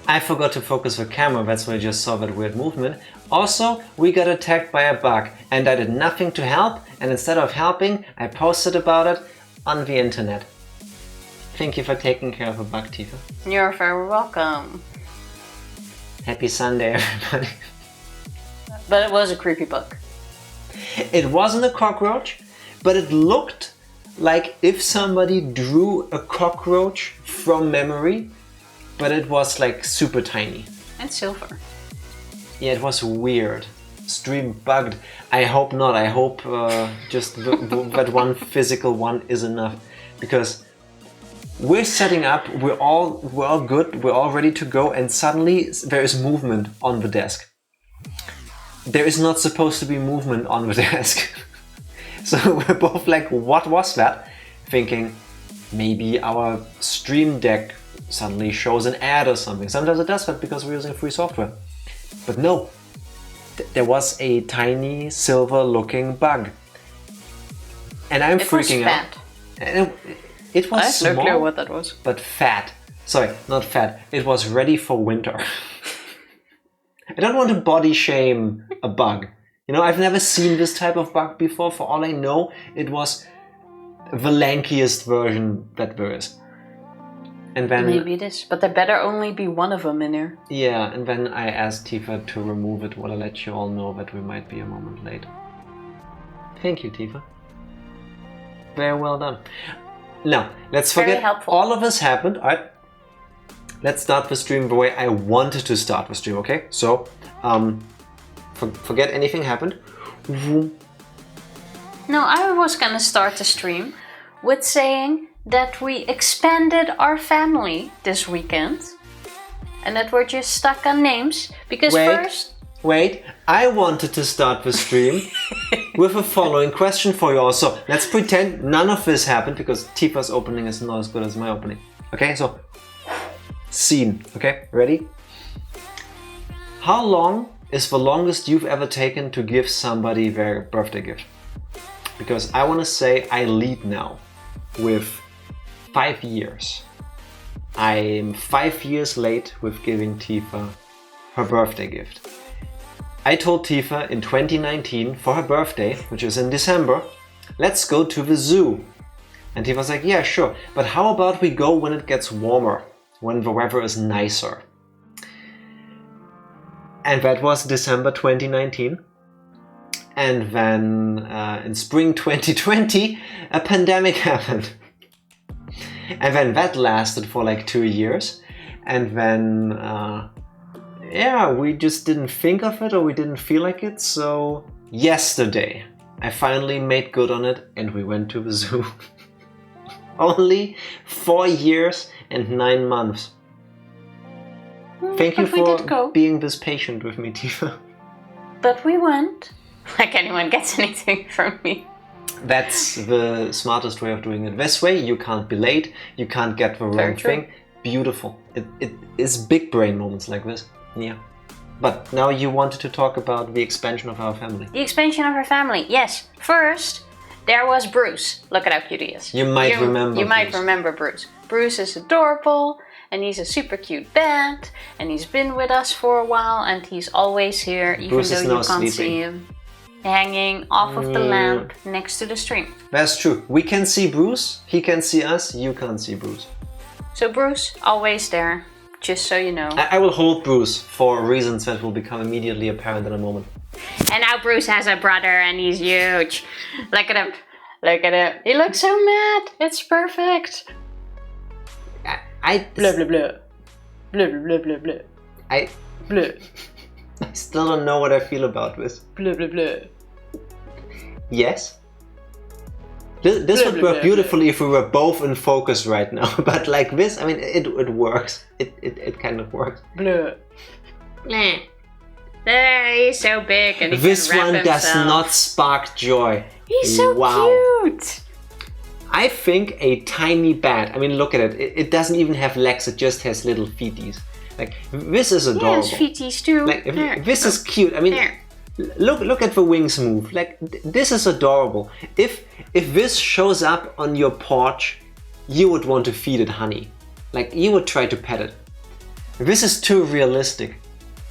I forgot to focus the camera, that's why I just saw that weird movement. Also, we got attacked by a bug and I did nothing to help, and instead of helping, I posted about it on the internet. Thank you for taking care of a bug, Tifa. You're very welcome. Happy Sunday, everybody. But it was a creepy bug. It wasn't a cockroach, but it looked like if somebody drew a cockroach from memory, but it was like super tiny. And silver. Yeah, it was weird. Stream bugged. I hope not. I hope just that one physical one is enough, because we're setting up. We're all good. We're all ready to go, and suddenly there is movement on the desk. There is not supposed to be movement on the desk. So we're both like, what was that? Thinking maybe our Stream Deck suddenly shows an ad or something. Sometimes it does that because we're using free software. But no, there was a tiny silver looking bug. And I'm freaking out. It was small, I have no clue what that was. But fat. Sorry, not fat. It was ready for winter. I don't want to body shame a bug. You know, I've never seen this type of bug before. For all I know, it was the lankiest version that there is. And then maybe it is, but there better only be one of them in here. Yeah, and then I asked Tifa to remove it. Will I let you all know that we might be a moment late? Thank you, Tifa. Very well done. Now, let's forget all of this happened. Alright. Let's start the stream the way I wanted to start the stream, okay? So, forget anything happened. No, I was gonna start the stream with saying that we expanded our family this weekend and that we're just stuck on names because Wait, I wanted to start the stream with the following question for you all. So let's pretend none of this happened because Tifa's opening is not as good as my opening. Okay, so scene. Okay, ready? How long is the longest you've ever taken to give somebody their birthday gift? Because I want to say I lead now with 5 years. I'm 5 years late with giving Tifa her birthday gift. I told Tifa in 2019 for her birthday, which is in December, let's go to the zoo. And Tifa's like, yeah, sure, but how about we go when it gets warmer, when the weather is nicer? And that was December 2019. And then in spring 2020, a pandemic happened. And then that lasted for like 2 years. And then, yeah, we just didn't think of it or we didn't feel like it. So yesterday, I finally made good on it and we went to the zoo. Only 4 years and 9 months. Thank you for being this patient with me, Tifa. But we went. Like anyone gets anything from me. That's the smartest way of doing it. This way, you can't be late, you can't get the wrong thing. Beautiful. It is big brain moments like this. Yeah. But now you wanted to talk about the expansion of our family. The expansion of our family, yes. First, there was Bruce. Look at how cute he is. You might remember You might remember Bruce. Bruce is adorable, and he's a super cute bat, and he's been with us for a while, and he's always here, even though you can't see him. Hanging off of the lamp next to the stream. That's true. We can see Bruce, he can see us, you can't see Bruce. So Bruce, always there, just so you know. I will hold Bruce for reasons that will become immediately apparent in a moment. And now Bruce has a brother and he's huge. Look at him. Look at him. He looks so mad. It's perfect. Blah, blah, blah. Blah, blah, blah, blah. I still don't know what I feel about this. Blah, blah, blah. Yes. This would work beautifully if we were both in focus right now. But like this, I mean, it works. It kind of works. Blah. Blah. He's so big and he this can wrap one himself. does not spark joy. He's so cute. I think a tiny bat. I mean, look at it. It doesn't even have legs. It just has little feeties. Like this is adorable. Yeah, his feeties too. Like this is cute. I mean, look at the wings move. Like this is adorable. If this shows up on your porch, you would want to feed it honey. Like you would try to pet it. This is too realistic.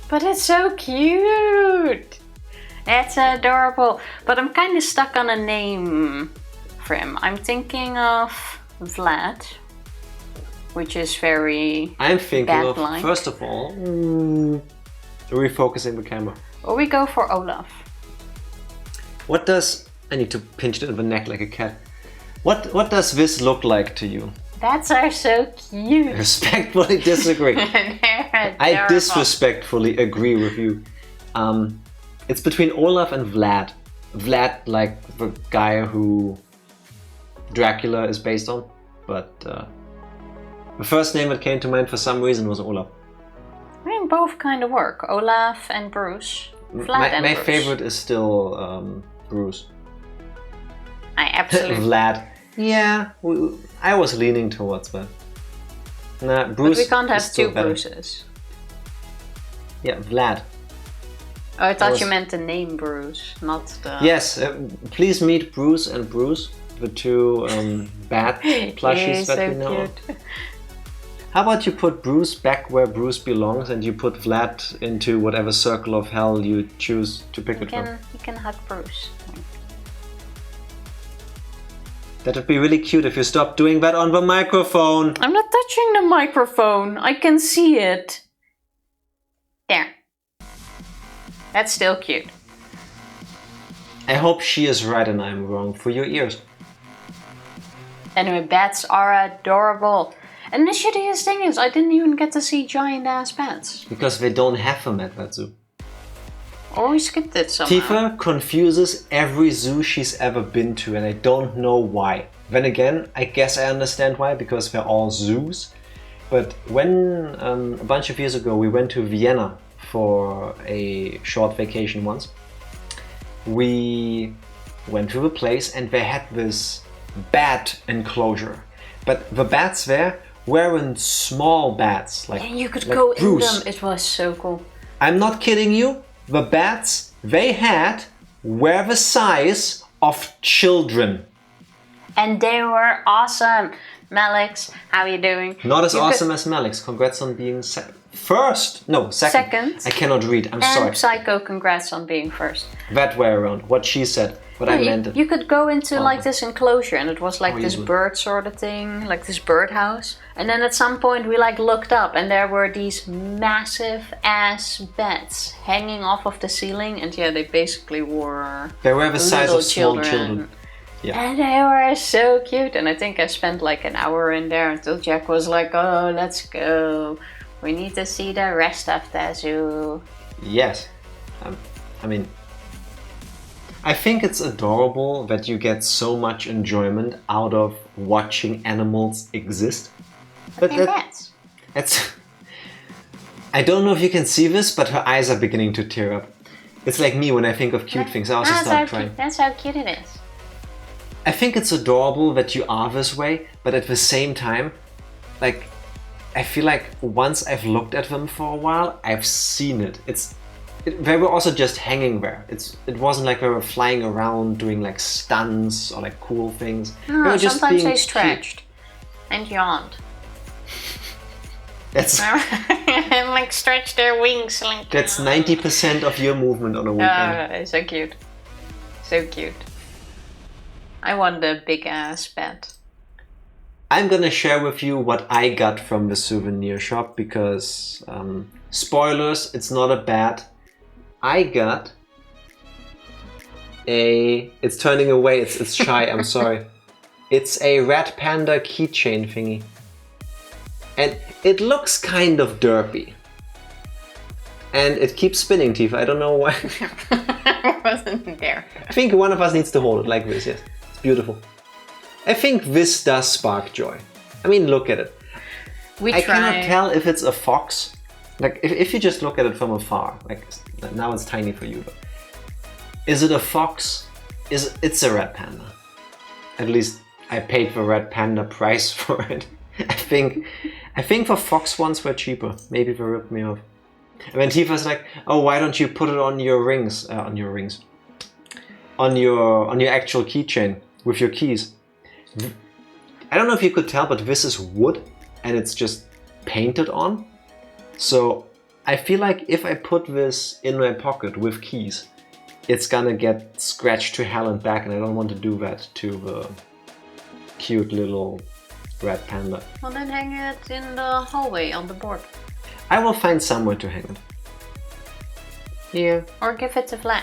But it's so cute. It's adorable. But I'm kind of stuck on a name for him. I'm thinking of Vlad, which is very I'm thinking of, bat-like. first of all, refocusing the camera. Or we go for Olaf. What does... I need to pinch it in the neck like a cat. What does this look like to you? Bats are so cute. Respectfully disagree. I disrespectfully agree with you. It's between Olaf and Vlad. Vlad, like the guy who Dracula is based on. But the first name that came to mind for some reason was Olaf. I mean, both kind of work. Olaf and Bruce. Vlad and my Bruce. favorite is still Bruce. I absolutely... Vlad. Yeah, I was leaning towards that. Nah, Bruce. But we can't have is still two better. Bruces. Yeah, Vlad. Oh, I thought you meant the name Bruce, not the... Yes, please meet Bruce and Bruce, the two bat plushies that we know. Cute. How about you put Bruce back where Bruce belongs and you put Vlad into whatever circle of hell you choose to pick it from? You can hug Bruce. That would be really cute if you stopped doing that on the microphone. I'm not touching the microphone. I can see it. There. That's still cute. I hope she is right and I'm wrong for your ears. Anyway, bats are adorable. And the shittiest thing is, I didn't even get to see giant ass bats. Because they don't have them at that zoo. Or we skipped it somehow. Tifa confuses every zoo she's ever been to and I don't know why. Then again, I guess I understand why, because they're all zoos. But when a bunch of years ago we went to Vienna for a short vacation once, we went to the place and they had this bat enclosure. But the bats there weren't small bats like and you could like go Bruce. in them. It was so cool. I'm not kidding you. The bats they had were the size of children. And they were awesome. Malix, how are you doing? Not as awesome as Malix. Congrats on being first. No, second. Second. I cannot read. I'm sorry. And Psycho, congrats on being first. That way around. What she said. What I meant. You could go into like this enclosure and it was like this easily. bird sort of thing, like this birdhouse. And then at some point we like looked up and there were these massive ass bats hanging off of the ceiling, and yeah, they basically were They were the size little of small children. Yeah. And they were so cute, and I think I spent like an hour in there until Jack was like, oh, let's go. We need to see the rest of the zoo. Yes. I mean, I think it's adorable that you get so much enjoyment out of watching animals exist. But that's I don't know if you can see this, but her eyes are beginning to tear up. It's like me when I think of cute things. I also start crying. That's how cute it is. I think it's adorable that you are this way, but at the same time, like, I feel like once I've looked at them for a while, I've seen it. They were also just hanging there. It wasn't like they were flying around doing like stunts or like cool things. No, they were just sometimes being they stretched and yawned. That's and like stretch their wings. Like, that's 90% of your movement on a weekend. Oh, so cute. So cute. I want the big ass bat. I'm gonna share with you what I got from the souvenir shop because, spoilers, it's not a bat. I got it's turning away, it's shy, I'm sorry. It's a red panda keychain thingy. And it looks kind of derpy. And it keeps spinning, Tifa, I don't know why. I wasn't there. I think one of us needs to hold it like this, yes. It's beautiful. I think this does spark joy. I mean, look at it. I cannot tell if it's a fox. Like, if you just look at it from afar, like, now it's tiny for you, but is it a fox? It's a red panda. At least I paid the red panda price for it. I think the fox ones were cheaper. Maybe they ripped me off. And then Tifa's like, oh, why don't you put it on your rings? On your actual keychain with your keys. I don't know if you could tell, but this is wood and it's just painted on. So I feel like if I put this in my pocket with keys, it's gonna get scratched to hell and back, and I don't want to do that to the cute little red panda. Well, then hang it in the hallway on the board. I will find somewhere to hang it. Here. Or give it to Vlad.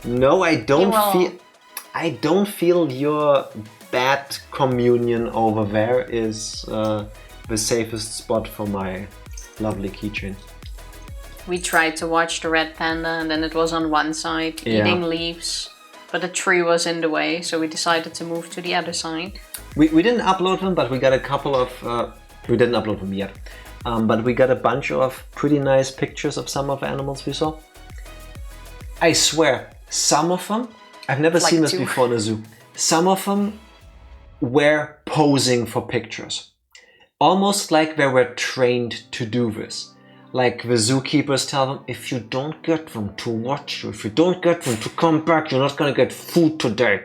No, I don't feel your bad communion over there is the safest spot for my lovely keychain. We tried to watch the red panda, and then it was on one side eating leaves, but a tree was in the way, so we decided to move to the other side. We didn't upload them, but we got a couple of... we didn't upload them yet. But we got a bunch of pretty nice pictures of some of the animals we saw. I swear, some of them... I've never seen this before in a zoo. Some of them were posing for pictures. Almost like they were trained to do this. Like the zookeepers tell them, if you don't get them to watch you, if you don't get them to come back, you're not gonna get food today.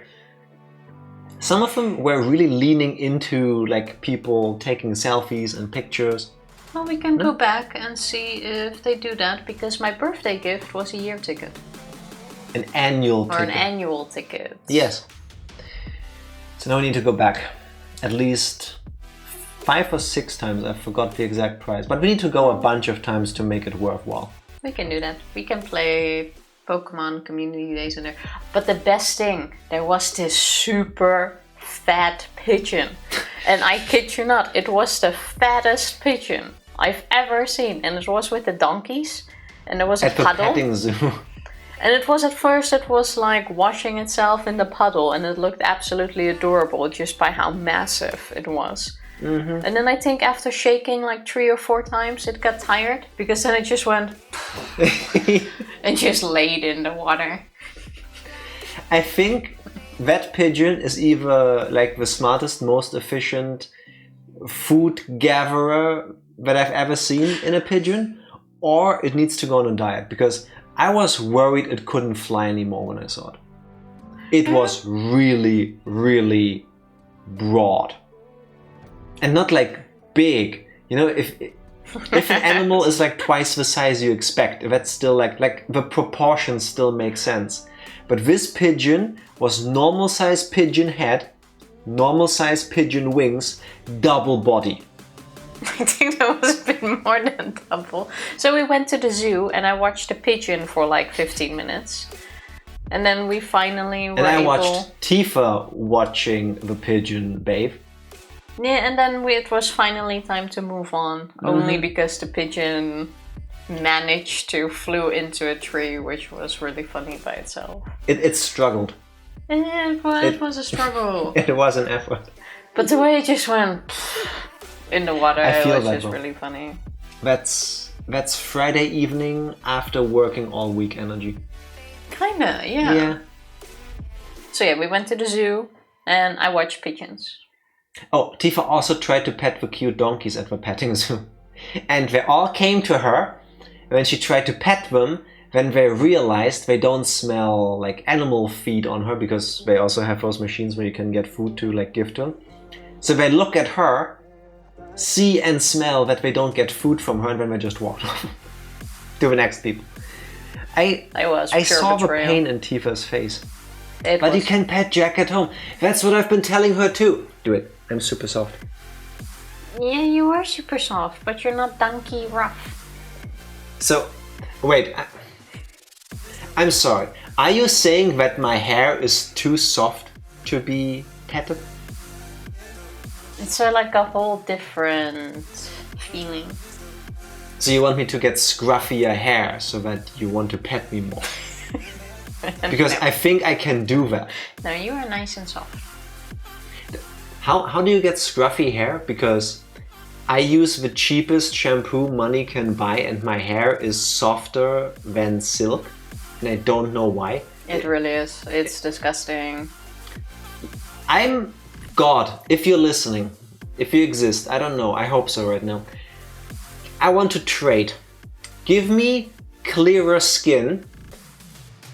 Some of them were really leaning into like people taking selfies and pictures. Well, we can go back and see if they do that, because my birthday gift was a year ticket. An annual ticket. Or an annual ticket. Yes. So now we need to go back. At least 5 or 6 times, I forgot the exact price. But we need to go a bunch of times to make it worthwhile. We can do that. We can play Pokemon Community Days in there. But the best thing, there was this super fat pigeon. And I kid you not, it was the fattest pigeon I've ever seen. And it was with the donkeys. And there was a puddle. At the petting zoo. And it was at first, it was like washing itself in the puddle. And it looked absolutely adorable just by how massive it was. Mm-hmm. And then I think after shaking like 3 or 4 times, it got tired, because then it just went and just laid in the water. I think that pigeon is either like the smartest, most efficient food gatherer that I've ever seen in a pigeon, or it needs to go on a diet, because I was worried it couldn't fly anymore when I saw it. It was really, really broad. And not like big, you know, if an animal is like twice the size you expect, that's still like the proportions still make sense. But this pigeon was normal size pigeon head, normal size pigeon wings, double body. I think that was a bit more than double. So we went to the zoo and I watched the pigeon for like 15 minutes. And then we finally were I watched Tifa watching the pigeon bathe. Yeah, and then it was finally time to move on. Only because the pigeon managed to flew into a tree, which was really funny by itself. It struggled. It was a struggle. It was an effort. But the way it just went in the water, it was just really funny. That's Friday evening after working all week energy. Kinda, yeah. So yeah, we went to the zoo and I watched pigeons. Oh, Tifa also tried to pet the cute donkeys at the petting zoo. And they all came to her when she tried to pet them, when they realized they don't smell like animal feed on her, because they also have those machines where you can get food to like give to them. So they look at her, see and smell that they don't get food from her, and then they just walked off to the next people. I saw the pain in Tifa's face. But you can pet Jack at home. That's what I've been telling her too. Do it. I'm super soft. Yeah, you are super soft, but you're not donkey rough. So, wait. I'm sorry. Are you saying that my hair is too soft to be petted? It's like a whole different feeling. So you want me to get scruffier hair so that you want to pet me more? Because I think I can do that. No, you are nice and soft. How do you get scruffy hair? Because I use the cheapest shampoo money can buy and my hair is softer than silk. And I don't know why. It really is. It's disgusting. I'm God, if you're listening, if you exist, I don't know, I hope so right now. I want to trade. Give me clearer skin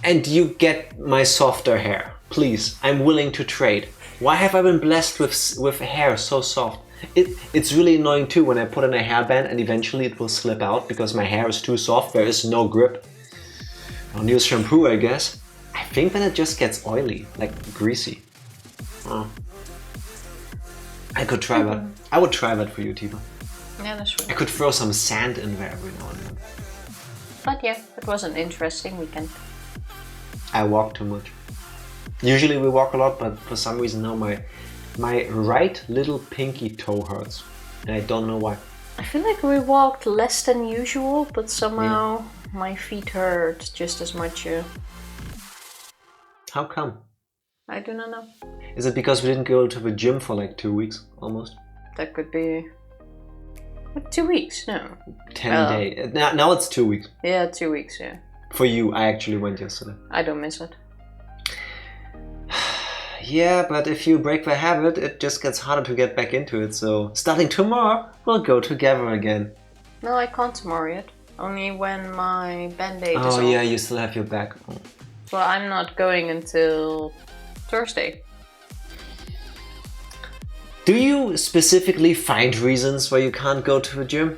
and you get my softer hair. Please, I'm willing to trade. Why have I been blessed with hair so soft? It's really annoying too when I put in a hairband and eventually it will slip out because my hair is too soft. There is no grip. I'll use shampoo, I guess. I think then it just gets oily, like greasy. Oh. I could try that. I would try that for you, Tifa. Yeah, that's true. I could throw some sand in there every now and then. But yeah, it was an interesting weekend. I walk too much. Usually we walk a lot, but for some reason now my right little pinky toe hurts. And I don't know why. I feel like we walked less than usual, but somehow my feet hurt just as much. How come? I do not know. Is it because we didn't go to the gym for like 2 weeks, almost? That could be... What, 2 weeks? No. 10 days. Now it's 2 weeks. Yeah, 2 weeks, yeah. For you, I actually went yesterday. I don't miss it. Yeah, but if you break the habit, it just gets harder to get back into it. So starting tomorrow, we'll go together again. No, I can't tomorrow yet. Only when my band-aid is Oh off. yeah, you still have your back. Oh. So I'm not going until Thursday. Do you specifically find reasons why you can't go to the gym?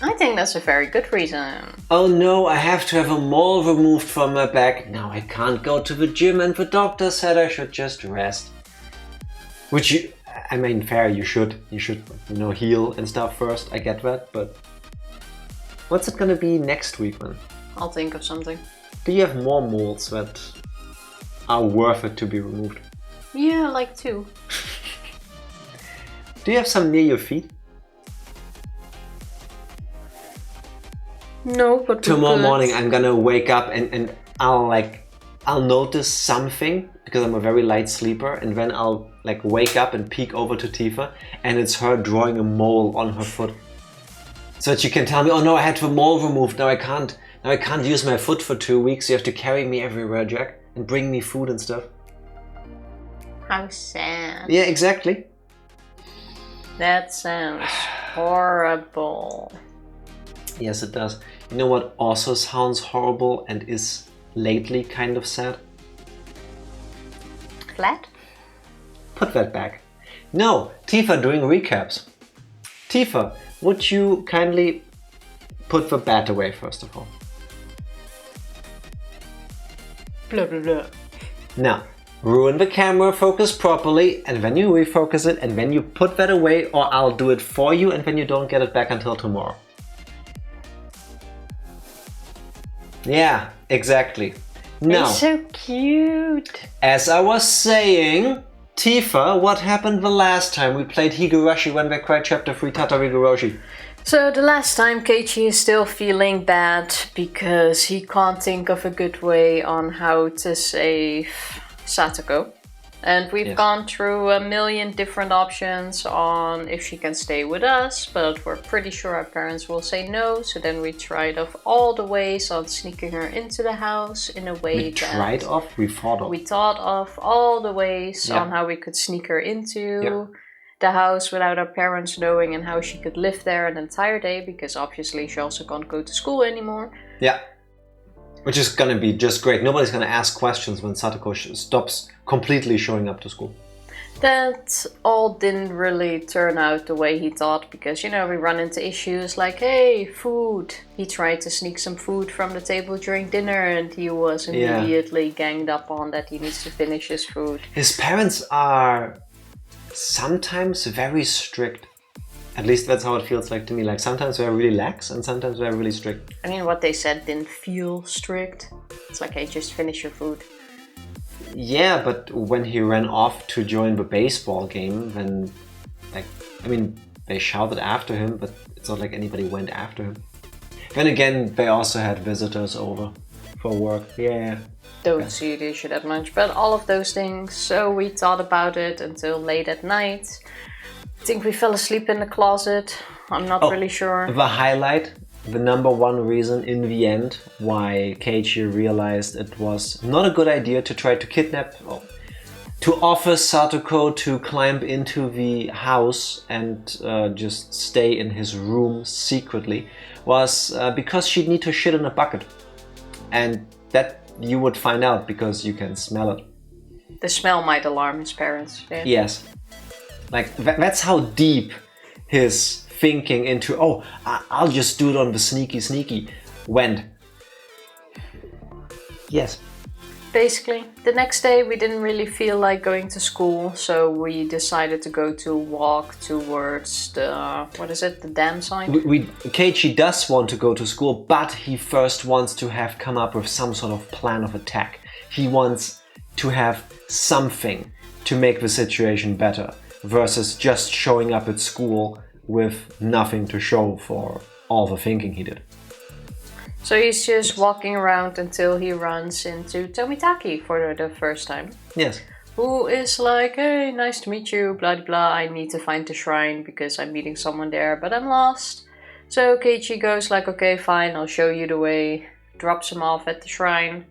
I think that's a very good reason. Oh no, I have to have a mole removed from my back. Now I can't go to the gym and the doctor said I should just rest. Which you, I mean, fair, you should, heal and stuff first. I get that, but what's it gonna be next week then? I'll think of something. Do you have more moles that are worth it to be removed? Yeah, like 2. Do you have some near your feet? No, but tomorrow morning I'm gonna wake up and I'll notice something because I'm a very light sleeper, and then I'll like wake up and peek over to Tifa and it's her drawing a mole on her foot. So that you can tell me, oh no, I had the mole removed, now I can't use my foot for 2 weeks, you have to carry me everywhere, Jack, and bring me food and stuff. How sad. Yeah, exactly. That sounds horrible. Yes, it does. You know what also sounds horrible and is lately kind of sad? Flat? Put that back. No, Tifa doing recaps. Tifa, would you kindly put the bat away first of all? Blah blah blah. Now, ruin the camera, focus properly, and then you refocus it, and then you put that away, or I'll do it for you, and then you don't get it back until tomorrow. Yeah, exactly. Now, it's so cute. As I was saying, Tifa, what happened the last time we played Higurashi when we cried chapter 3 Tatarigoroshi? So the last time Keiichi is still feeling bad because he can't think of a good way on how to save Satoko. And we've gone through a million different options on if she can stay with us, but we're pretty sure our parents will say no. So then we tried off all the ways on sneaking her into the house in a way we thought of all the ways on how we could sneak her into the house without our parents knowing, and how she could live there an entire day, because obviously she also can't go to school anymore. Yeah. Which is gonna be just great. Nobody's gonna ask questions when Satoko stops completely showing up to school. That all didn't really turn out the way he thought, because, we run into issues like, hey, food. He tried to sneak some food from the table during dinner and he was immediately ganged up on that he needs to finish his food. His parents are sometimes very strict. At least that's how it feels like to me. Like sometimes they're really lax and sometimes they're really strict. I mean, what they said didn't feel strict. It's like, hey, just finish your food. Yeah, but when he ran off to join the baseball game, then, they shouted after him, but it's not like anybody went after him. Then again, they also had visitors over for work. Yeah. Don't see the issue that much, but all of those things. So we thought about it until late at night. I think we fell asleep in the closet. I'm not really sure. The highlight, the number one reason in the end why Keiichi realized it was not a good idea to try to to offer Satoko to climb into the house and just stay in his room secretly was because she'd need to shit in a bucket. And that you would find out because you can smell it. The smell might alarm his parents. Yeah. Yes. Like, that's how deep his thinking into, oh, I'll just do it on the sneaky went. Yes. Basically, the next day we didn't really feel like going to school, so we decided to go to walk towards the, the dam site? Keiichi does want to go to school, but he first wants to have come up with some sort of plan of attack. He wants to have something to make the situation better, versus just showing up at school with nothing to show for all the thinking he did. So he's just walking around until he runs into Tomitaki for the first time. Yes. Who is like, hey, nice to meet you, blah blah blah, I need to find the shrine because I'm meeting someone there, but I'm lost. So Keiichi goes like, okay, fine, I'll show you the way, drops him off at the shrine.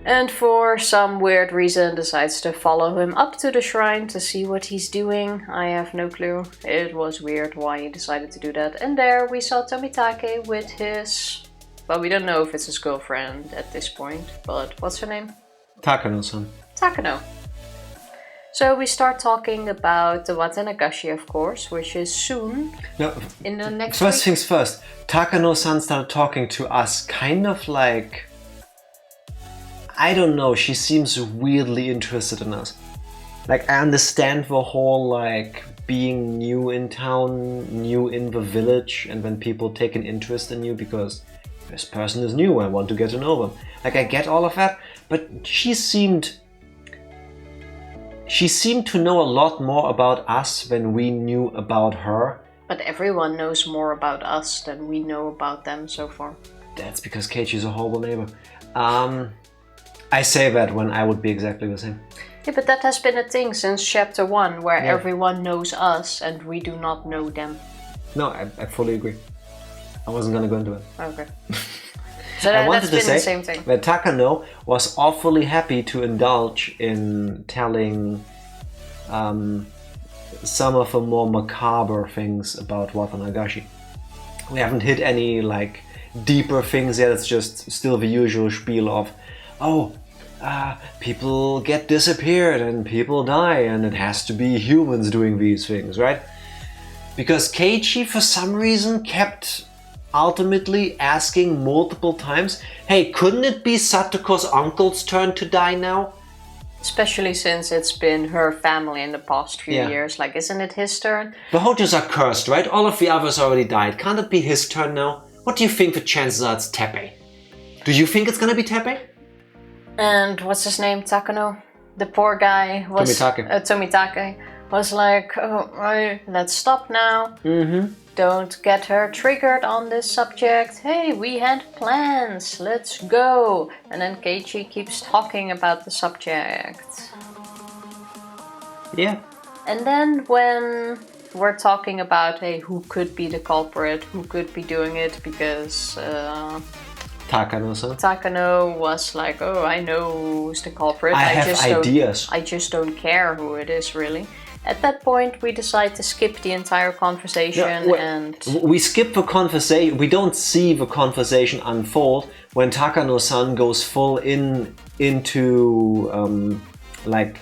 And for some weird reason decides to follow him up to the shrine to see what he's doing. I have no clue. It was weird why he decided to do that. And there we saw Tomitake with his... Well, we don't know if it's his girlfriend at this point, but what's her name? Takano-san. Takano. So we start talking about the Watanagashi, of course, which is soon. No, in the next First week. things first, Takano-san started talking to us kind of like... I don't know, she seems weirdly interested in us. Like, I understand the whole, like, being new in town, new in the village, and when people take an interest in you because this person is new, I want to get to know them. Like, I get all of that, but she seemed to know a lot more about us than we knew about her. But everyone knows more about us than we know about them so far. That's because Keiichi's a horrible neighbor. I say that when I would be exactly the same. Yeah, but that has been a thing since chapter 1, where everyone knows us and we do not know them. No, I fully agree. I wasn't gonna go into it. Okay. So I wanted that's to been say the same thing. that Takano was awfully happy to indulge in telling some of the more macabre things about Watanagashi. We haven't hit any like deeper things yet. It's just still the usual spiel of, people get disappeared and people die and it has to be humans doing these things, right? Because Keiichi, for some reason, kept ultimately asking multiple times, hey, couldn't it be Satoko's uncle's turn to die now? Especially since it's been her family in the past few years. Like, isn't it his turn? The Hojos are cursed, right? All of the others already died. Can't it be his turn now? What do you think the chances are it's Teppei? Do you think it's gonna be Teppei? And what's his name? Takano? The poor guy was... Tomitake was like, let's stop now. Mm-hmm. Don't get her triggered on this subject. Hey, we had plans. Let's go. And then Keiichi keeps talking about the subject. Yeah. And then when we're talking about, hey, who could be the culprit, who could be doing it, because Takano-san. Takano was like, oh, I know who's the culprit. I have ideas. I just don't care who it is, really. At that point, we decide to skip the entire conversation and... We skip the conversation. We don't see the conversation unfold when Takano-san goes full into like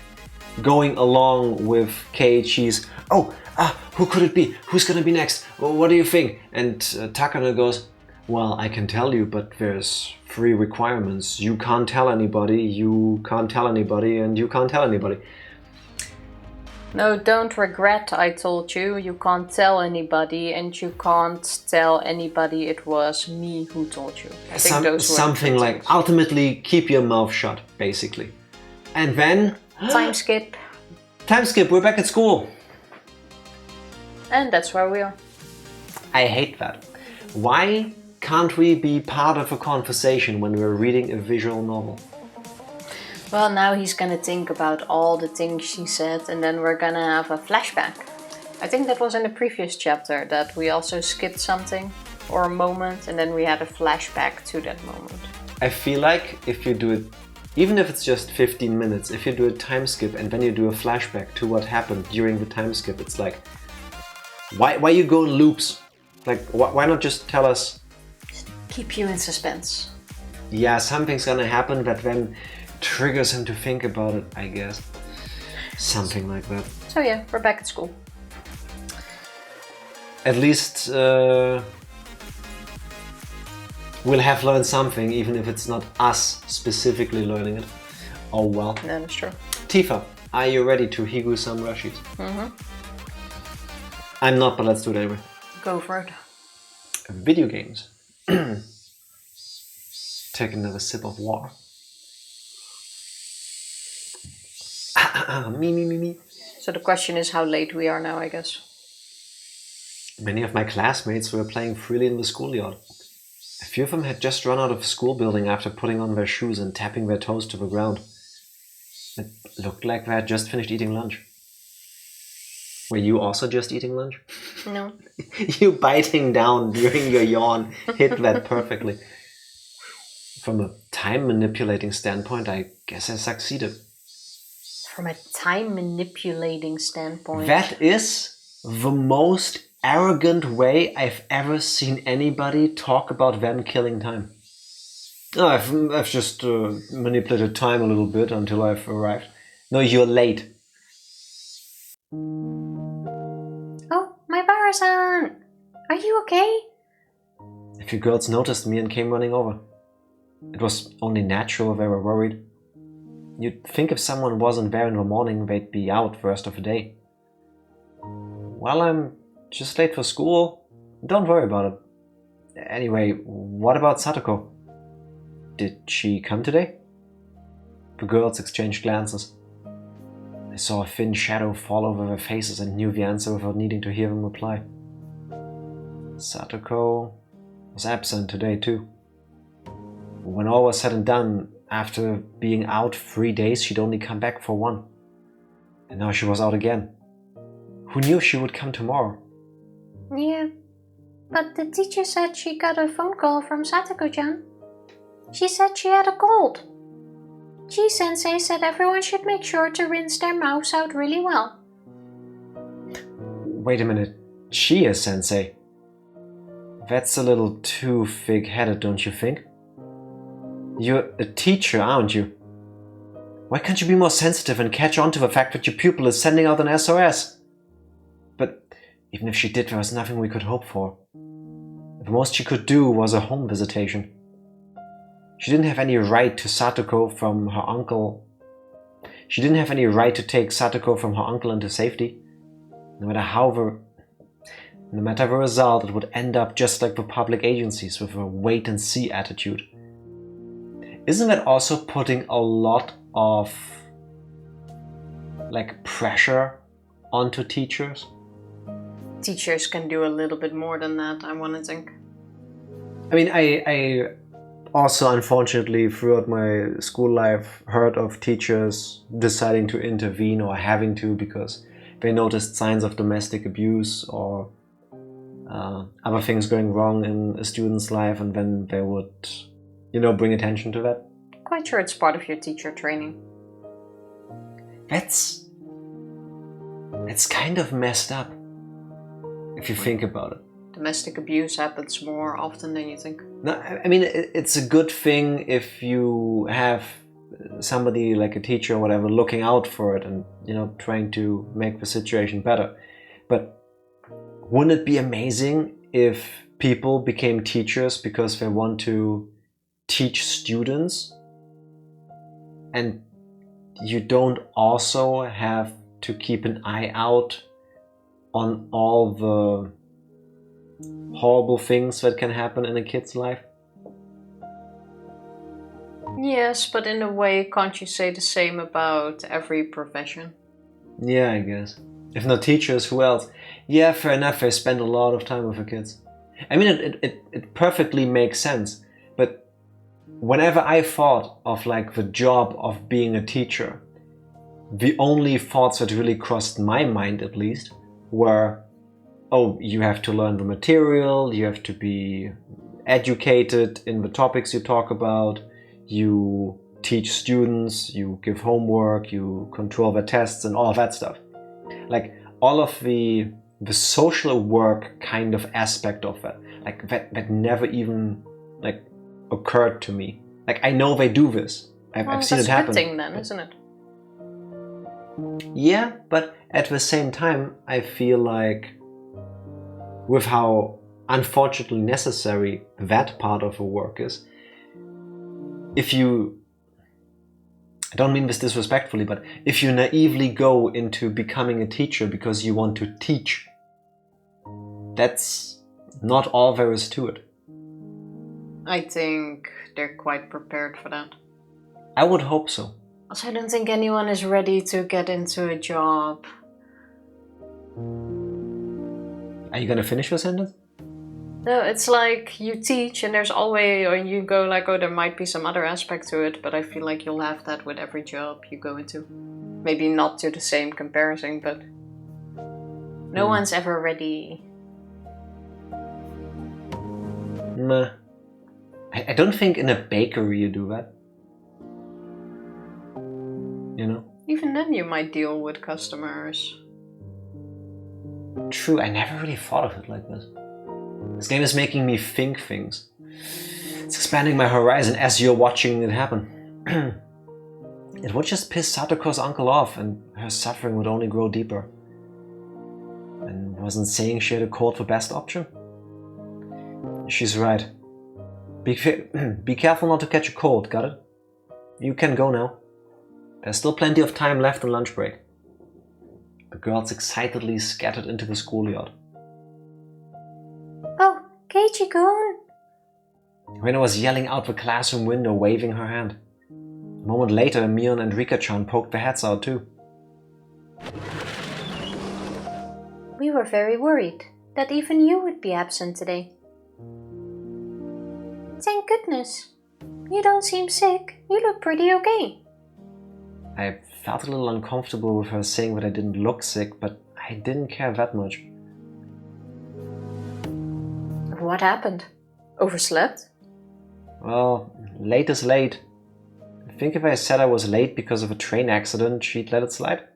going along with Keiichi's, who could it be? Who's gonna be next? Well, what do you think? And Takano goes, well, I can tell you, but there's 3 requirements. You can't tell anybody, you can't tell anybody, and you can't tell anybody. No, don't regret, I told you. You can't tell anybody, and you can't tell anybody it was me who told you. I think those were something like, ultimately, keep your mouth shut, basically. And then... Time skip. Time skip, we're back at school. And that's where we are. I hate that. Why can't we be part of a conversation when we're reading a visual novel? Well, now he's gonna think about all the things she said, and then we're gonna have a flashback. I think that was in the previous chapter, that we also skipped something or a moment, and then we had a flashback to that moment. I feel like if you do it, even if it's just 15 minutes, if you do a time skip and then you do a flashback to what happened during the time skip, it's like, why you go in loops? Like, why not just tell us? Just keep you in suspense. Yeah, something's gonna happen that then triggers him to think about it, I guess. Something like that. So yeah, we're back at school. at least we'll have learned something, even if it's not us specifically learning it. Oh well. Yeah, that's true. Tifa, are you ready to Higu some Rashis? I'm not, but let's do it anyway. Go for it. Video games. Take another sip of water. Me. So the question is how late we are now, I guess. Many of my classmates were playing freely in the schoolyard. A few of them had just run out of the school building after putting on their shoes and tapping their toes to the ground. It looked like they had just finished eating lunch. Were you also just eating lunch? No. You biting down during your yawn hit that perfectly. From a time manipulating standpoint, I guess I succeeded. From a time manipulating standpoint. That is the most arrogant way I've ever seen anybody talk about them killing time. Oh, I've just manipulated time a little bit until I've arrived. No, you're late. Oh, Maebara-san! Are you okay? A few girls noticed me and came running over. It was only natural they were worried. You'd think if someone wasn't there in the morning, they'd be out the rest of the day. Well, I'm just late for school. Don't worry about it. Anyway, what about Satoko? Did she come today? The girls exchanged glances. I saw a thin shadow fall over their faces and knew the answer without needing to hear them reply. Satoko was absent today too. When all was said and done, after being out 3 days, she'd only come back for 1. And now she was out again. Who knew she would come tomorrow? Yeah, but the teacher said she got a phone call from Satoko-chan. She said she had a cold. Chi-sensei said everyone should make sure to rinse their mouths out really well. Wait a minute, she is sensei? That's a little too fig-headed, don't you think? You're a teacher, aren't you? Why can't you be more sensitive and catch on to the fact that your pupil is sending out an SOS? But even if she did, there was nothing we could hope for. The most she could do was a home visitation. She didn't have any right to Satoko from her uncle. She didn't have any right to take Satoko from her uncle into safety. No matter the result, it would end up just like the public agencies with a wait-and-see attitude. Isn't that also putting a lot of pressure onto teachers? Teachers can do a little bit more than that, I want to think. I mean, I also, unfortunately, throughout my school life, heard of teachers deciding to intervene or having to because they noticed signs of domestic abuse or other things going wrong in a student's life, and then they would, bring attention to that. Quite sure it's part of your teacher training. That's kind of messed up, if you think about it. Domestic abuse happens more often than you think. No, I mean, it's a good thing if you have somebody like a teacher or whatever looking out for it and, trying to make the situation better. But wouldn't it be amazing if people became teachers because they want to teach students and you don't also have to keep an eye out on all the horrible things that can happen in a kid's life? Yes, but in a way, can't you say the same about every profession? Yeah, I guess. If not teachers, who else? Yeah, fair enough, they spend a lot of time with the kids. I mean, it perfectly makes sense, but whenever I thought of the job of being a teacher, the only thoughts that really crossed my mind, at least, were, oh, you have to learn the material, you have to be educated in the topics you talk about, you teach students, you give homework, you control their tests and all of that stuff. All of the social work kind of aspect of that, that never even occurred to me. I know they do this. I've seen it happen. That's a good thing then, isn't it? Yeah, but at the same time, I feel like with how unfortunately necessary that part of her work is. If you, I don't mean this disrespectfully, but if you naively go into becoming a teacher because you want to teach, that's not all there is to it. I think they're quite prepared for that. I would hope so. Also, I don't think anyone is ready to get into a job. Are you gonna finish your sentence? No, it's like you teach and there's always, or you go like, oh, there might be some other aspect to it, but I feel like you'll have that with every job you go into. Maybe not to the same comparison, but no one's ever ready. Nah. I don't think in a bakery you do that. You know? Even then you might deal with customers. True, I never really thought of it like this. This game is making me think things. It's expanding my horizon as you're watching it happen. It would just piss Satoko's uncle off and her suffering would only grow deeper. And wasn't saying she had a cold for best option? She's right. Be careful not to catch a cold, got it? You can go now. There's still plenty of time left on lunch break. The girls excitedly scattered into the schoolyard. Oh, Keiichi-kun! Rena was yelling out the classroom window, waving her hand. A moment later, Mion and Rika-chan poked their heads out too. We were very worried that even you would be absent today. Thank goodness. You don't seem sick. You look pretty okay. I felt a little uncomfortable with her saying that I didn't look sick, but I didn't care that much. What happened? Overslept? Well, late is late. I think if I said I was late because of a train accident, she'd let it slide.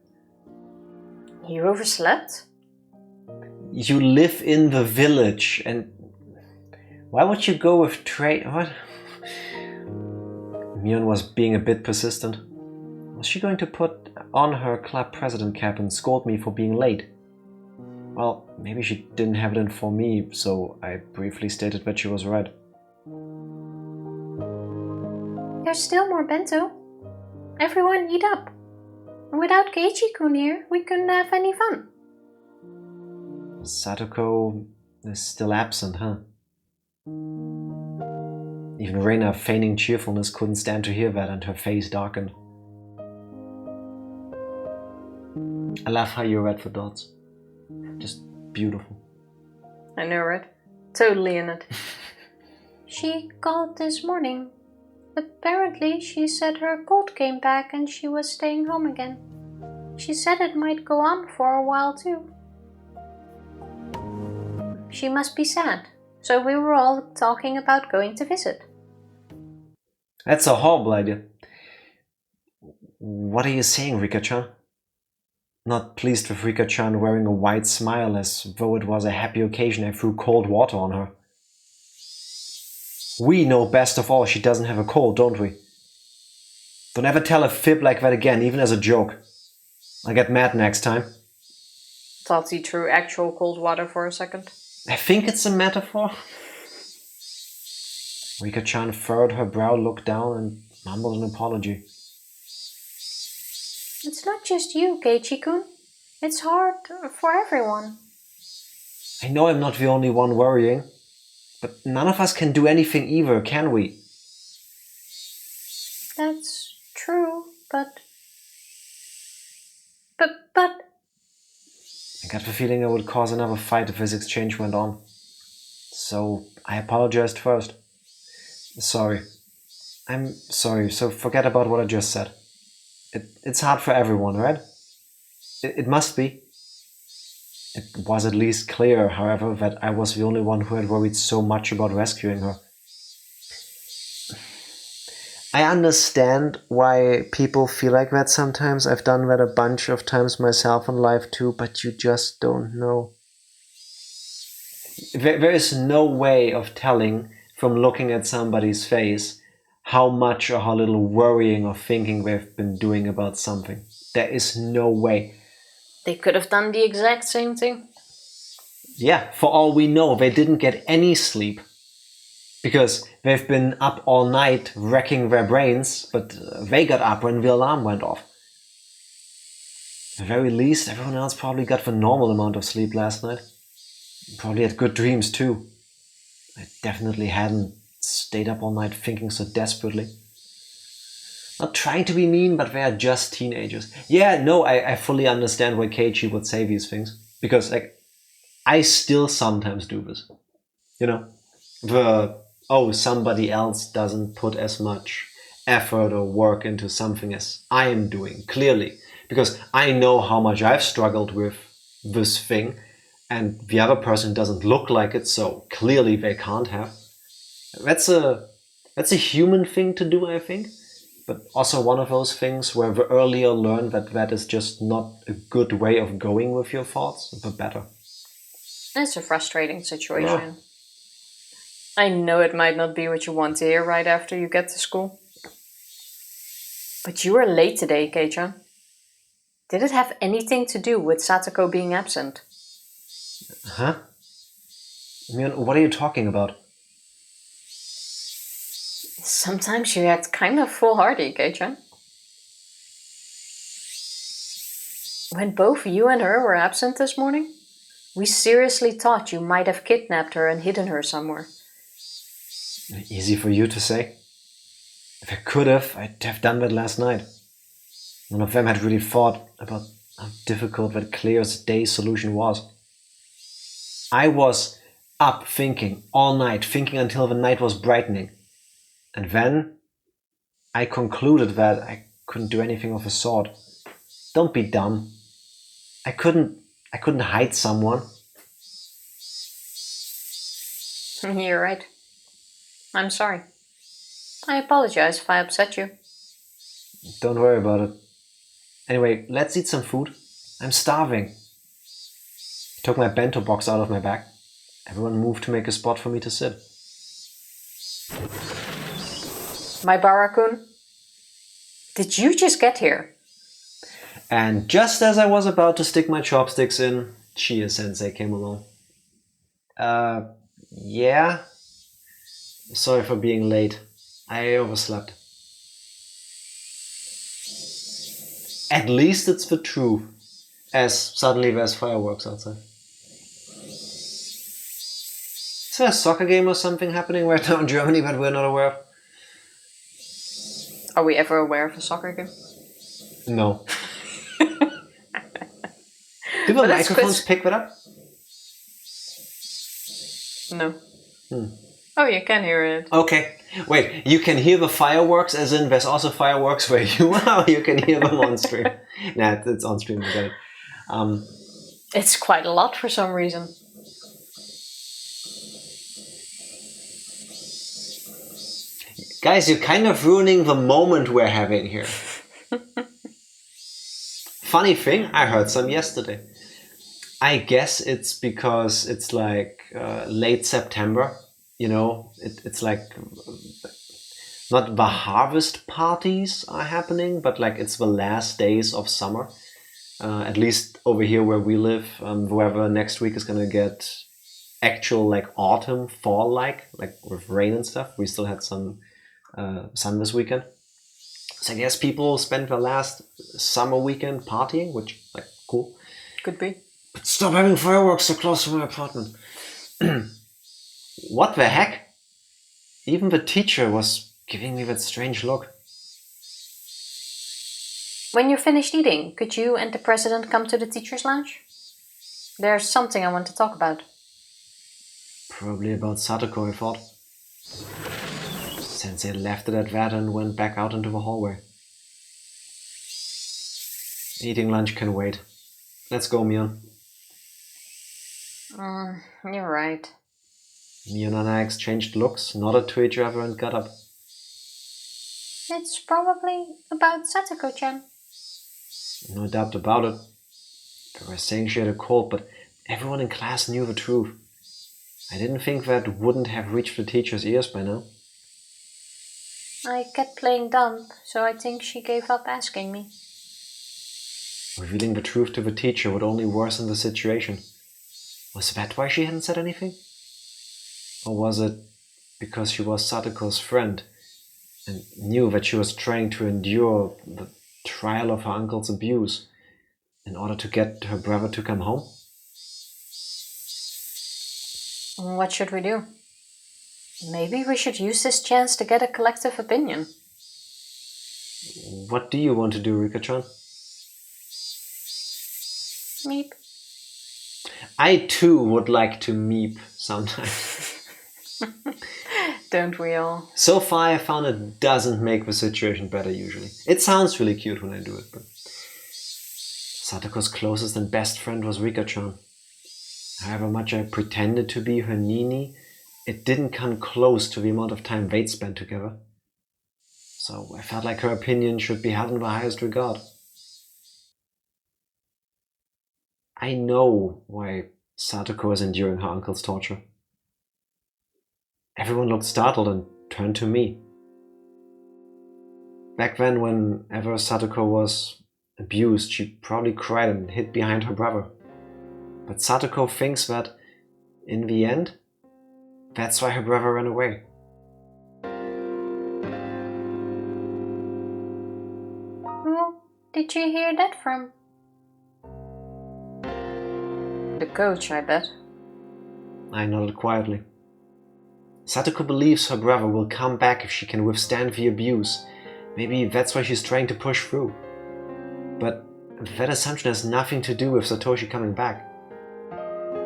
You overslept? You live in the village, and why would you go with train? What? Mion was being a bit persistent. Was she going to put on her club president cap and scold me for being late? Well, maybe she didn't have it in for me, so I briefly stated that she was right. There's still more bento. Everyone eat up. Without Keiichi-kun here, we couldn't have any fun. Satoko is still absent, huh? Even Reina, feigning cheerfulness, couldn't stand to hear that, and her face darkened. I love how you read for dots. Just beautiful. I know, right? Totally in it. She called this morning. Apparently, she said her cold came back and she was staying home again. She said it might go on for a while too. She must be sad, so we were all talking about going to visit. That's a horrible idea. What are you saying, Rika-chan? Not pleased with Rika-chan wearing a wide smile as though it was a happy occasion I threw cold water on her. We know best of all she doesn't have a cold, don't we? Don't ever tell a fib like that again, even as a joke. I'll get mad next time. Thought he threw actual cold water for a second. I think it's a metaphor. Rika-chan furrowed her brow, looked down, and mumbled an apology. It's not just you, Keiichi-kun. It's hard for everyone. I know I'm not the only one worrying, but none of us can do anything either, can we? That's true, but... I got the feeling I would cause another fight if this exchange went on. So I apologized first. Sorry. I'm sorry, so forget about what I just said. It's hard for everyone, right? It must be. It was at least clear, however, that I was the only one who had worried so much about rescuing her. I understand why people feel like that sometimes. I've done that a bunch of times myself in life too, but you just don't know. There is no way of telling from looking at somebody's face how much or how little worrying or thinking they've been doing about something. There is no way. They could have done the exact same thing. Yeah, for all we know, they didn't get any sleep. Because they've been up all night wrecking their brains, but they got up when the alarm went off. At the very least, everyone else probably got the normal amount of sleep last night. Probably had good dreams too. I definitely hadn't stayed up all night thinking so desperately. Not trying to be mean, but they are just teenagers. Yeah, no, I fully understand why Keiichi would say these things. Because, I still sometimes do this. Somebody else doesn't put as much effort or work into something as I am doing, clearly. Because I know how much I've struggled with this thing, and the other person doesn't look like it, so clearly they can't have. That's a human thing to do, I think. But also one of those things where the earlier learn that is just not a good way of going with your thoughts, the better. It's a frustrating situation. Yeah. I know it might not be what you want to hear right after you get to school. But you were late today, Keiichi. Did it have anything to do with Satoko being absent? Huh? What are you talking about? Sometimes you act kind of foolhardy, Keiichi. When both you and her were absent this morning, we seriously thought you might have kidnapped her and hidden her somewhere. Easy for you to say. If I could have, I'd have done that last night. None of them had really thought about how difficult that clear as day solution was. I was up thinking all night, thinking until the night was brightening. And then I concluded that I couldn't do anything of the sort. Don't be dumb. I couldn't hide someone. You're right. I'm sorry. I apologize if I upset you. Don't worry about it. Anyway, let's eat some food. I'm starving. I took my bento box out of my bag. Everyone moved to make a spot for me to sit. Maebara-kun, did you just get here? And just as I was about to stick my chopsticks in, Chie-sensei came along. Yeah? Sorry for being late. I overslept. At least it's the truth, as suddenly there's fireworks outside. Is there a soccer game or something happening right now in Germany that we're not aware of? Are we ever aware of a soccer game? No. Do the microphones pick that up? No. Oh, you can hear it. Okay. Wait, you can hear the fireworks as in there's also fireworks where you are, you can hear them on stream. Nah, it's on stream, I get it. It's quite a lot for some reason. Guys, you're kind of ruining the moment we're having here. Funny thing, I heard some yesterday. I guess it's because it's late September. It's not the harvest parties are happening, but it's the last days of summer. At least over here where we live, the weather next week is gonna get actual autumn, fall with rain and stuff. We still had some sun this weekend. So I guess people spend the last summer weekend partying, which cool. Could be. But stop having fireworks so close to my apartment. What the heck? Even the teacher was giving me that strange look. When you're finished eating, could you and the president come to the teacher's lounge? There's something I want to talk about. Probably about Satoko, I thought. Sensei left it at that and went back out into the hallway. Eating lunch can wait. Let's go, Mion. You're right. Mion and I exchanged looks, nodded to each other and got up. It's probably about Satoko-chan. No doubt about it. They were saying she had a cold, but everyone in class knew the truth. I didn't think that wouldn't have reached the teacher's ears by now. I kept playing dumb, so I think she gave up asking me. Revealing the truth to the teacher would only worsen the situation. Was that why she hadn't said anything? Or was it because she was Satoko's friend and knew that she was trying to endure the trial of her uncle's abuse in order to get her brother to come home? What should we do? Maybe we should use this chance to get a collective opinion. What do you want to do, Rika-chan? Meep. I too would like to meep sometime. Don't we all? So far I found it doesn't make the situation better usually. It sounds really cute when I do it, but Satoko's closest and best friend was Rika-chan. However much I pretended to be her Nini, it didn't come close to the amount of time they'd spent together. So I felt like her opinion should be held in the highest regard. I know why Satoko is enduring her uncle's torture. Everyone looked startled and turned to me. Back then, whenever Satoko was abused, she probably cried and hid behind her brother. But Satoko thinks that, in the end, that's why her brother ran away. Who did you hear that from? The coach, I bet. I nodded quietly. Satoko believes her brother will come back if she can withstand the abuse. Maybe that's why she's trying to push through. But that assumption has nothing to do with Satoshi coming back.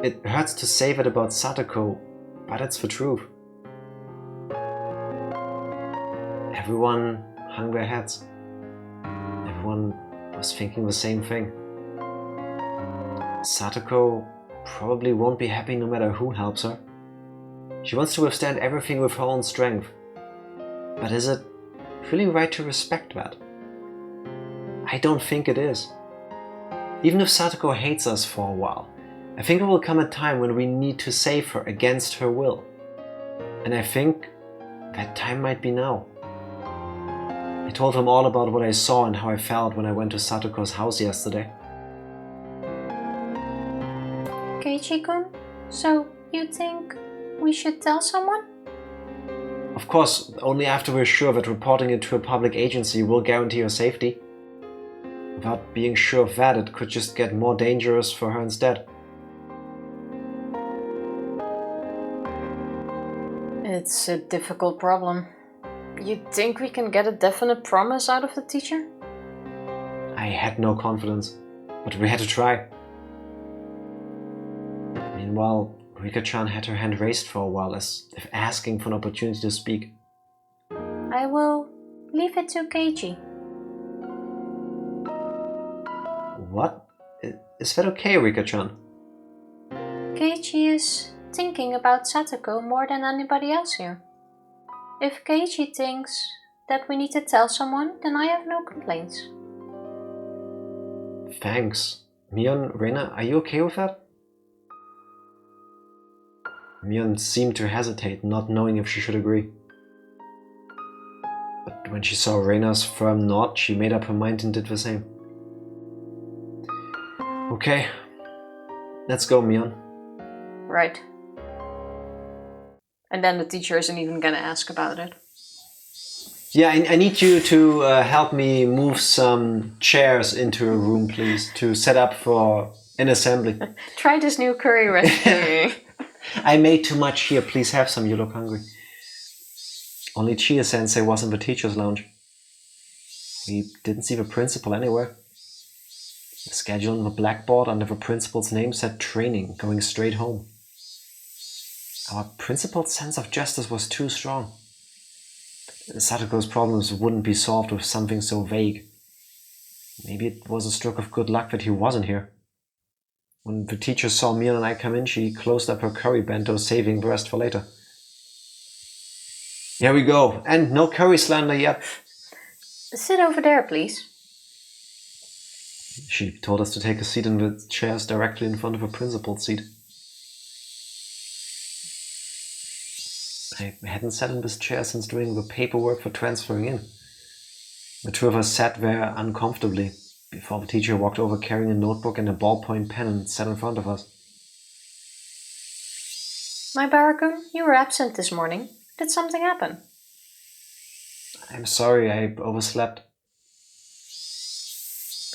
It hurts to say that about Satoko, but it's the truth. Everyone hung their heads. Everyone was thinking the same thing. Satoko probably won't be happy no matter who helps her. She wants to withstand everything with her own strength. But is it really right to respect that? I don't think it is. Even if Satoko hates us for a while, I think there will come a time when we need to save her against her will. And I think that time might be now. I told him all about what I saw and how I felt when I went to Satoko's house yesterday. Keiichi-kun, so you think we should tell someone? Of course, only after we're sure that reporting it to a public agency will guarantee her safety. Without being sure of that, it could just get more dangerous for her instead. It's a difficult problem. You think we can get a definite promise out of the teacher? I had no confidence, but we had to try. Meanwhile, Rika-chan had her hand raised for a while, as if asking for an opportunity to speak. I will leave it to Keiichi. What? Is that okay, Rika-chan? Keiichi is thinking about Satoko more than anybody else here. If Keiichi thinks that we need to tell someone, then I have no complaints. Thanks. Mion, Reina, are you okay with that? Mion seemed to hesitate, not knowing if she should agree. But when she saw Reina's firm nod, she made up her mind and did the same. Okay, let's go, Mion. Right. And then the teacher isn't even gonna ask about it. Yeah, I need you to help me move some chairs into a room, please, to set up for an assembly. Try this new curry recipe. I made too much here, please have some, you look hungry. Only Chia-sensei was in the teacher's lounge. We didn't see the principal anywhere. The schedule on the blackboard under the principal's name said training, going straight home. Our principal's sense of justice was too strong. Satoko's problems wouldn't be solved with something so vague. Maybe it was a stroke of good luck that he wasn't here. When the teacher saw Mion and I come in, she closed up her curry bento, saving the rest for later. Here we go, and no curry slander yet. Sit over there, please. She told us to take a seat in the chairs directly in front of her principal's seat. I hadn't sat in this chair since doing the paperwork for transferring in. The two of us sat there uncomfortably before the teacher walked over carrying a notebook and a ballpoint pen and sat in front of us. Maebara-kun, you were absent this morning. Did something happen? I'm sorry, I overslept.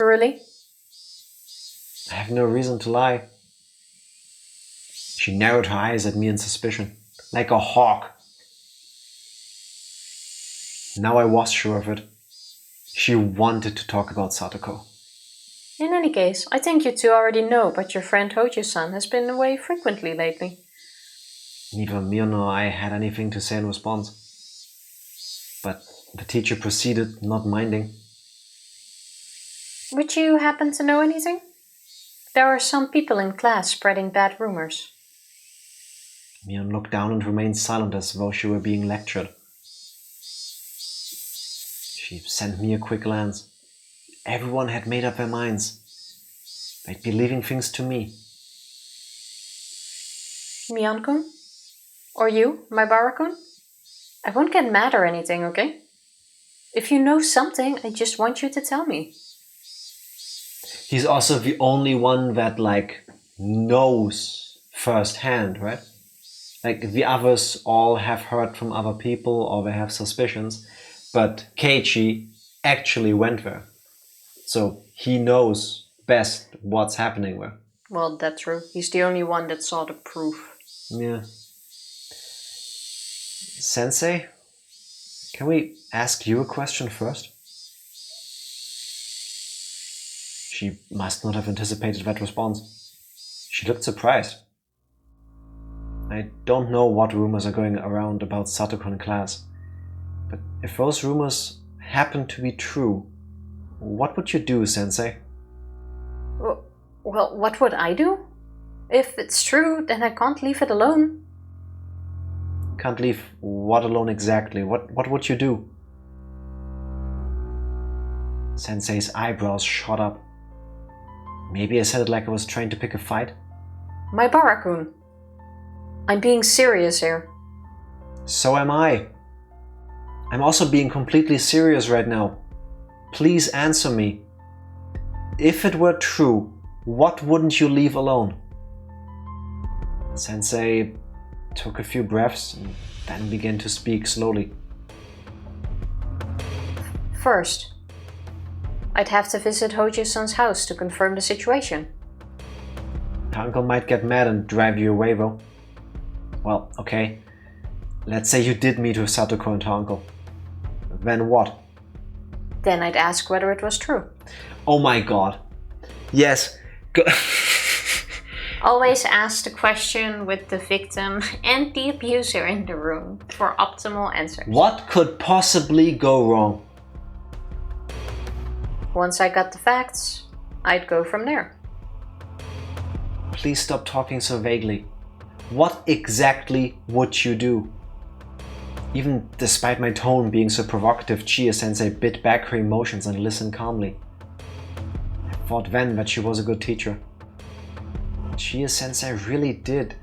Really? I have no reason to lie. She narrowed her eyes at me in suspicion, like a hawk. Now I was sure of it. She wanted to talk about Satoko. In any case, I think you two already know, but your friend Hojo-san has been away frequently lately. Neither Mio nor I had anything to say in response. But the teacher proceeded, not minding. Would you happen to know anything? There are some people in class spreading bad rumors. Mion looked down and remained silent as though she were being lectured. She sent me a quick glance. Everyone had made up their minds. They'd be leaving things to me. Mion-kun? Or you, Maebara-kun? I won't get mad or anything, okay? If you know something, I just want you to tell me. He's also the only one that, knows firsthand, right? The others all have heard from other people or they have suspicions, but Keiichi actually went there. So he knows best what's happening there. Well, that's true. He's the only one that saw the proof. Yeah. Sensei, can we ask you a question first? She must not have anticipated that response. She looked surprised. I don't know what rumors are going around about Satoko in class, but if those rumors happen to be true, what would you do, Sensei? Well, what would I do? If it's true, then I can't leave it alone. Can't leave what alone exactly? What would you do? Sensei's eyebrows shot up. Maybe I said it like I was trying to pick a fight? Maebara-kun, I'm being serious here. So am I. I'm also being completely serious right now. Please answer me. If it were true, what wouldn't you leave alone? Sensei took a few breaths and then began to speak slowly. First, I'd have to visit Hojo-san's house to confirm the situation. Her uncle might get mad and drive you away though. Well, okay. Let's say you did meet with Satoko and her uncle. Then what? Then I'd ask whether it was true. Oh my god. Yes. Always ask the question with the victim and the abuser in the room for optimal answers. What could possibly go wrong? Once I got the facts, I'd go from there. Please stop talking so vaguely. What exactly would you do? Even despite my tone being so provocative, Chie-sensei bit back her emotions and listened calmly. I thought then that she was a good teacher. Chie-sensei really did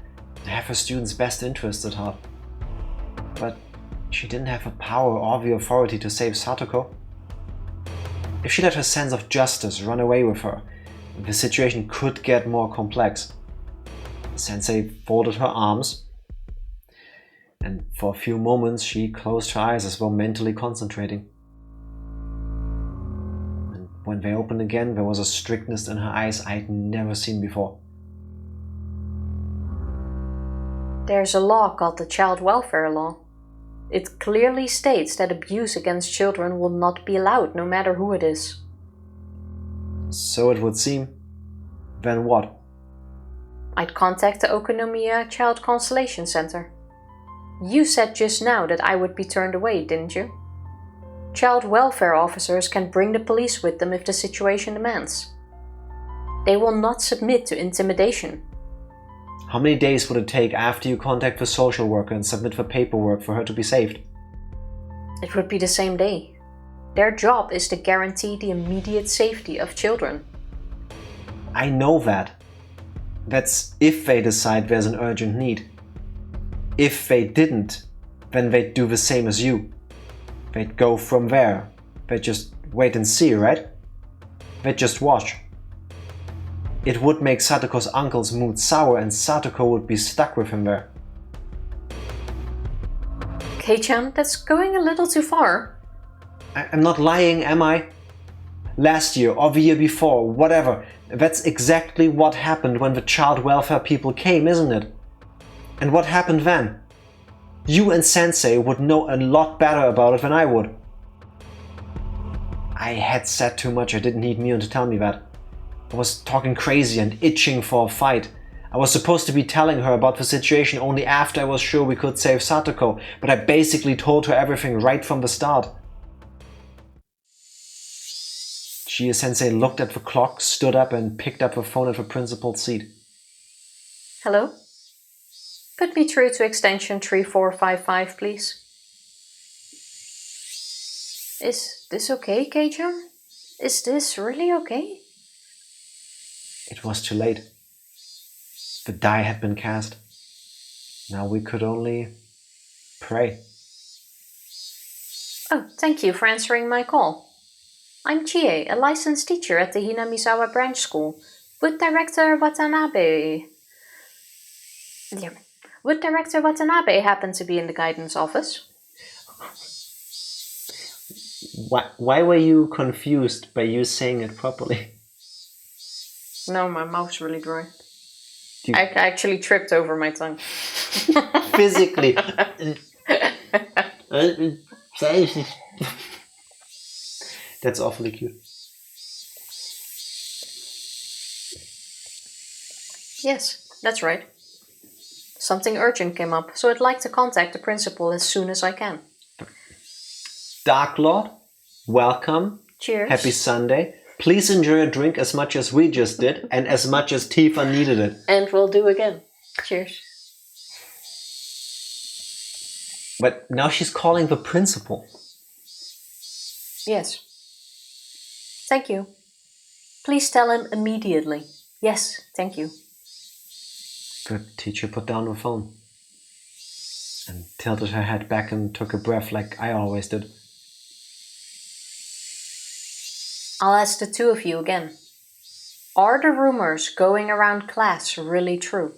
have her students' best interests at heart. But she didn't have the power or the authority to save Satoko. If she let her sense of justice run away with her, the situation could get more complex. Sensei folded her arms, and for a few moments she closed her eyes as though mentally concentrating. And when they opened again, there was a strictness in her eyes I'd never seen before. There's a law called the Child Welfare Law. It clearly states that abuse against children will not be allowed, no matter who it is. So it would seem. Then what? I'd contact the Okonomiya Child Consolation Center. You said just now that I would be turned away, didn't you? Child welfare officers can bring the police with them if the situation demands. They will not submit to intimidation. How many days would it take after you contact the social worker and submit the paperwork for her to be saved? It would be the same day. Their job is to guarantee the immediate safety of children. I know that. That's if they decide there's an urgent need. If they didn't, then they'd do the same as you. They'd go from there. They'd just wait and see, right? They'd just watch. It would make Satoko's uncle's mood sour and Satoko would be stuck with him there. Kei-chan, that's going a little too far. I'm not lying, am I? Last year or the year before, whatever. That's exactly what happened when the child welfare people came, isn't it? And what happened then? You and Sensei would know a lot better about it than I would. I had said too much. I didn't need Mion to tell me that. I was talking crazy and itching for a fight. I was supposed to be telling her about the situation only after I was sure we could save Satoko, but I basically told her everything right from the start. Chie-sensei looked at the clock, stood up and picked up the phone at the principal's seat. Hello? Put me through to extension 3455, please. Is this okay, Kei-chan? Is this really okay? It was too late. The die had been cast. Now we could only pray. Oh, thank you for answering my call. I'm Chie, a licensed teacher at the Hinamizawa branch school. Would Director Watanabe happen to be in the guidance office? Why were you confused by you saying it properly? No, my mouth's really dry. I actually tripped over my tongue. Physically. That's awfully cute. Yes, that's right. Something urgent came up, so I'd like to contact the principal as soon as I can. Dark Lord, welcome. Cheers. Happy Sunday. Please enjoy your drink as much as we just did and as much as Tifa needed it. And we'll do again. Cheers. But now she's calling the principal. Yes. Thank you. Please tell him immediately. Yes, thank you. The teacher put down the phone and tilted her head back and took a breath like I always did. I'll ask the two of you again. Are the rumors going around class really true?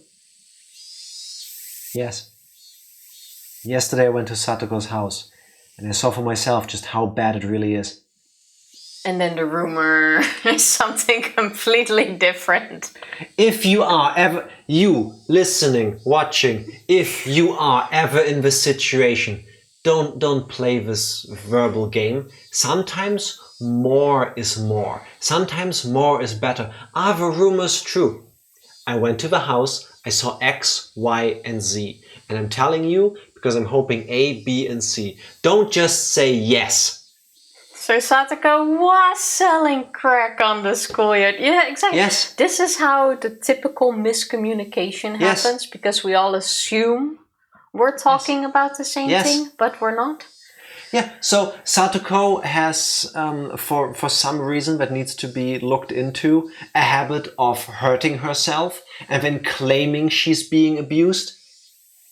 Yes. Yesterday I went to Satoko's house and I saw for myself just how bad it really is. And then the rumor is something completely different. If you are ever, you listening, watching, if you are ever in this situation, don't play this verbal game. Sometimes more is more. Sometimes more is better. Are the rumors true? I went to the house, I saw X, Y, and Z. And I'm telling you, because I'm hoping A, B, and C. Don't just say yes. So Satoko was selling crack on the schoolyard. Yeah, exactly. Yes. This is how the typical miscommunication happens, because we all assume we're talking about the same thing, but we're not. Yeah, so Satoko has, for some reason that needs to be looked into, a habit of hurting herself and then claiming she's being abused.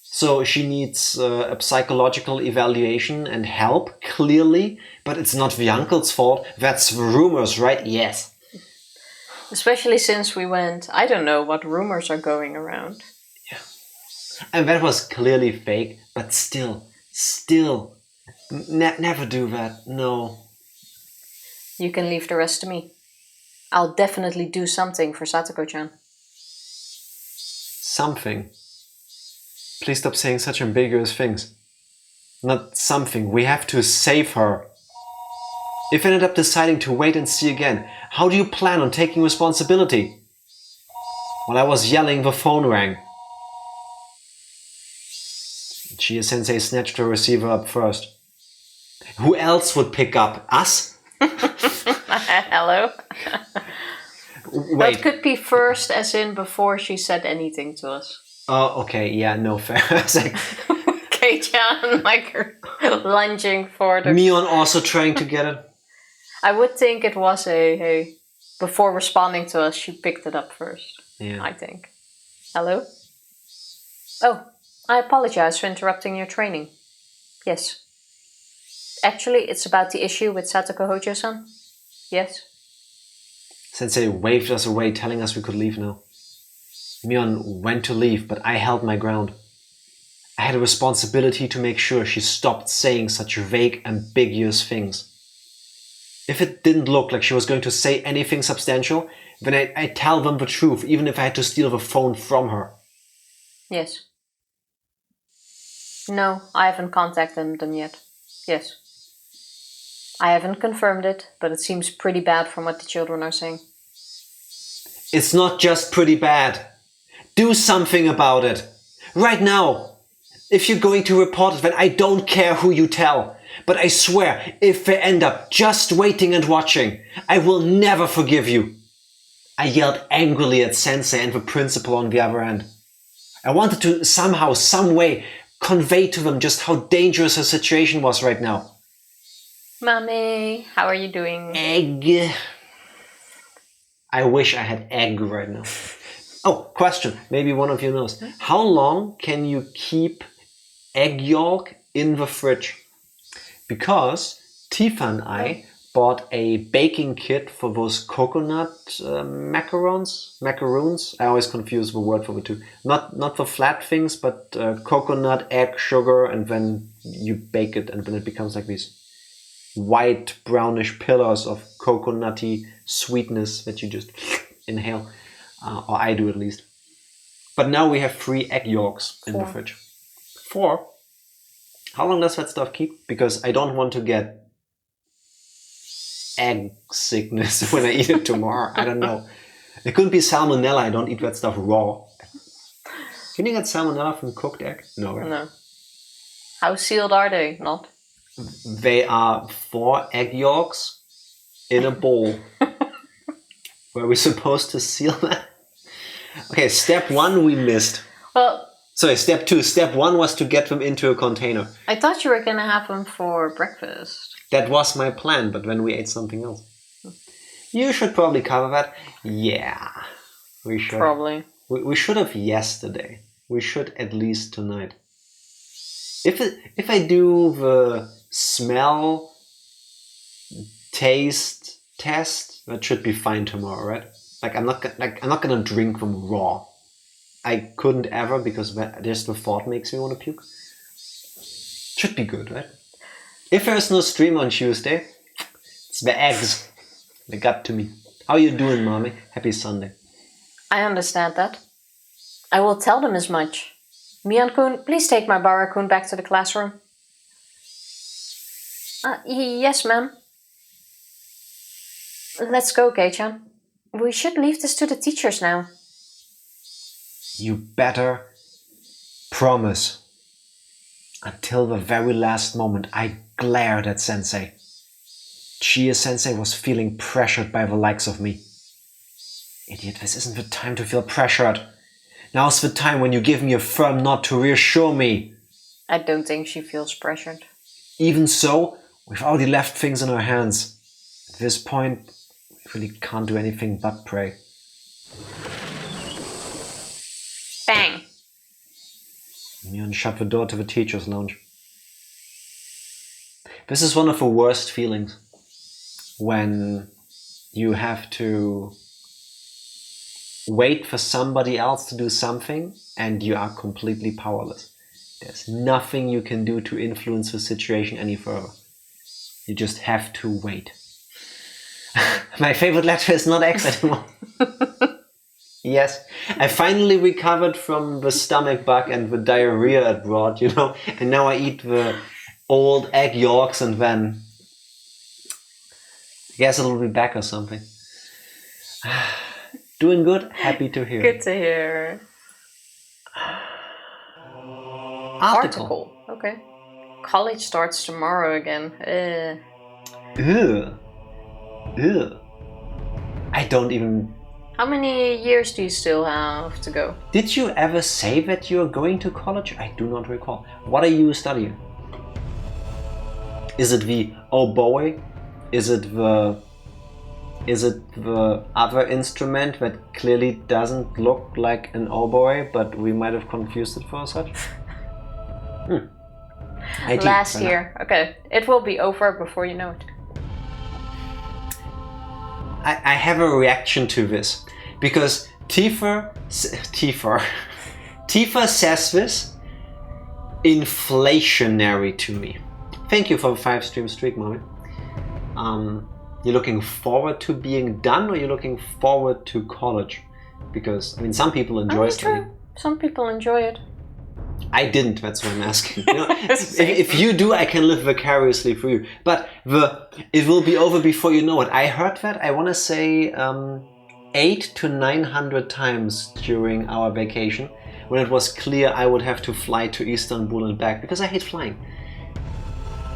So she needs a psychological evaluation and help, clearly, but it's not the uncle's fault. That's the rumors, right? Yes. Especially since we went, I don't know what rumors are going around. Yeah. And that was clearly fake, but still, never do that, no. You can leave the rest to me. I'll definitely do something for Satoko-chan. Something. Please stop saying such ambiguous things. Not something. We have to save her. If I ended up deciding to wait and see again, how do you plan on taking responsibility? While I was yelling, the phone rang. Chie-sensei snatched the receiver up first. Who else would pick up? Us? Hello? Wait. That could be first, as in before she said anything to us. Oh, okay, yeah, no, fair. Kei-chan, like, lunging for the... Mion also trying to get it. I would think it was a... Before responding to us, she picked it up first. Yeah. I think. Hello? Oh, I apologize for interrupting your training. Yes. Actually, it's about the issue with Satoko Hojo-san. Yes? Sensei waved us away, telling us we could leave now. Mion went to leave, but I held my ground. I had a responsibility to make sure she stopped saying such vague, ambiguous things. If it didn't look like she was going to say anything substantial, then I'd tell them the truth, even if I had to steal the phone from her. Yes. No, I haven't contacted them yet. Yes. I haven't confirmed it, but it seems pretty bad from what the children are saying. It's not just pretty bad. Do something about it. Right now. If you're going to report it, then I don't care who you tell. But I swear, if they end up just waiting and watching, I will never forgive you. I yelled angrily at Sensei and the principal on the other end. I wanted to somehow, some way, convey to them just how dangerous the situation was right now. Mommy, how are you doing? Egg. I wish I had egg right now. Oh, question. Maybe one of you knows. How long can you keep egg yolk in the fridge? Because Tifa and I bought a baking kit for those coconut macaroons. I always confuse the word for the two. Not the flat things, but coconut, egg, sugar, and then you bake it, and then it becomes like these white brownish pillars of coconutty sweetness that you just inhale, or I do at least. But now we have 3 egg yolks in the fridge. 4. How long does that stuff keep? Because I don't want to get egg sickness when I eat it tomorrow. I don't know. It couldn't be salmonella. I don't eat that stuff raw. Can you get salmonella from cooked egg? No, right? No. How sealed are they? Not. They are 4 egg yolks in a bowl. Were we supposed to seal that? Okay, step 1 we missed. Well, sorry, step 2. Step 1 was to get them into a container. I thought you were going to have them for breakfast. That was my plan, but then we ate something else. You should probably cover that. Yeah, we should. Probably. We should have yesterday. We should at least tonight. If I do the smell taste test, that should be fine tomorrow, right? Like I'm not gonna drink them raw. I couldn't ever because just the thought makes me want to puke. Should be good, right? If there's no stream on Tuesday, it's the eggs. They got to me. How you doing, mommy? Happy Sunday. I understand that. I will tell them as much. Mian-kun, please take Maebara-kun back to the classroom. Yes, ma'am. Let's go, Kei-chan. We should leave this to the teachers now. You better promise. Until the very last moment, I glared at Sensei. Chie-sensei was feeling pressured by the likes of me. Idiot, this isn't the time to feel pressured. Now's the time when you give me a firm nod to reassure me. I don't think she feels pressured. Even so, we've already left things in our hands. At this point, we really can't do anything but pray. Bang! Mion shut the door to the teacher's lounge. This is one of the worst feelings. When you have to wait for somebody else to do something and you are completely powerless. There's nothing you can do to influence the situation any further. You just have to wait. My favorite letter is not X anymore. Yes, I finally recovered from the stomach bug and the diarrhea it brought, and now I eat the old egg yolks and then I guess it'll be back or something. Doing good? Happy to hear. Good to hear. Article. Okay. College starts tomorrow again. Ew. I don't even... How many years do you still have to go? Did you ever say that you're going to college? I do not recall. What are you studying? Is it the oboe? Is it the other instrument that clearly doesn't look like an oboe, but we might have confused it for such? Last year. Okay, it will be over before you know it. I have a reaction to this because Tifa says this, inflationary to me. Thank you for the 5-stream streak, mommy. You're looking forward to being done, or you're looking forward to college? Because, I mean, some people enjoy studying. Some people enjoy it. I didn't, that's why I'm asking. You know, if you do, I can live vicariously through you. But it will be over before you know it. I heard that, I want to say, 800 to 900 times during our vacation, when it was clear I would have to fly to Istanbul and back, because I hate flying.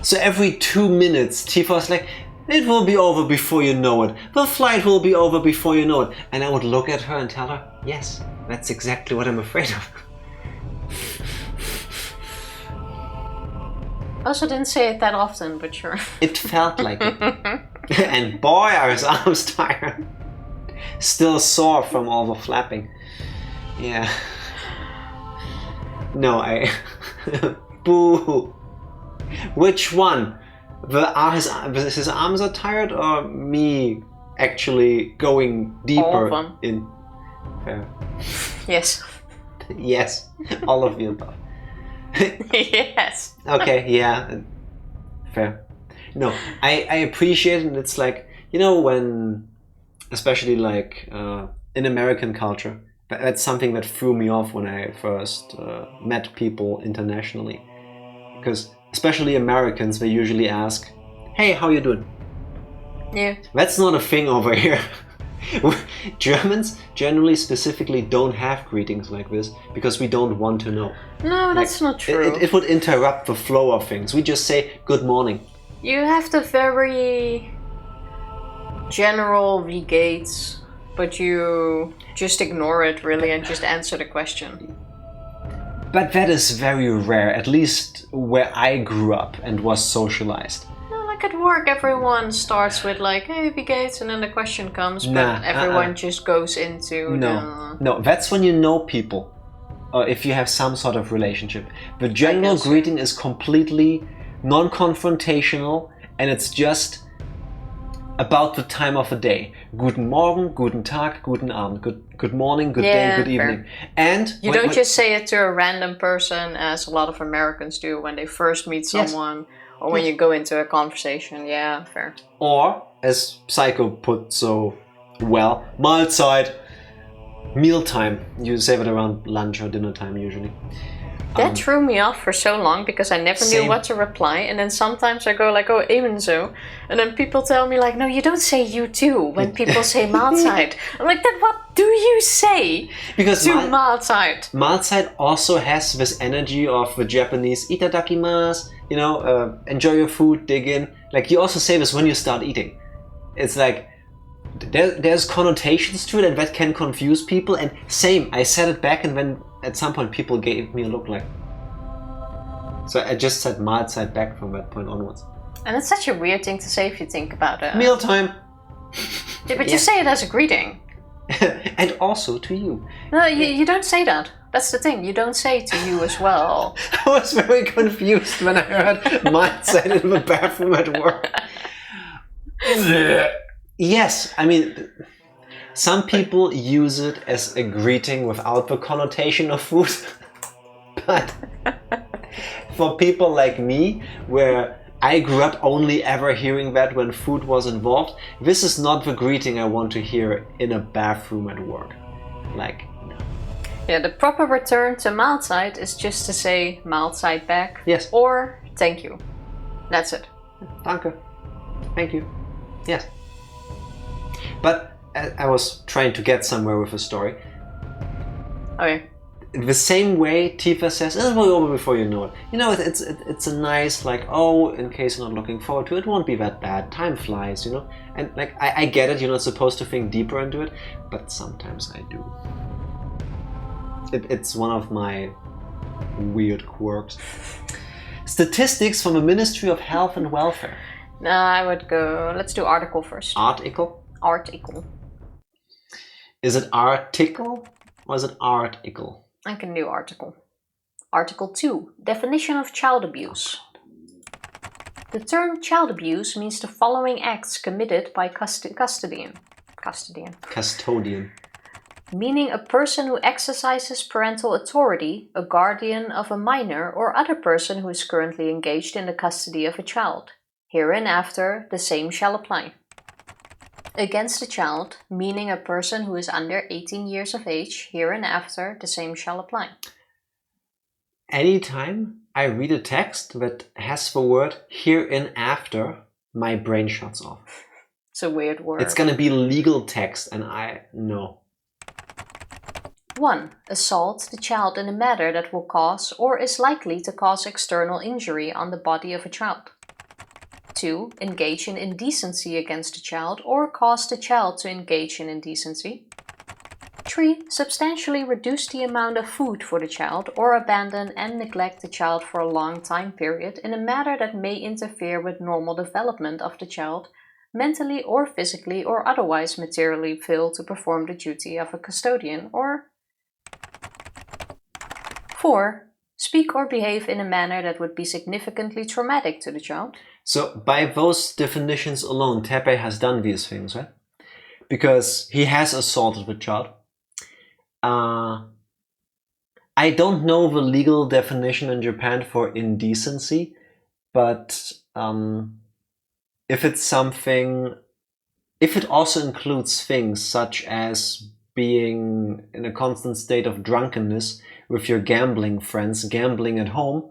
So every 2 minutes, Tifa was like, it will be over before you know it. The flight will be over before you know it. And I would look at her and tell her, yes, that's exactly what I'm afraid of. Also didn't say it that often, but sure. It felt like it. And boy, are his arms tired. Still sore from all the flapping. Yeah. No, Boo. Which one? His arms are tired, or me actually going deeper all of them. In? Fair. Yes. Yes, all of the above. Yes. Okay, yeah, fair. No, I appreciate it. It's like, you know, when, especially like in American culture, that's something that threw me off when I first met people internationally. Because especially Americans, they usually ask, hey, how you doing? Yeah. That's not a thing over here. Germans generally specifically don't have greetings like this because we don't want to know. No, that's not true. It would interrupt the flow of things. We just say good morning. You have the very general wie geht's, but you just ignore it really and just answer the question. But that is very rare, at least where I grew up and was socialized. No, like at work everyone starts with like, hey, wie geht's, and then the question comes, but everyone just goes into No, that's when you know people, or if you have some sort of relationship. The general greeting is completely non-confrontational, and it's just about the time of the day. Guten Morgen, guten Tag, guten Abend, good morning, good day, good evening. Fair. And you don't just say it to a random person, as a lot of Americans do when they first meet someone, or when you go into a conversation. Yeah, fair. Or, as Psycho put so well, Mahlzeit, mealtime. You say that around lunch or dinner time usually. That threw me off for so long because I never knew what to reply, and then sometimes I go like, oh, ebenso, and then people tell me like, no, you don't say you too when people say Mahlzeit. I'm like, then what do you say because to Mahlzeit? Mahlzeit also has this energy of the Japanese itadakimasu, you know, enjoy your food, dig in. Like, you also say this when you start eating. It's like, there's connotations to it, and that can confuse people, and same, I said it back, and then at some point people gave me a look like, so I just said Mahlzeit back from that point onwards. And it's such a weird thing to say if you think about it. Mealtime. Yeah, but you say it as a greeting. And also to you. No, you don't say that. That's the thing, you don't say to you as well. I was very confused when I heard Mahlzeit in the bathroom at work. Yes, I mean, some people use it as a greeting without the connotation of food. But for people like me, where I grew up only ever hearing that when food was involved, this is not the greeting I want to hear in a bathroom at work. Like, no. Yeah, the proper return to Mahlzeit is just to say Mahlzeit back. Yes. Or thank you. That's it. Danke. Thank you. Yes. But I was trying to get somewhere with the story. Okay. The same way Tifa says, it will be over before you know it. You know, it's a nice, like, oh, in case you're not looking forward to it, it won't be that bad. Time flies, you know? And, like, I get it, you're not supposed to think deeper into it, but sometimes I do. It's one of my weird quirks. Statistics from the Ministry of Health and Welfare. No, I would go, let's do article first. Article? Article. Is it article or is it article? I can do article. Article 2. Definition of child abuse. The term child abuse means the following acts committed by custodian. meaning a person who exercises parental authority, a guardian of a minor, or other person who is currently engaged in the custody of a child. Hereinafter, the same shall apply. Against a child, meaning a person who is under 18 years of age, hereinafter, the same shall apply. Anytime I read a text that has the word hereinafter, my brain shuts off. It's a weird word. It's gonna be legal text, and I know. 1. Assault the child in a manner that will cause or is likely to cause external injury on the body of a child. 2. Engage in indecency against a child or cause the child to engage in indecency. 3. Substantially reduce the amount of food for the child or abandon and neglect the child for a long time period in a manner that may interfere with normal development of the child, mentally or physically or otherwise materially fail to perform the duty of a custodian. Or 4. Speak or behave in a manner that would be significantly traumatic to the child. So by those definitions alone, Teppei has done these things, right? Because he has assaulted the child. I don't know the legal definition in Japan for indecency, but if it also includes things such as being in a constant state of drunkenness with your gambling friends, gambling at home,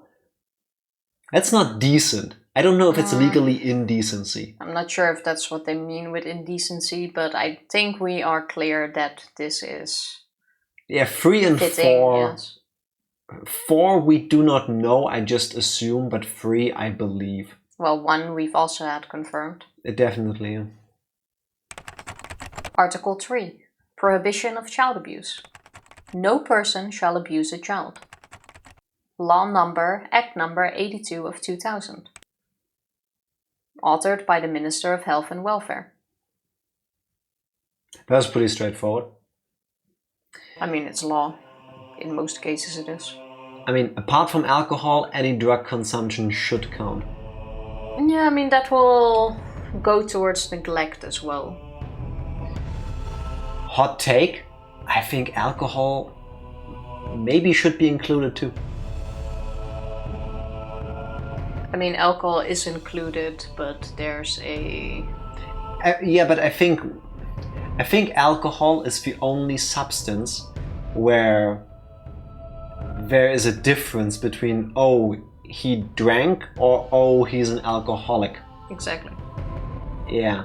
that's not decent. I don't know if it's legally indecency. I'm not sure if that's what they mean with indecency, but I think we are clear that this is... Yeah, 3 and fitting, 4. Yes. 4 we do not know, I just assume, but 3 I believe. Well, 1 we've also had confirmed. Definitely, yeah. Article 3. Prohibition of child abuse. No person shall abuse a child. Act number 82 of 2000. Authored by the Minister of Health and Welfare. That's pretty straightforward. I mean, it's law. In most cases it is. I mean, apart from alcohol, any drug consumption should count. Yeah, I mean, that will go towards neglect as well. Hot take, I think alcohol maybe should be included too. I mean, alcohol is included, but there's a... Yeah, but I think alcohol is the only substance where there is a difference between, oh, he drank, or oh, he's an alcoholic. Exactly. Yeah.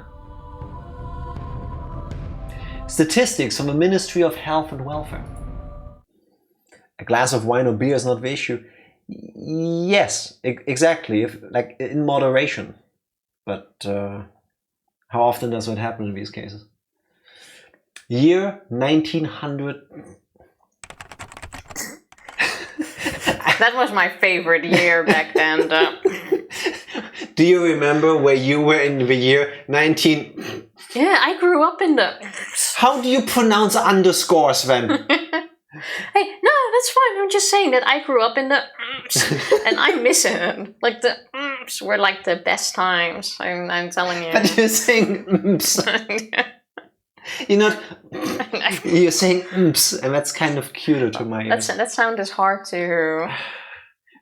Statistics from the Ministry of Health and Welfare. A glass of wine or beer is not the issue. Yes, exactly, like in moderation. But how often does that happen in these cases? Year 1900. That was my favorite year back then. Do you remember where you were in the year 19... Yeah, I grew up in the... How do you pronounce underscores then? Hey, no, that's fine. I'm just saying that I grew up in the... and I miss it. Like the... were like the best times. I'm telling you. But you're saying... You're not... You're saying and that's kind of cuter to my ears. That sound is hard to...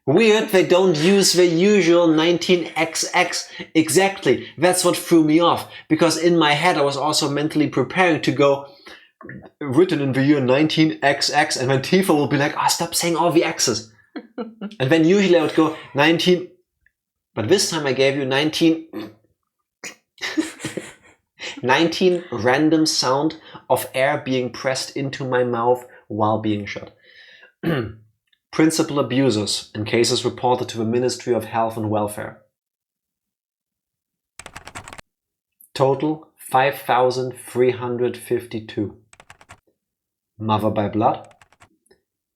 Weird, they don't use the usual 19XX. Exactly, that's what threw me off. Because in my head I was also mentally preparing to go written in the year 19XX, and then Tifa will be like, oh, stop saying all the X's. And then usually I would go 19... But this time I gave you 19... 19 random sound of air being pressed into my mouth while being shut. Principal abusers in cases reported to the Ministry of Health and Welfare. Total 5,352. Mother by blood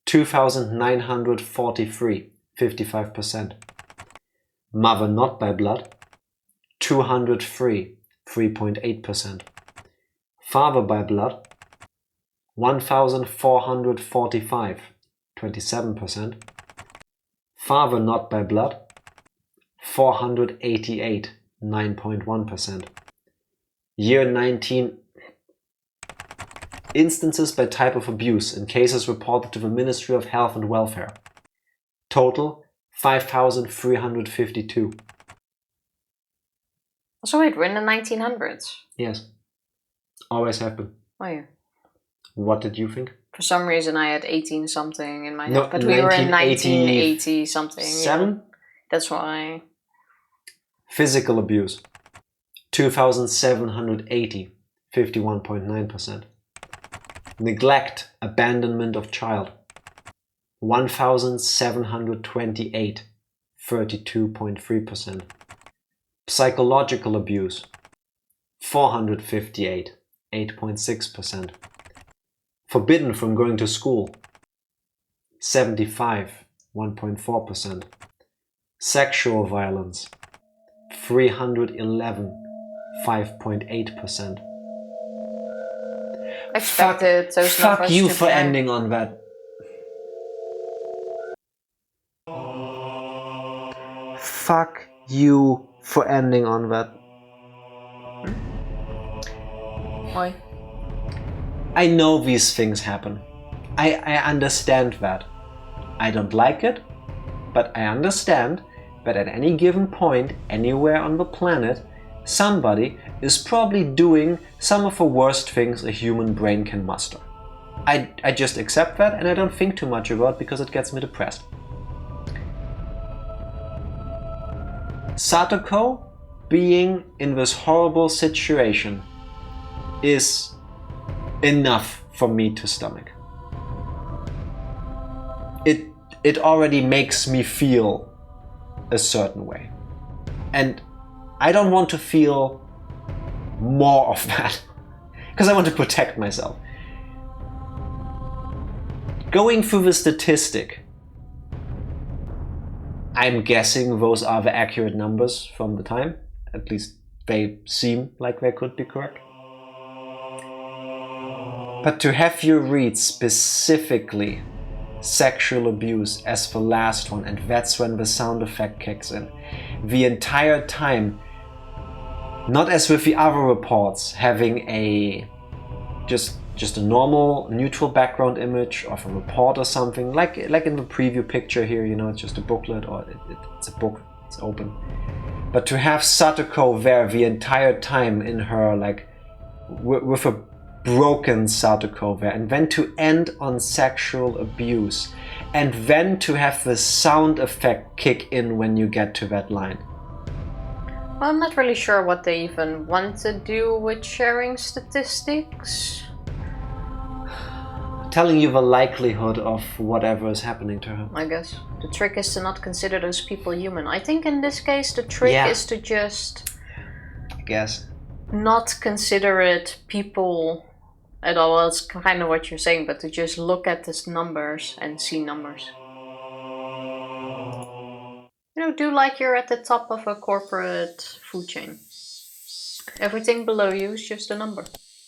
2,943, 55%. Mother not by blood 203, 3.8%. Father by blood 1,445, 27%. Father not by blood 488, 9.1%. Year 19... Instances by type of abuse in cases reported to the Ministry of Health and Welfare. Total 5,352. So wait, we're in the 1900s? Yes. Always have been. Oh yeah. What did you think? For some reason I had 18 something in my head, but we were in 1980 something. 7? Yeah. That's why. Physical abuse. 2,780. 51.9%. Neglect, abandonment of child. 1,728. 32.3%. Psychological abuse. 458. 8.6%. Forbidden from going to school. 75. 1.4%. Sexual violence. 311. 5.8%. Expected those numbers. Fuck you for ending on that. Fuck you for ending on that. Why? I know these things happen. I understand that. I don't like it, but I understand that at any given point, anywhere on the planet, somebody is probably doing some of the worst things a human brain can muster. I just accept that and I don't think too much about it because it gets me depressed. Satoko being in this horrible situation is enough for me to stomach. It already makes me feel a certain way. And I don't want to feel more of that because I want to protect myself. Going through the statistic, I'm guessing those are the accurate numbers from the time. At least they seem like they could be correct. But to have you read specifically sexual abuse as the last one, and that's when the sound effect kicks in, the entire time, not as with the other reports, having a just a normal neutral background image of a report or something, like in the preview picture here, you know, it's just a booklet or it's a book, it's open. But to have Satoko there the entire time in her, like, with a broken Satoko there, and then to end on sexual abuse, and then to have the sound effect kick in when you get to that line. Well, I'm not really sure what they even want to do with sharing statistics. Telling you the likelihood of whatever is happening to her. I guess. The trick is to not consider those people human. I think in this case the trick is to just... I guess. Not consider it people at all. Well, it's kind of what you're saying, but to just look at these numbers and see numbers. You know, do like you're at the top of a corporate food chain. Everything below you is just a number.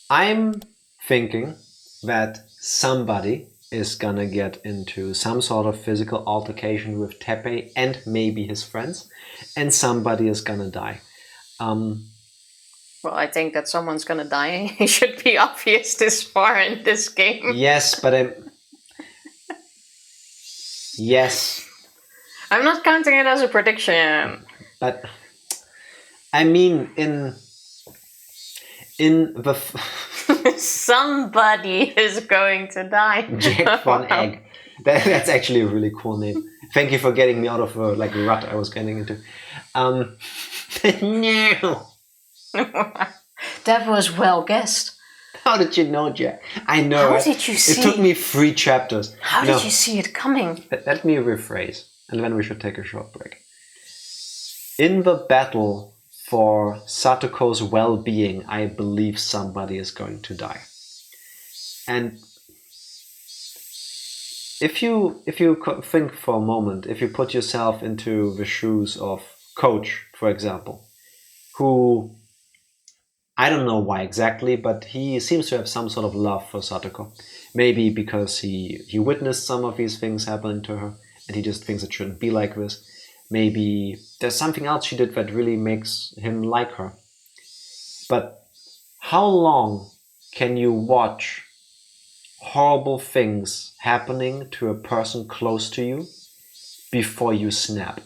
I'm thinking that somebody is gonna get into some sort of physical altercation with Teppei and maybe his friends, and somebody is gonna die. Well, I think that someone's gonna die. It should be obvious this far in this game. Yes, but yes. I'm not counting it as a prediction. But I mean, in the somebody is going to die. Jack Von Egg. That's actually a really cool name. Thank you for getting me out of a rut I was getting into. No. That was well guessed. How did you know, Jack? I know. How did you see? It took me 3 chapters. How did you see it coming? Let me rephrase, and then we should take a short break. In the battle for Satoko's well-being, I believe somebody is going to die. And if you think for a moment, if you put yourself into the shoes of Coach, for example, who, I don't know why exactly, but he seems to have some sort of love for Satoko. Maybe because he witnessed some of these things happening to her and he just thinks it shouldn't be like this. Maybe there's something else she did that really makes him like her. But how long can you watch horrible things happening to a person close to you before you snap.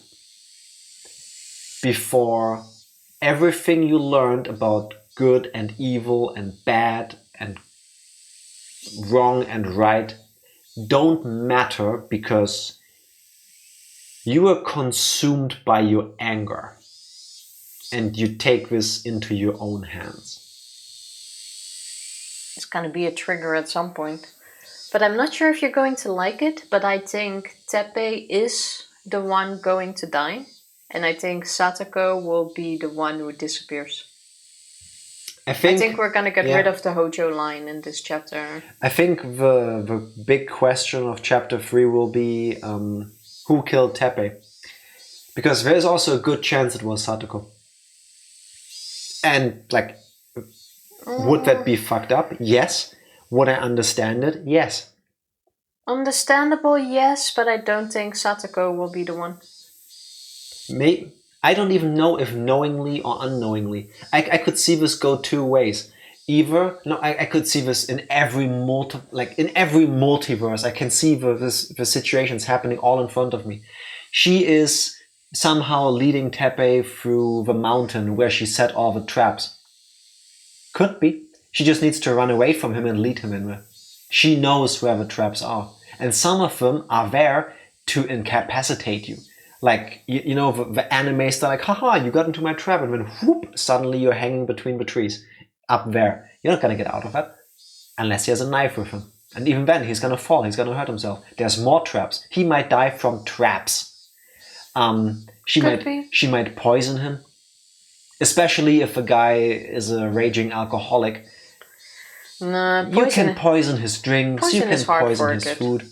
Before everything you learned about good and evil and bad and wrong and right don't matter, because you are consumed by your anger and you take this into your own hands. It's going to be a trigger at some point. But I'm not sure if you're going to like it, but I think Teppei is the one going to die. And I think Satoko will be the one who disappears. I think we're going to get rid of the Hojo line in this chapter. I think the big question of chapter 3 will be who killed Teppei? Because there is also a good chance it was Satoko. And like, would that be fucked up? Yes. Would I understand it? Yes. Understandable, yes, but I don't think Satoko will be the one. I don't even know if knowingly or unknowingly. I could see this go two ways. I could see this in every multiverse. I can see the situations happening all in front of me. She is somehow leading Teppei through the mountain where she set all the traps. Could be. She just needs to run away from him and lead him in there. She knows where the traps are. And some of them are there to incapacitate you. Like, you know, the anime style, like, haha, you got into my trap, and then whoop, suddenly you're hanging between the trees. Up there. You're not gonna get out of that. Unless he has a knife with him. And even then, he's gonna fall, he's gonna hurt himself. There's more traps. He might die from traps. She might poison him. Especially if a guy is a raging alcoholic. You can poison his drinks, you can poison his food.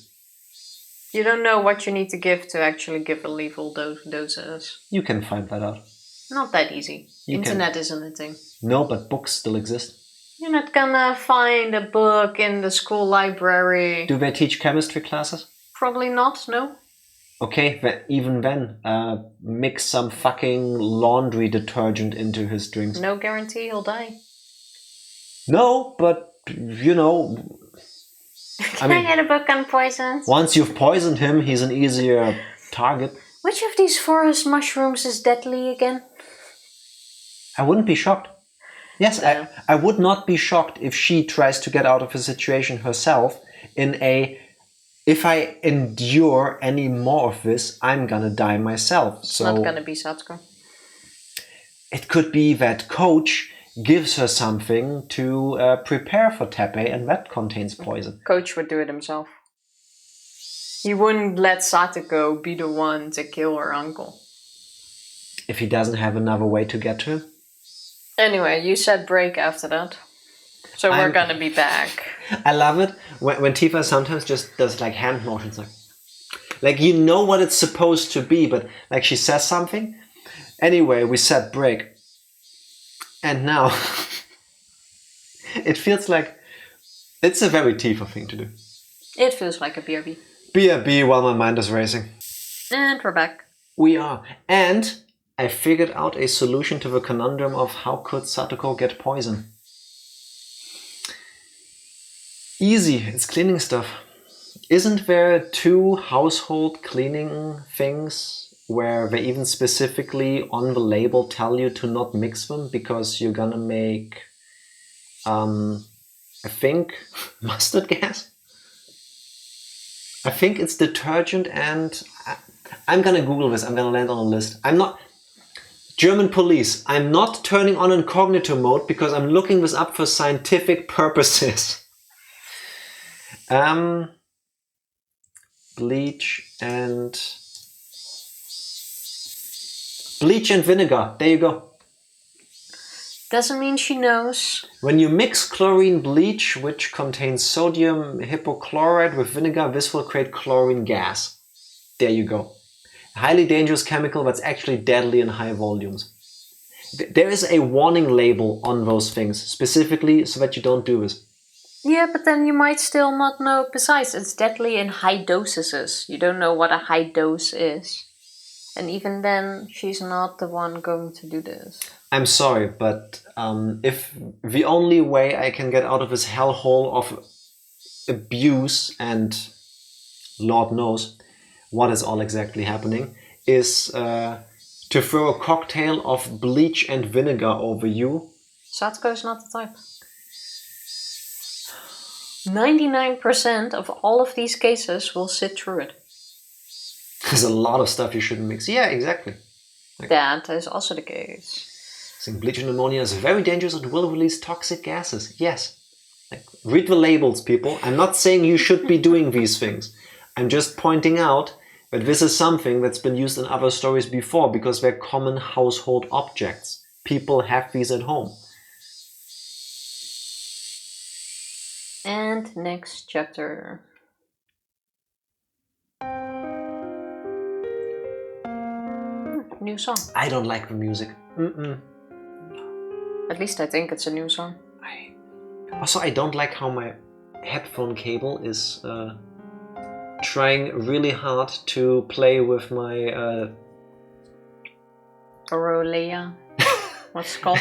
You don't know what you need to give to actually give a lethal doses. You can find that out. Not that easy. Internet isn't a thing. No, but books still exist. You're not gonna find a book in the school library. Do they teach chemistry classes? Probably not, no. Okay, even then, mix some fucking laundry detergent into his drinks. No guarantee he'll die. No, but, you know... Can I get a book on poisons? Once you've poisoned him, he's an easier target. Which of these forest mushrooms is deadly again? I wouldn't be shocked. Yes, I would not be shocked if she tries to get out of the situation herself in a... If I endure any more of this, I'm gonna die myself. It's not gonna be Satsuko. It could be that Coach gives her something to prepare for Teppei, and that contains poison. Coach would do it himself. He wouldn't let Satoko be the one to kill her uncle. If he doesn't have another way to get to him? Anyway, you said break after that. So we're gonna be back. I love it when Tifa sometimes just does like hand motions, like you know what it's supposed to be, but like she says something. Anyway, we said break, and now it feels like it's a very Tifa thing to do. It feels like a BRB. BRB while my mind is racing. And we're back. We are, and I figured out a solution to the conundrum of how could Satoko get poison. Easy, it's cleaning stuff. Isn't there 2 household cleaning things where they even specifically on the label tell you to not mix them because you're gonna make, I think, mustard gas? I think it's detergent and... I'm gonna Google this, I'm gonna land on a list. I'm not... German police, I'm not turning on incognito mode because I'm looking this up for scientific purposes. Bleach and vinegar. There you go. Doesn't mean she knows. When you mix chlorine bleach, which contains sodium hypochlorite with vinegar, this will create chlorine gas. There you go. A highly dangerous chemical that's actually deadly in high volumes. There is a warning label on those things, specifically so that you don't do this. Yeah, but then you might still not know. Besides, it's deadly in high dosages. You don't know what a high dose is. And even then, she's not the one going to do this. I'm sorry, but if the only way I can get out of this hellhole of abuse and Lord knows what is all exactly happening, is to throw a cocktail of bleach and vinegar over you. Satoko is not the type. 99% of all of these cases will sit through it. There's a lot of stuff you shouldn't mix. Yeah, exactly. That is also the case. Saying bleach and ammonia is very dangerous and will release toxic gases. Yes. Read the labels, people. I'm not saying you should be doing these things. I'm just pointing out that this is something that's been used in other stories before because they're common household objects. People have these at home. And next chapter. New song. I don't like the music. At least I think it's a new song. Also, I don't like how my headphone cable is trying really hard to play with my... Aurelia. What's it called?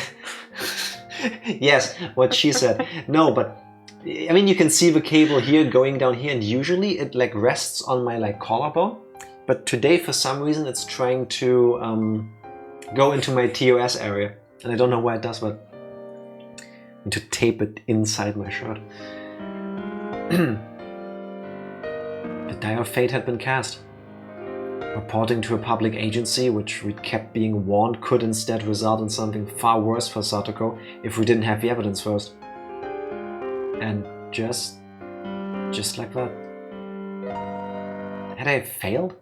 Yes, what she said. No, but I mean, you can see the cable here going down here, and usually it like rests on my like collarbone. But today, for some reason, it's trying to go into my TOS area, and I don't know why it does, but I need to tape it inside my shirt. The die of fate had been cast. Reporting to a public agency, which we kept being warned, could instead result in something far worse for Satoko if we didn't have the evidence first. And just like that. Had I failed?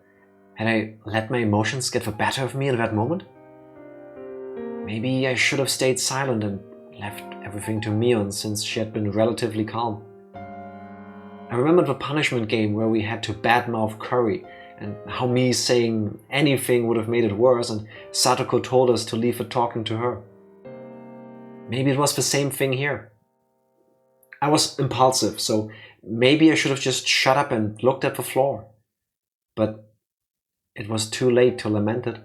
Had I let my emotions get the better of me in that moment? Maybe I should have stayed silent and left everything to Mion since she had been relatively calm. I remembered the punishment game where we had to badmouth Curry and how me saying anything would have made it worse, and Satoko told us to leave the talking to her. Maybe it was the same thing here. I was impulsive, so maybe I should have just shut up and looked at the floor. But it was too late to lament it.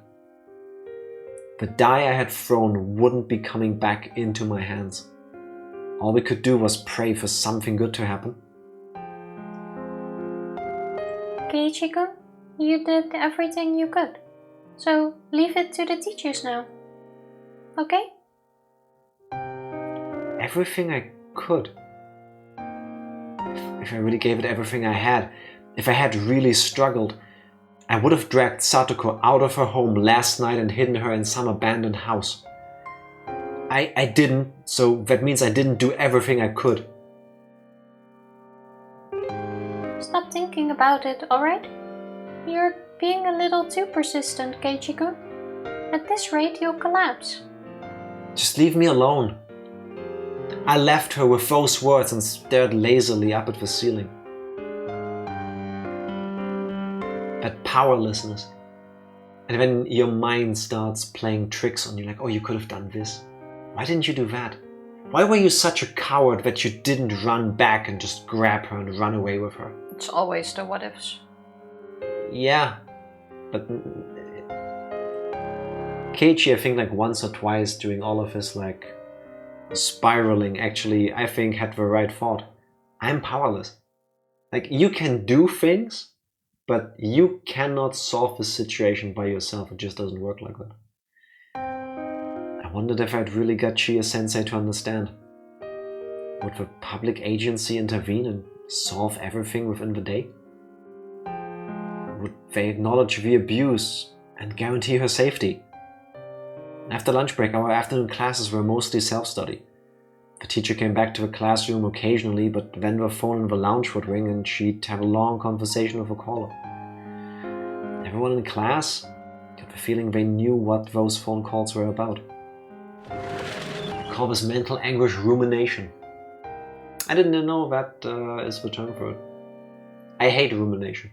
The die I had thrown wouldn't be coming back into my hands. All we could do was pray for something good to happen. Keiichi-kun, you did everything you could. So leave it to the teachers now. Okay? Everything I could. If I really gave it everything I had, if I had really struggled, I would have dragged Satoko out of her home last night and hidden her in some abandoned house. I didn't, so that means I didn't do everything I could. Stop thinking about it, alright? You're being a little too persistent, Keiichi-kun. At this rate, you'll collapse. Just leave me alone. I left her with those words and stared lazily up at the ceiling. That powerlessness. And when your mind starts playing tricks on you, like, oh, you could have done this. Why didn't you do that? Why were you such a coward that you didn't run back and just grab her and run away with her? It's always the what ifs. Yeah, but Keiichi, I think like once or twice during all of his like spiraling, actually, I think had the right thought. I'm powerless. Like, you can do things, but you cannot solve the situation by yourself. It just doesn't work like that. I wondered if I'd really got Chie-sensei to understand. Would the public agency intervene and solve everything within the day? Would they acknowledge the abuse and guarantee her safety? After lunch break, our afternoon classes were mostly self-study. The teacher came back to the classroom occasionally, but then the phone in the lounge would ring and she'd have a long conversation with a caller. Everyone in class got the feeling they knew what those phone calls were about. I call this mental anguish rumination. I didn't know that is the term for it. I hate rumination.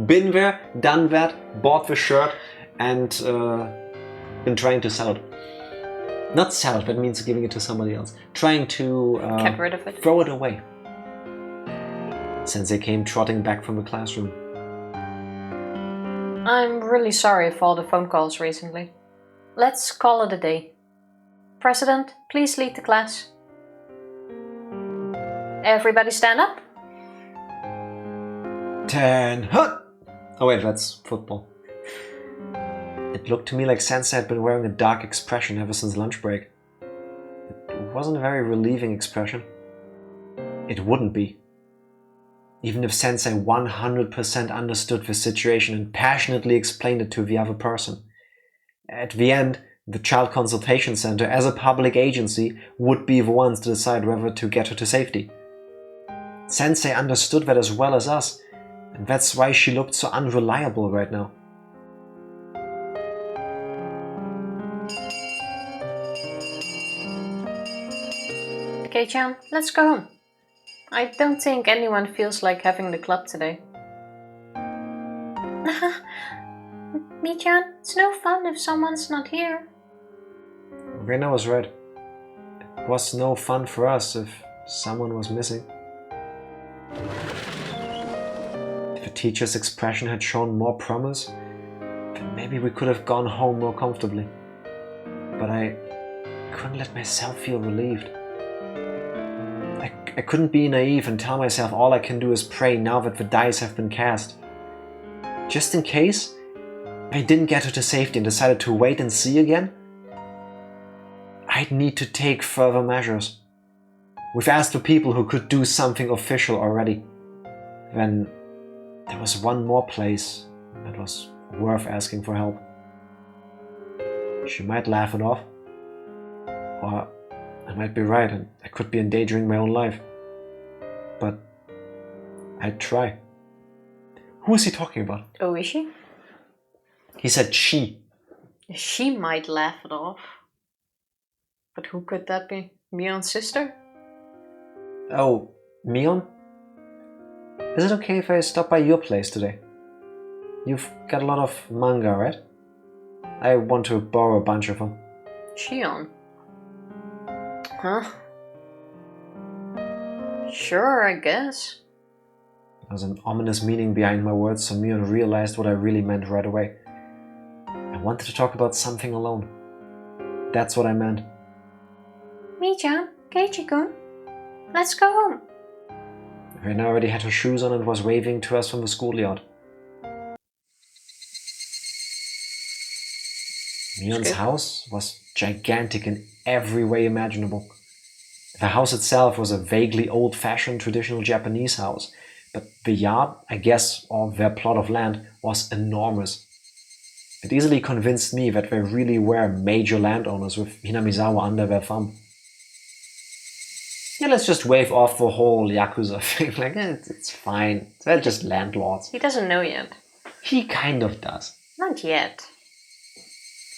Been there, done that, bought the shirt, and been trying to sell it. Not sell it, that means giving it to somebody else. Trying to get rid of it. Throw it away. Sensei came trotting back from the classroom. I'm really sorry for all the phone calls recently. Let's call it a day. President, please lead the class. Everybody stand up. 10, hut! Oh wait, that's football. It looked to me like Sensei had been wearing a dark expression ever since lunch break. It wasn't a very relieving expression. It wouldn't be. Even if Sensei 100% understood the situation and passionately explained it to the other person. At the end, the Child Consultation Center, as a public agency, would be the ones to decide whether to get her to safety. Sensei understood that as well as us, and that's why she looked so unreliable right now. Kei-chan, let's go home. I don't think anyone feels like having the club today. Mi-chan, it's no fun if someone's not here. Rena was right. It was no fun for us if someone was missing. If the teacher's expression had shown more promise, then maybe we could have gone home more comfortably. But I couldn't let myself feel relieved. I couldn't be naive and tell myself all I can do is pray now that the dice have been cast. Just in case I didn't get her to safety and decided to wait and see again, I'd need to take further measures. We've asked for people who could do something official already. Then there was one more place that was worth asking for help. She might laugh it off, or I might be right and I could be endangering my own life. But I'd try. Who is he talking about? Ooishi? He said she. She might laugh it off. But who could that be? Mion's sister? Oh, Mion? Is it okay if I stop by your place today? You've got a lot of manga, right? I want to borrow a bunch of them. Shion? Huh? Sure, I guess. There was an ominous meaning behind my words, so Mion realized what I really meant right away. I wanted to talk about something alone. That's what I meant. Mi-chan, Keiichi-kun, let's go home. Rena already had her shoes on and was waving to us from the schoolyard. Mion's house was gigantic in every way imaginable. The house itself was a vaguely old-fashioned traditional Japanese house, but the yard, I guess, or their plot of land, was enormous. It easily convinced me that they really were major landowners with Hinamizawa under their thumb. Yeah, let's just wave off the whole Yakuza thing, it's fine, they're just landlords. He doesn't know yet. He kind of does. Not yet.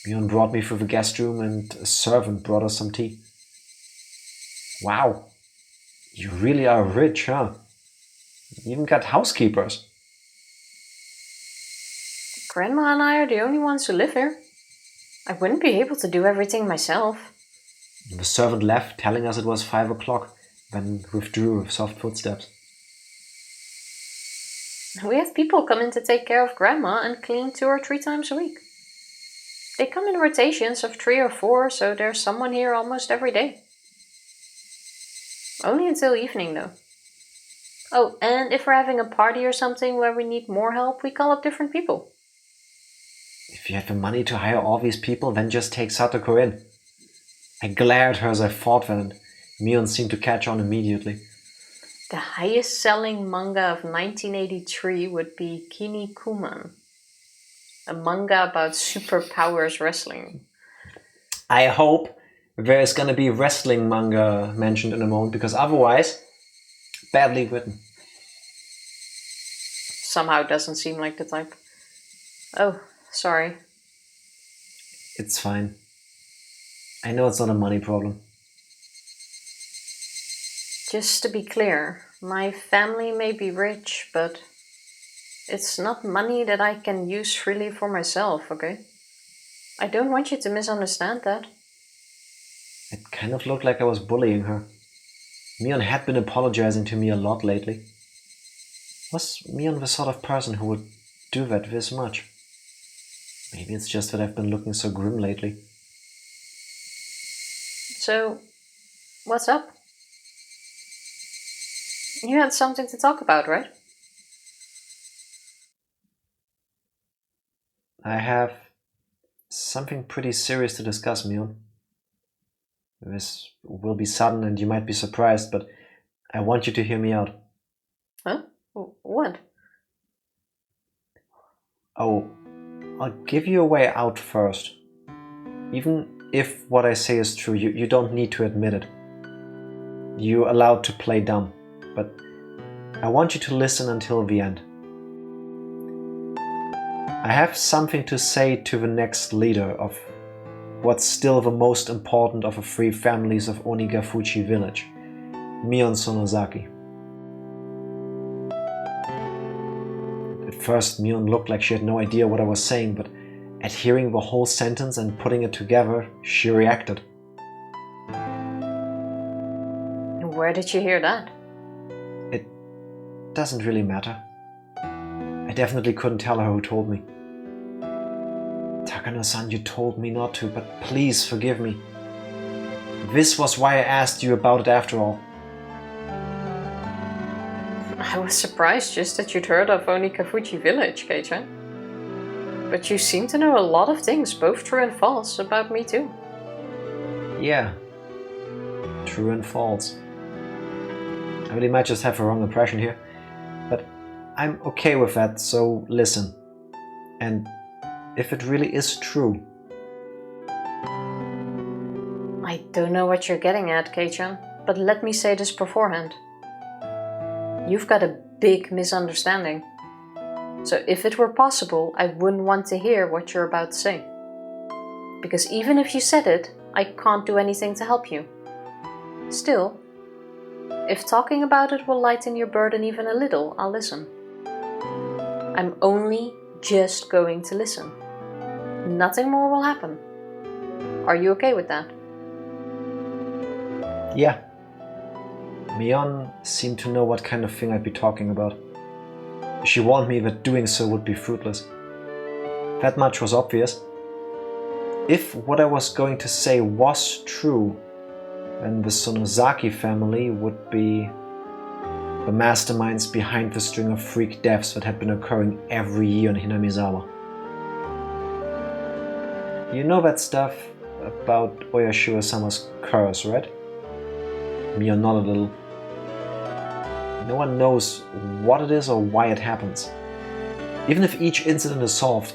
Mion brought me through the guest room and a servant brought us some tea. Wow, you really are rich, huh? You even got housekeepers. Grandma and I are the only ones who live here. I wouldn't be able to do everything myself. The servant left, telling us it was 5 o'clock, then withdrew with soft footsteps. We have people come in to take care of Grandma and clean 2 or 3 times a week. They come in rotations of 3 or 4, so there's someone here almost every day. Only until evening, though. Oh, and if we're having a party or something where we need more help, we call up different people. If you have the money to hire all these people, then just take Satoko in. I glared at her as I fought that, and Mion seemed to catch on immediately. The highest selling manga of 1983 would be Kinnikuman, a manga about superpowers wrestling. I hope there's gonna be wrestling manga mentioned in a moment, because otherwise, badly written. Somehow doesn't seem like the type. Oh, sorry. It's fine. I know it's not a money problem. Just to be clear, my family may be rich, but it's not money that I can use freely for myself, okay? I don't want you to misunderstand that. It kind of looked like I was bullying her. Mion had been apologizing to me a lot lately. Was Mion the sort of person who would do that this much? Maybe it's just that I've been looking so grim lately. So, what's up? You had something to talk about, right? I have something pretty serious to discuss, Mion. This will be sudden and you might be surprised, but I want you to hear me out. Huh? What? Oh, I'll give you a way out first. Even if what I say is true, you don't need to admit it. You're allowed to play dumb, but I want you to listen until the end. I have something to say to the next leader of what's still the most important of the 3 families of Onigafuchi village, Mion Sonozaki. At first, Mion looked like she had no idea what I was saying, but at hearing the whole sentence and putting it together, she reacted. Where did you hear that? It doesn't really matter. I definitely couldn't tell her who told me. Takano-san, you told me not to, but please forgive me. This was why I asked you about it after all. I was surprised just that you'd heard of Onikafuchi village, Keiichi. But you seem to know a lot of things, both true and false, about me too. Yeah. True and false. I really might just have a wrong impression here, but I'm okay with that, so listen. And if it really is true... I don't know what you're getting at, Keiichi, but let me say this beforehand. You've got a big misunderstanding. So if it were possible, I wouldn't want to hear what you're about to say. Because even if you said it, I can't do anything to help you. Still, if talking about it will lighten your burden even a little, I'll listen. I'm only just going to listen. Nothing more will happen. Are you okay with that? Yeah. Mion seemed to know what kind of thing I'd be talking about. She warned me that doing so would be fruitless. That much was obvious. If what I was going to say was true, then the Sonozaki family would be the masterminds behind the string of freak deaths that had been occurring every year in Hinamizawa. You know that stuff about Oyashiro-sama's curse, right? Mion nodded a little. No one knows what it is or why it happens. Even if each incident is solved,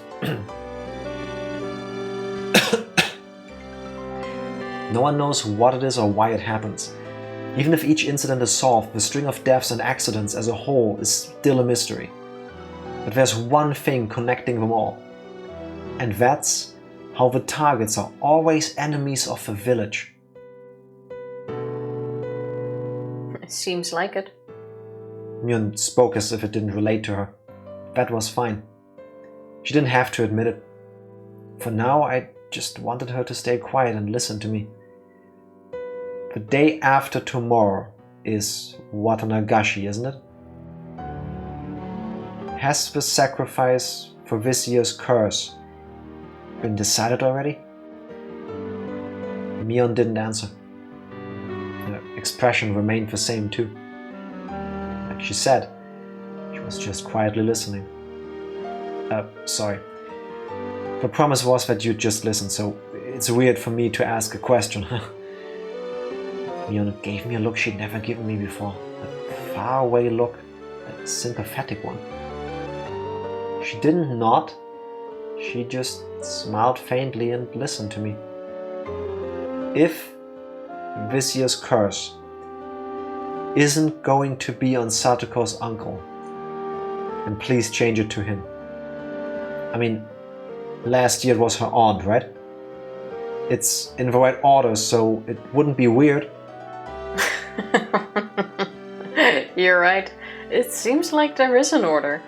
no one knows what it is or why it happens. Even if each incident is solved, the string of deaths and accidents as a whole is still a mystery. But there's one thing connecting them all. And that's how the targets are always enemies of the village. It seems like it. Mion spoke as if it didn't relate to her. That was fine. She didn't have to admit it. For now, I just wanted her to stay quiet and listen to me. The day after tomorrow is Watanagashi, isn't it? Has the sacrifice for this year's curse been decided already? Mion didn't answer. Her expression remained the same too. Like she said, she was just quietly listening. Sorry. The promise was that you'd just listen, so it's weird for me to ask a question. Mion gave me a look she'd never given me before. A faraway look, a sympathetic one. She didn't nod, she just smiled faintly and listened to me. If this year's curse isn't going to be on Satoko's uncle, then please change it to him. I mean, last year it was her aunt, right? It's in the right order, so it wouldn't be weird. You're right. It seems like there is an order.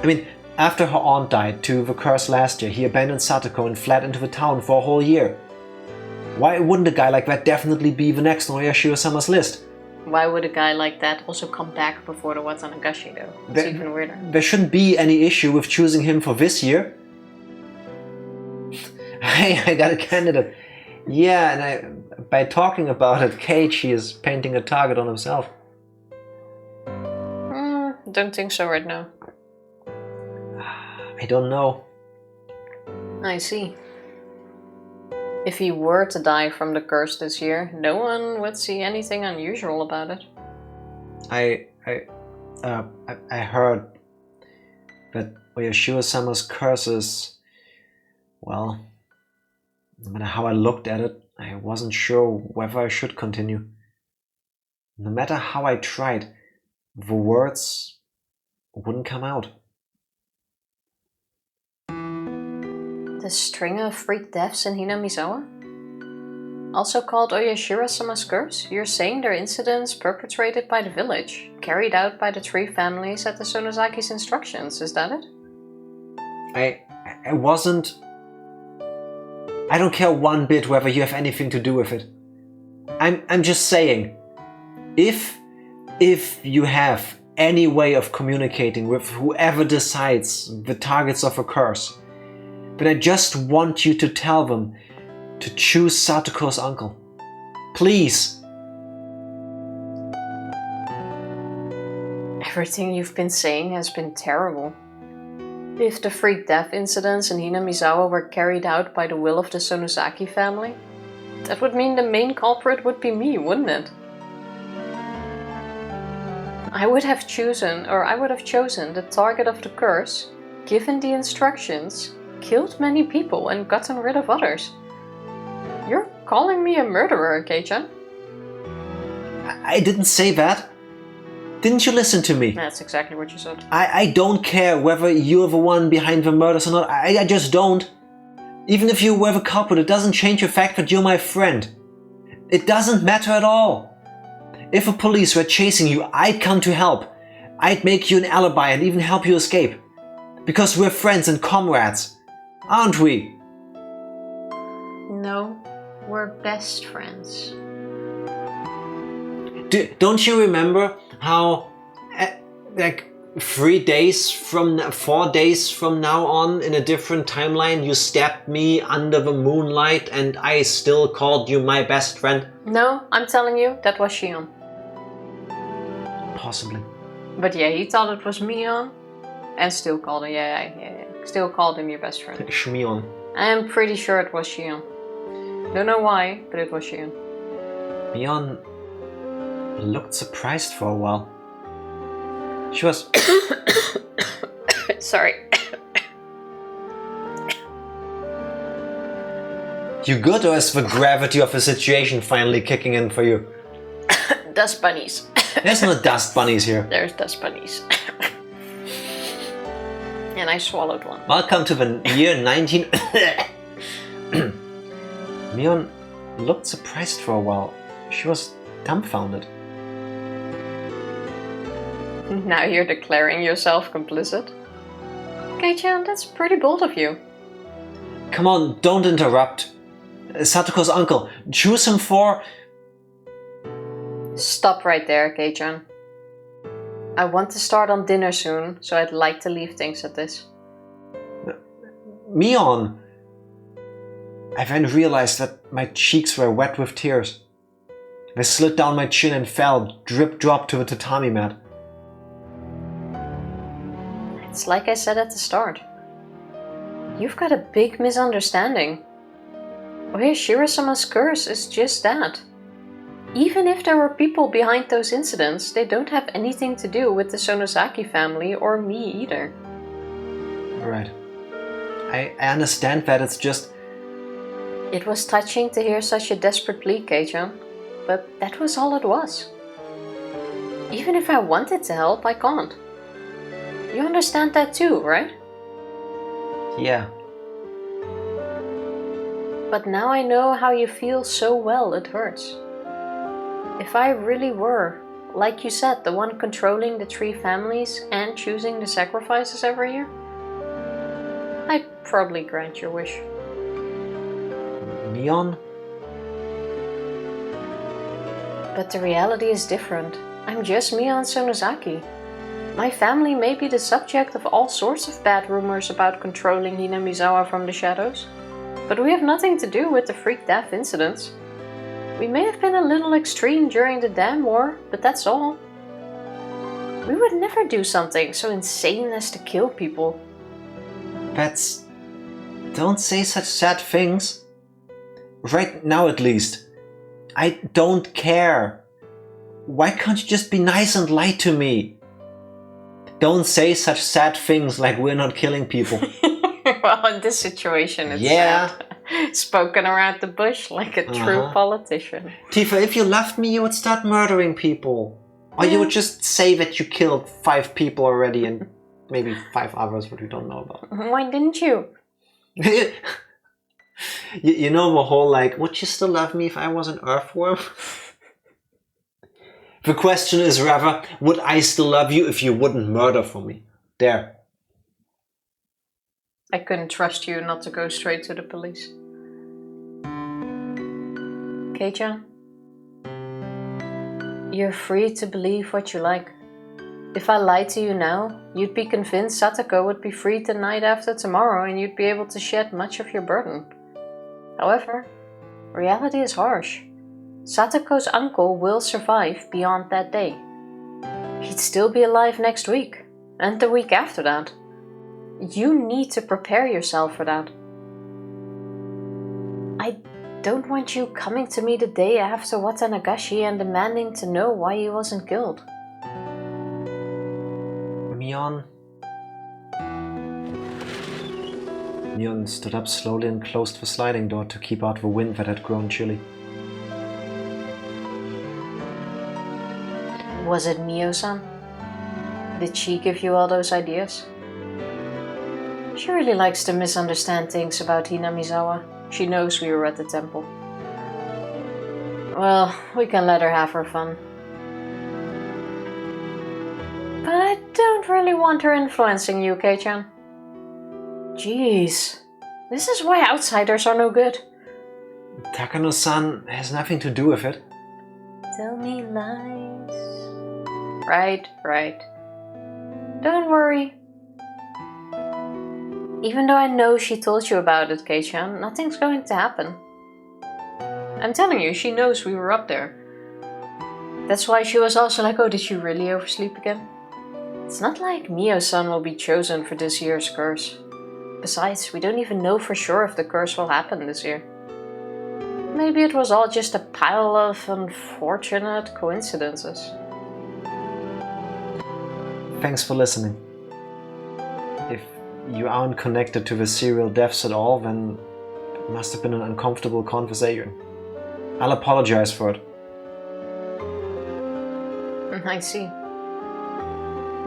I mean, after her aunt died to the curse last year, he abandoned Satoko and fled into the town for a whole year. Why wouldn't a guy like that definitely be the next on Oyashiro-sama's list? Why would a guy like that also come back before the Watanagashi though? It's even weirder. There shouldn't be any issue with choosing him for this year. Hey, I got a candidate. Yeah, and by talking about it, Keiichi is painting a target on himself. don't think so right now. I don't know. I see. If he were to die from the curse this year, no one would see anything unusual about it. I heard that Oyashiro-sama's curse is, well, no matter how I looked at it, I wasn't sure whether I should continue. No matter how I tried, the words wouldn't come out. The string of freak deaths in Hinamizawa? Also called Oyashiro-sama's curse, you're saying they're incidents perpetrated by the village, carried out by the three families at the Sonozaki's instructions, is that it? I wasn't... I don't care one bit whether you have anything to do with it. I'm just saying, if you have any way of communicating with whoever decides the targets of a curse, then I just want you to tell them to choose Satoko's uncle. Please. Everything you've been saying has been terrible. If the freak death incidents in Hinamizawa were carried out by the will of the Sonozaki family, that would mean the main culprit would be me, wouldn't it? I would have chosen the target of the curse, given the instructions, killed many people and gotten rid of others. You're calling me a murderer, Keiichi. I didn't say that. Didn't you listen to me? That's exactly what you said. I don't care whether you're the one behind the murders or not. I just don't. Even if you were the culprit, it doesn't change the fact that you're my friend. It doesn't matter at all. If the police were chasing you, I'd come to help. I'd make you an alibi and even help you escape. Because we're friends and comrades, aren't we? No, we're best friends. Don't you remember how, like 4 days from now on in a different timeline, you stabbed me under the moonlight and I still called you my best friend? No, I'm telling you, that was Shion. Possibly. But yeah, he thought it was Mion and still called him, yeah. Still called him your best friend. Shmion. I am pretty sure it was Shion. Don't know why, but it was Shion. Mion looked surprised for a while. She was... Sorry. You good, or is the gravity of the situation finally kicking in for you? Dust bunnies. There's no dust bunnies here. There's dust bunnies. And I swallowed one. Welcome to the year 19... Mion looked surprised for a while. She was dumbfounded. Now you're declaring yourself complicit? Keiichi, that's pretty bold of you. Come on, don't interrupt. Satoko's uncle, choose him for... Stop right there, Keiichi. I want to start on dinner soon, so I'd like to leave things at this. Mion! I then realized that my cheeks were wet with tears. They slid down my chin and fell, drip-drop to the tatami mat. It's like I said at the start. You've got a big misunderstanding. Oyashiro-sama's curse is just that. Even if there were people behind those incidents, they don't have anything to do with the Sonozaki family or me either. Right. I understand that, it's just... It was touching to hear such a desperate plea, Keiichi, but that was all it was. Even if I wanted to help, I can't. You understand that too, right? Yeah. But now I know how you feel so well it hurts. If I really were, like you said, the one controlling the three families and choosing the sacrifices every year, I'd probably grant your wish. Mion? But the reality is different. I'm just Mion Sonozaki. My family may be the subject of all sorts of bad rumors about controlling Hinamizawa from the shadows, but we have nothing to do with the freak death incidents. We may have been a little extreme during the dam war, but that's all. We would never do something so insane as to kill people. Pets, don't say such sad things. Right now at least. I don't care. Why can't you just be nice and lie to me? Don't say such sad things like we're not killing people. Well, in this situation, it's sad. Spoken around the bush like a true politician. Tifa, if you loved me, you would start murdering people. Or you would just say that you killed 5 people already and maybe 5 others that we don't know about. Why didn't you? You know the whole like, would you still love me if I was an earthworm? The question is rather, would I still love you if you wouldn't murder for me? There. I couldn't trust you not to go straight to the police. Kei-chan, you're free to believe what you like. If I lied to you now, you'd be convinced Satoko would be free the night after tomorrow and you'd be able to shed much of your burden. However, reality is harsh. Satoko's uncle will survive beyond that day. He'd still be alive next week, and the week after that. You need to prepare yourself for that. I don't want you coming to me the day after Watanagashi and demanding to know why he wasn't killed. Mion stood up slowly and closed the sliding door to keep out the wind that had grown chilly. Was it Mio-san? Did she give you all those ideas? She really likes to misunderstand things about Hinamizawa. She knows we were at the temple. Well, we can let her have her fun. But I don't really want her influencing you, Kei-chan. Jeez, this is why outsiders are no good. Takano-san has nothing to do with it. Tell me lies. Right. Don't worry. Even though I know she told you about it, Kei-chan, nothing's going to happen. I'm telling you, she knows we were up there. That's why she was also like, oh, did you really oversleep again? It's not like Mio-san will be chosen for this year's curse. Besides, we don't even know for sure if the curse will happen this year. Maybe it was all just a pile of unfortunate coincidences. Thanks for listening. If you aren't connected to the serial deaths at all, then it must have been an uncomfortable conversation. I'll apologize for it. I see.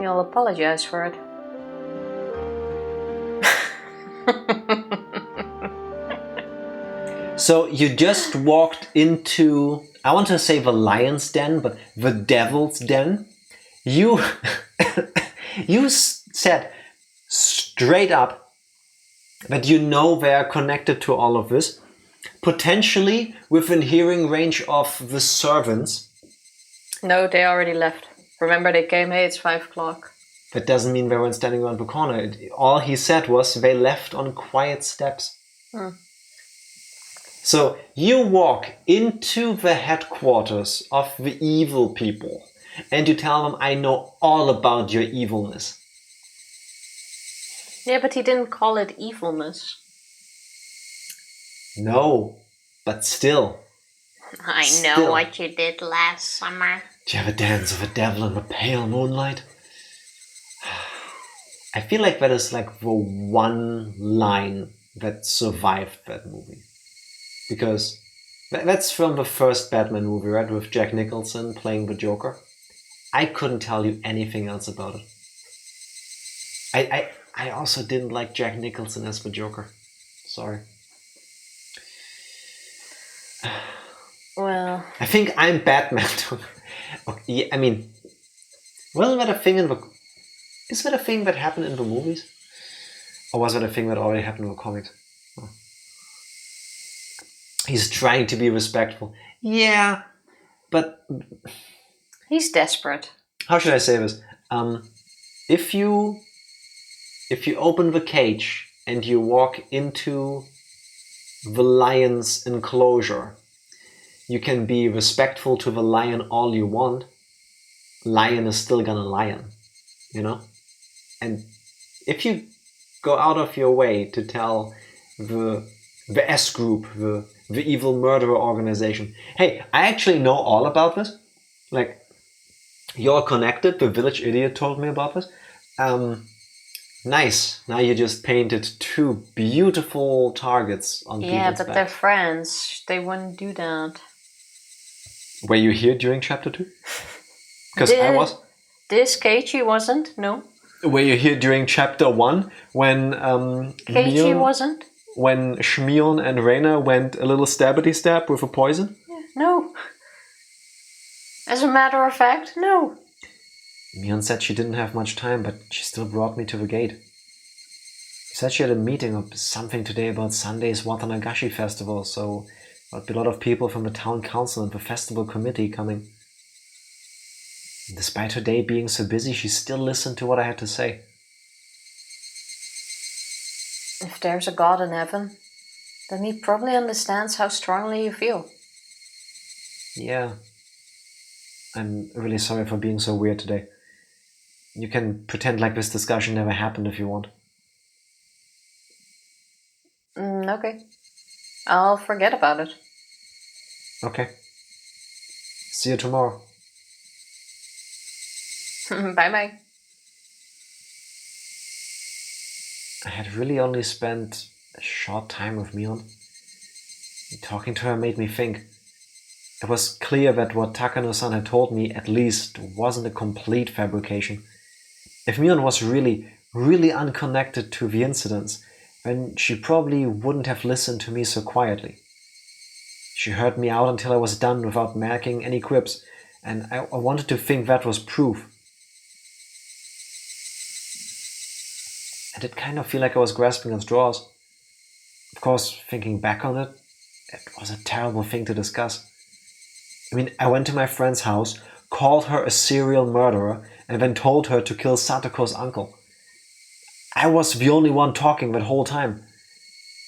You'll apologize for it. So you just walked into, I want to say the lion's den, but the devil's den. You said straight up that you know they are connected to all of this, potentially within hearing range of the servants. No, they already left. Remember, they came, hey, it's 5 o'clock. That doesn't mean they weren't standing around the corner. All he said was they left on quiet steps. So you walk into the headquarters of the evil people and you tell them, I know all about your evilness. Yeah, but he didn't call it evilness. No, but still. I know what you did last summer. Do you have a dance of a devil in the pale moonlight? I feel like that is like the one line that survived that movie. Because that's from the first Batman movie, right? With Jack Nicholson playing the Joker. I couldn't tell you anything else about it. I also didn't like Jack Nicholson as the Joker. Sorry. Well, I think I'm Batman too. Okay, yeah, I mean, wasn't that a thing is that a thing that happened in the movies? Or was that a thing that already happened in the comics? Oh. He's trying to be respectful. Yeah, but... he's desperate. How should I say this? If you open the cage and you walk into the lion's enclosure, you can be respectful to the lion all you want, lion is still gonna lion, you know? And if you go out of your way to tell the S group, the evil murderer organization, hey, I actually know all about this. Like, you're connected, the village idiot told me about this. Nice. Now you just painted 2 beautiful targets on people's Yeah, but back. they're friends. They wouldn't do that. Were you here during chapter 2? Because I was. This Keiichi wasn't, no. Were you here during chapter 1 when Keiichi wasn't? When Shmion and Reina went a little stabbity stab with a poison? Yeah, no. As a matter of fact, no. Mion said she didn't have much time, but she still brought me to the gate. She said she had a meeting or something today about Sunday's Watanagashi festival, so there'll be a lot of people from the town council and the festival committee coming. Despite her day being so busy, she still listened to what I had to say. If there's a God in heaven, then he probably understands how strongly you feel. Yeah. I'm really sorry for being so weird today. You can pretend like this discussion never happened if you want. Okay. I'll forget about it. Okay. See you tomorrow. Bye-bye. I had really only spent a short time with Mion. Talking to her made me think. It was clear that what Takano-san had told me at least wasn't a complete fabrication. If Mion was really, really unconnected to the incidents, then she probably wouldn't have listened to me so quietly. She heard me out until I was done without making any quips, and I wanted to think that was proof. I did kind of feel like I was grasping at straws. Of course, thinking back on it, it was a terrible thing to discuss. I mean, I went to my friend's house, called her a serial murderer, and then told her to kill Satoko's uncle. I was the only one talking that whole time.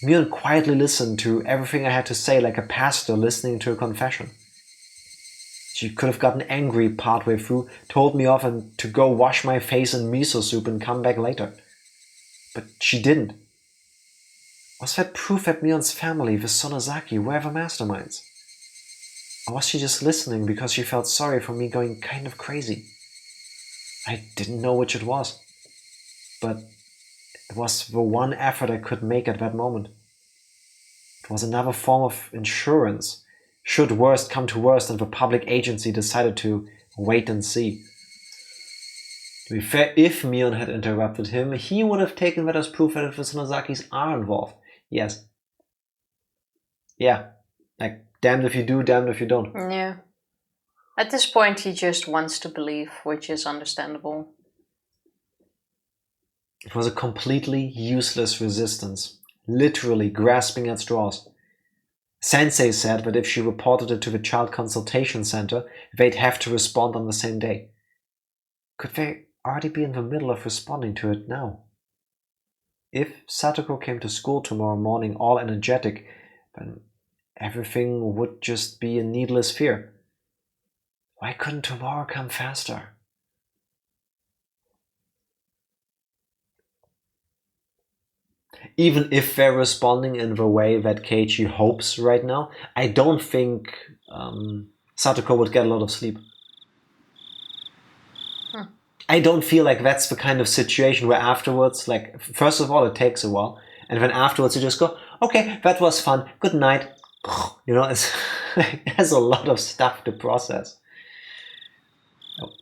Mion quietly listened to everything I had to say like a pastor listening to a confession. She could have gotten angry partway through, told me off and to go wash my face in miso soup and come back later. But she didn't. Was that proof that Mion's family, the Sonozaki, were the masterminds? Or was she just listening because she felt sorry for me going kind of crazy? I didn't know which it was. But it was the one effort I could make at that moment. It was another form of insurance, should worst come to worst and the public agency decided to wait and see. To be fair, if Mion had interrupted him, he would have taken that as proof that the Sonozakis are involved. Yes. Yeah. Like, damned if you do, damned if you don't. Yeah. At this point, he just wants to believe, which is understandable. It was a completely useless resistance, literally grasping at straws. Sensei said that if she reported it to the child consultation center, they'd have to respond on the same day. Could they already be in the middle of responding to it now? If Satoko came to school tomorrow morning all energetic, then everything would just be a needless fear. Why couldn't tomorrow come faster? Even if they're responding in the way that Keiichi hopes right now, I don't think Satoko would get a lot of sleep. I don't feel like that's the kind of situation where afterwards, like, first of all, it takes a while, and then afterwards you just go, okay, that was fun, good night. You know, it has a lot of stuff to process. Oh,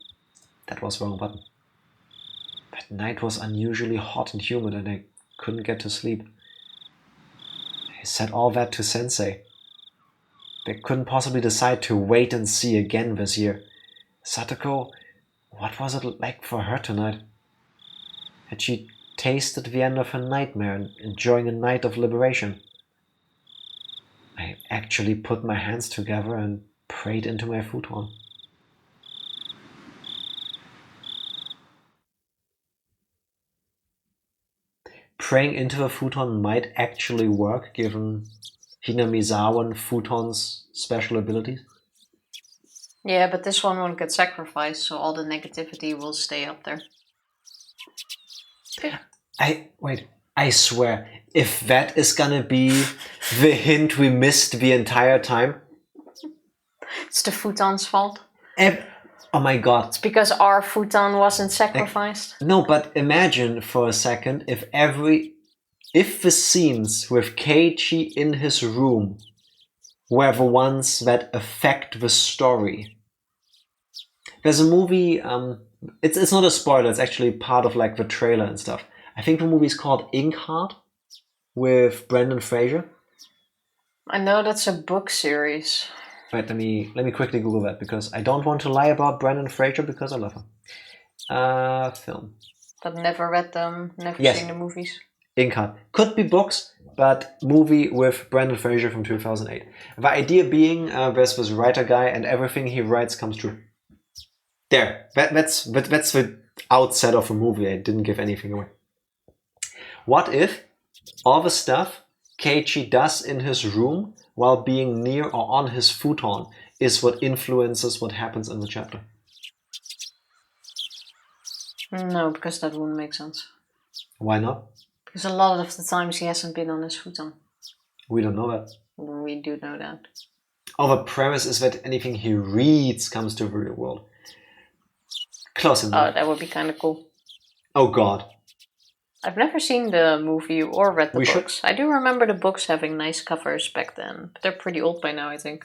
that was the wrong button. That night was unusually hot and humid and I couldn't get to sleep. I said all that to Sensei. They couldn't possibly decide to wait and see again this year. Satoko, what was it like for her tonight? Had she tasted the end of her nightmare and enjoying a night of liberation? I actually put my hands together and prayed into my futon. Praying into the futon might actually work given Hinamizawa futon's special abilities. Yeah, but this one won't get sacrificed, so all the negativity will stay up there. I swear, if that is gonna be the hint we missed the entire time. It's the futon's fault. Oh my god. It's because our futon wasn't sacrificed. No, but imagine for a second if the scenes with Keiichi in his room were the ones that affect the story. There's a movie, it's not a spoiler, it's actually part of like the trailer and stuff. I think the movie is called Inkheart with Brendan Fraser. I know that's a book series. Wait, let me quickly Google that because I don't want to lie about Brendan Fraser because I love him. Film. But never read them, never Yes. seen the movies. Inkheart. Could be books, but movie with Brendan Fraser from 2008. The idea being there's this writer guy and everything he writes comes true. There. That's the outset of a movie. I didn't give anything away. What if all the stuff Keiichi does in his room while being near or on his futon is what influences what happens in the chapter? No, because that wouldn't make sense. Why not? Because a lot of the times he hasn't been on his futon. We don't know that. We do know that. Oh, the premise is that anything he reads comes to the real world. Close enough. Oh, that would be kind of cool. Oh god. I've never seen the movie or read the We books. should. I do remember the books having nice covers back then, but they're pretty old by now, I think.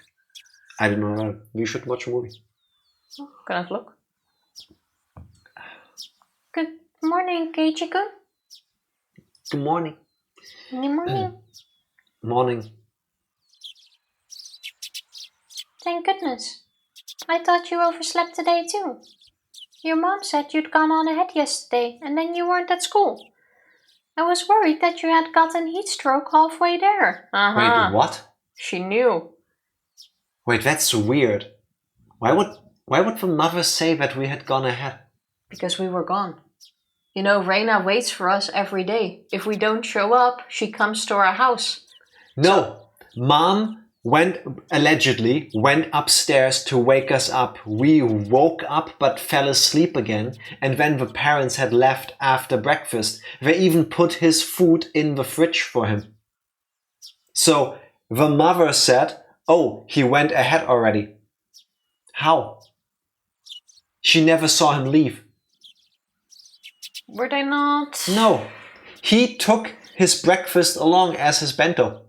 I don't know about it. We should watch a movie. Oh, can I have a look? Good morning, Keiichi-kun. Good morning. Good morning. Morning. Thank goodness. I thought you overslept today too. Your mom said you'd gone on ahead yesterday and then you weren't at school. I was worried that you had gotten heat stroke halfway there. Wait, what? She knew. Wait, that's weird. Why would the mother say that we had gone ahead? Because we were gone. You know, Reina waits for us every day. If we don't show up, she comes to our house. No. Mom allegedly went upstairs to wake us up. We woke up but fell asleep again. And when the parents had left after breakfast, they even put his food in the fridge for him. So the mother said, oh, he went ahead already. How? She never saw him leave. Were they not? No. He took his breakfast along as his bento.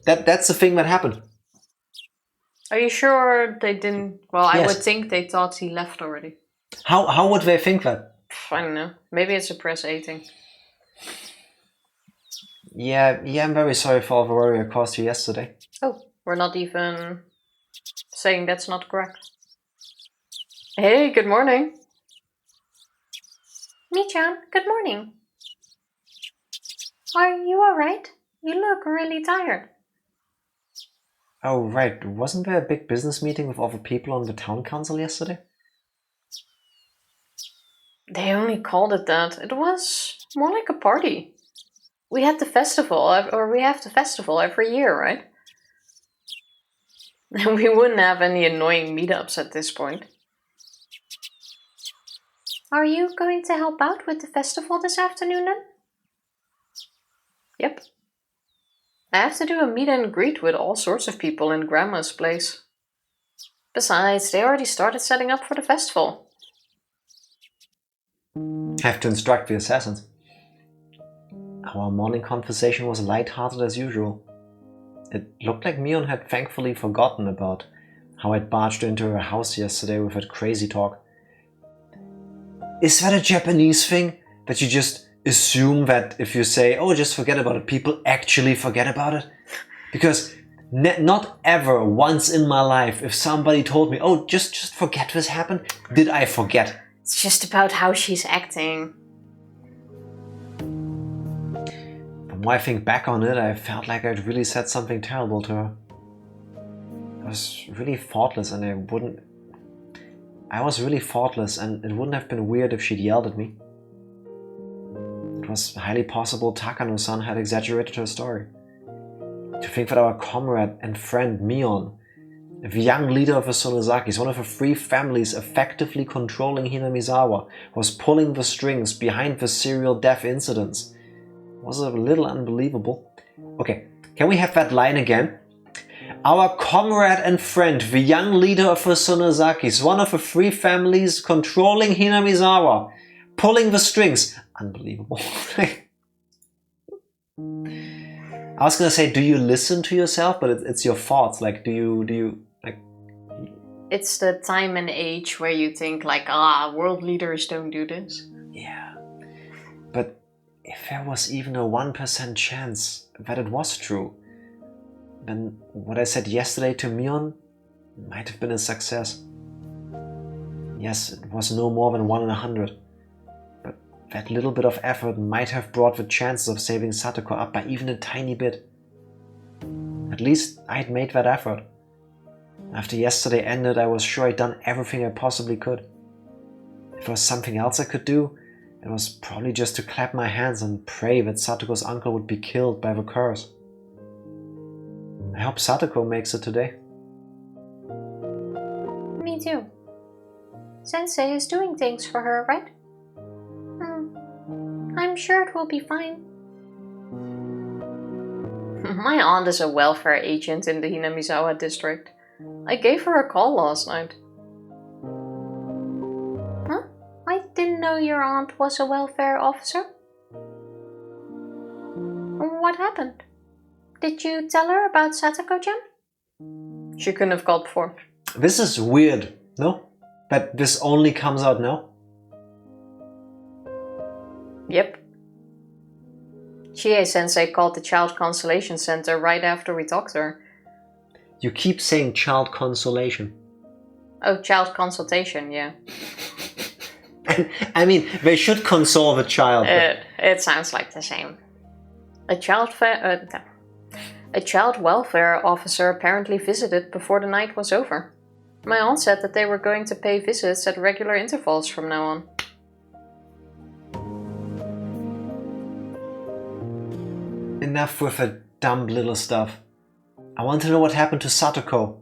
That's the thing that happened. Are you sure they didn't? Well, I Yes. would think they thought he left already. How would they think that? I don't know. Maybe it's a press 8 thing. Yeah, I'm very sorry for all the worry I caused you yesterday. Oh, we're not even saying that's not correct. Hey, good morning. Mi-chan, good morning. Are you alright? You look really tired. Oh, right. Wasn't there a big business meeting with all the people on the town council yesterday? They only called it that. It was more like a party. We had the festival, or we have the festival every year, right? We wouldn't have any annoying meetups at this point. Are you going to help out with the festival this afternoon then? Yep. I have to do a meet and greet with all sorts of people in Grandma's place. Besides, they already started setting up for the festival. Have to instruct the assassins. Our morning conversation was light-hearted as usual. It looked like Mion had thankfully forgotten about how I'd barged into her house yesterday with that crazy talk. Is that a Japanese thing? That you just assume that if you say, oh, just forget about it, people actually forget about it? Because not ever once in my life, if somebody told me, oh, just forget this happened, did I forget. It's just about how she's acting. The more I think back on it, I felt like I'd really said something terrible to her. I was really thoughtless and it wouldn't have been weird if she'd yelled at me. It was highly possible Takano-san had exaggerated her story. To think that our comrade and friend Mion The young leader of the Sonozakis, one of the three families effectively controlling Hinamizawa, was pulling the strings behind the serial death incidents. Was a little unbelievable. Okay, can we have that line again? Our comrade and friend, the young leader of the Sonozakis, one of the three families controlling Hinamizawa, pulling the strings. Unbelievable. I was gonna say, do you listen to yourself? But it's your thoughts. Like, do you like? It's the time and age where you think like, world leaders don't do this. Yeah, but if there was even a 1% chance that it was true, then what I said yesterday to Mion might have been a success. Yes, it was no more than 1 in 100. But that little bit of effort might have brought the chances of saving Satoko up by even a tiny bit. At least I'd made that effort. After yesterday ended, I was sure I'd done everything I possibly could. If there was something else I could do, it was probably just to clap my hands and pray that Satoko's uncle would be killed by the curse. I hope Satoko makes it today. Me too. Sensei is doing things for her, right? I'm sure it will be fine. My aunt is a welfare agent in the Hinamizawa district. I gave her a call last night. Huh? I didn't know your aunt was a welfare officer. What happened? Did you tell her about Satoko-chan? She couldn't have called before. This is weird, no? That this only comes out now? Yep. Chie-sensei called the Child Consolation Center right after we talked to her. You keep saying child consolation. Oh, child consultation, yeah. I mean, they should console the child. It sounds like the same. A child welfare officer apparently visited before the night was over. My aunt said that they were going to pay visits at regular intervals from now on. Enough with the dumb little stuff. I want to know what happened to Satoko.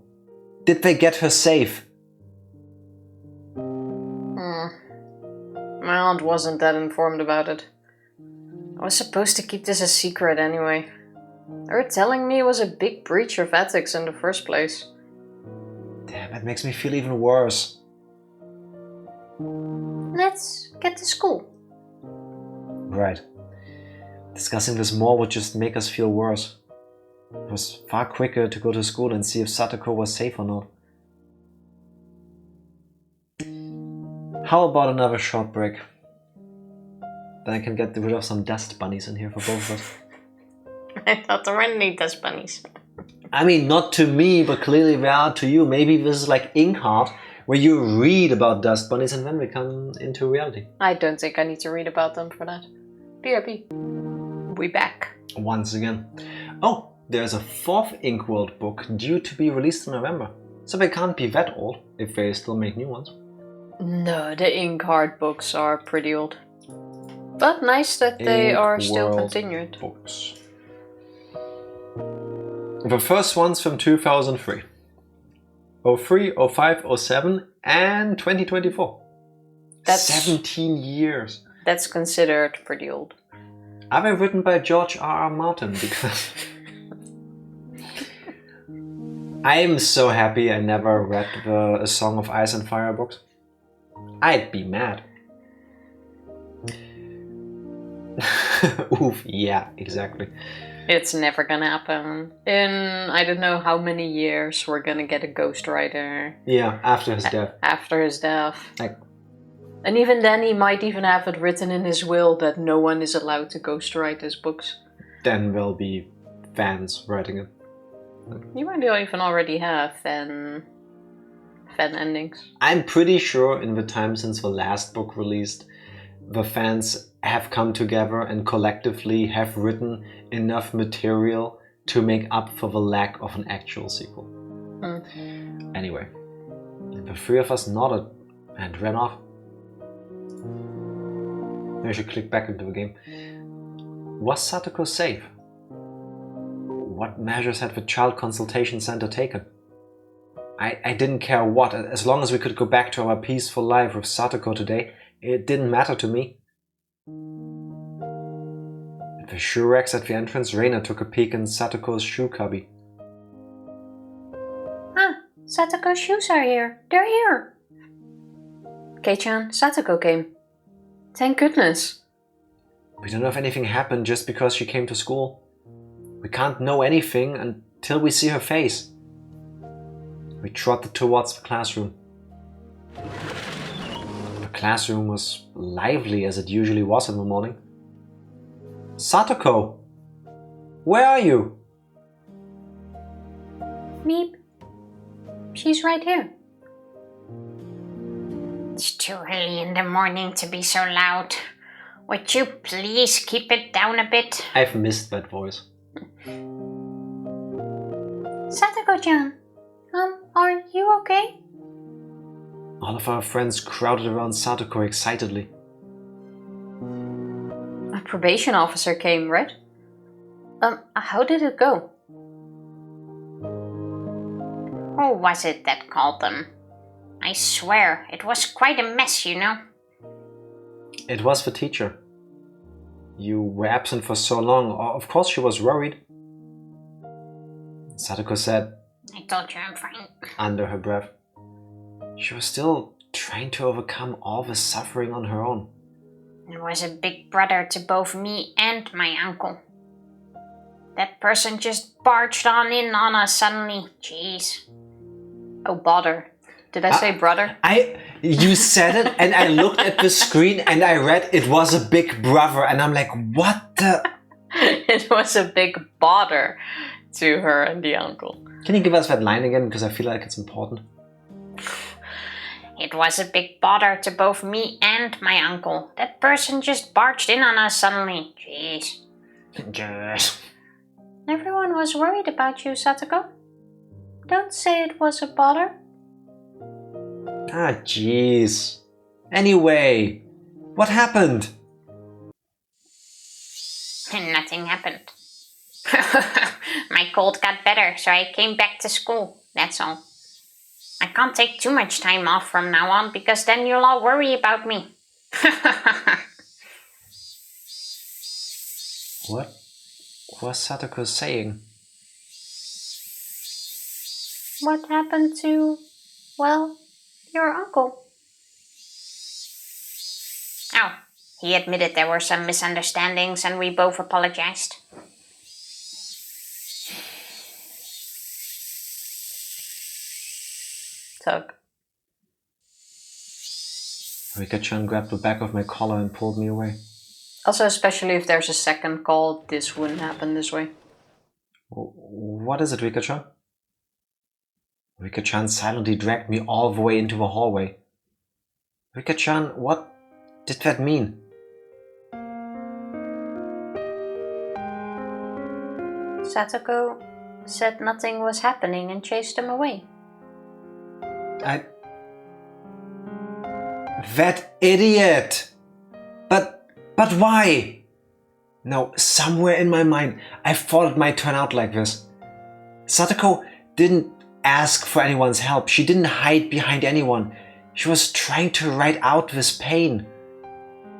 Did they get her safe? My aunt wasn't that informed about it. I was supposed to keep this a secret anyway. Her telling me was a big breach of ethics in the first place. Damn, that makes me feel even worse. Let's get to school. Right. Discussing this more would just make us feel worse. It was far quicker to go to school and see if Satoko was safe or not. How about another short break? Then I can get rid of some dust bunnies in here for both of us. I thought there weren't any dust bunnies. I mean, not to me, but clearly they are to you. Maybe this is like Inkheart, where you read about dust bunnies and then they come into reality. I don't think I need to read about them for that. BRB. We back. Once again. Oh, there's a 4th Inkworld book due to be released in November. So they can't be that old, if they still make new ones. No, the Inkheart books are pretty old. But nice that they are still continued. Books. The first one's from 2003. 03, 05, 07 and 2024. That's 17 years. That's considered pretty old. Are they written by George R.R. Martin? Because I'm so happy I never read the A Song of Ice and Fire books. I'd be mad. Oof, yeah, exactly. It's never gonna happen. In I don't know how many years we're gonna get a ghostwriter. Yeah, after his death. After his death. Like, and even then he might even have it written in his will that no one is allowed to ghostwrite his books. Then there'll be fans writing it. You might even already have fan endings. I'm pretty sure in the time since the last book released, the fans have come together and collectively have written enough material to make up for the lack of an actual sequel. Anyway, the three of us nodded and ran off. I should click back into the game. Was Satoko safe? What measures had the Child Consultation Center taken? I didn't care what. As long as we could go back to our peaceful life with Satoko today, it didn't matter to me. At the shoe racks at the entrance, Reina took a peek in Satoko's shoe cubby. Ah, Satoko's shoes are here. They're here. Kei-chan, Satoko came. Thank goodness. We don't know if anything happened just because she came to school. We can't know anything until we see her face. We trotted towards the classroom. The classroom was lively as it usually was in the morning. Satoko! Where are you? Meep. She's right here. It's too early in the morning to be so loud. Would you please keep it down a bit? I've missed that voice. Satoko-chan, are you okay? All of our friends crowded around Satoko excitedly. A probation officer came, right? How did it go? Who was it that called them? I swear, it was quite a mess, you know. It was the teacher. You were absent for so long. Of course she was worried. Satoko said, I told you I'm fine. Under her breath. She was still trying to overcome all the suffering on her own. It was a big brother to both me and my uncle. That person just barged in on us suddenly. Jeez. Oh, bother. Did I say brother? You said it and I looked at the screen and I read it was a big brother and I'm like, what the? It was a big bother to her and the uncle. Can you give us that line again because I feel like it's important? It was a big bother to both me and my uncle. That person just barged in on us suddenly. Jeez. Yes. Everyone was worried about you, Satoko. Don't say it was a bother. Ah, jeez. Anyway, what happened? Nothing happened. My cold got better, so I came back to school. That's all. I can't take too much time off from now on, because then you'll all worry about me. What was Satoko saying? What happened to, well, your uncle? Oh, he admitted there were some misunderstandings and we both apologized. Tug. Rika-chan grabbed the back of my collar and pulled me away. Also, especially if there's a second call, this wouldn't happen this way. What is it, Rika-chan? Rika-chan silently dragged me all the way into the hallway. Rika-chan, what did that mean? Satoko said nothing was happening and chased him away. That idiot! But why? No, somewhere in my mind, I thought it might turn out like this. Satoko didn't ask for anyone's help. She didn't hide behind anyone. She was trying to write out this pain.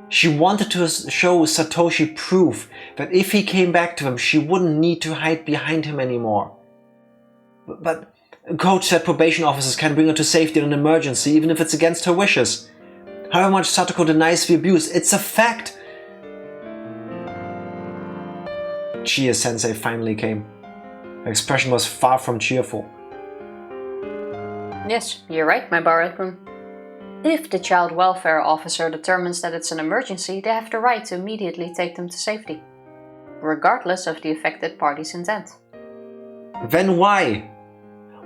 She wanted to show Satoshi proof that if he came back to them, she wouldn't need to hide behind him anymore. But Coach said probation officers can bring her to safety in an emergency, even if it's against her wishes. However much Satoko denies the abuse, it's a fact. Chie-sensei finally came. Her expression was far from cheerful. Yes, you're right, Maebara-kun. If the child welfare officer determines that it's an emergency, they have the right to immediately take them to safety, regardless of the affected party's intent. Then why?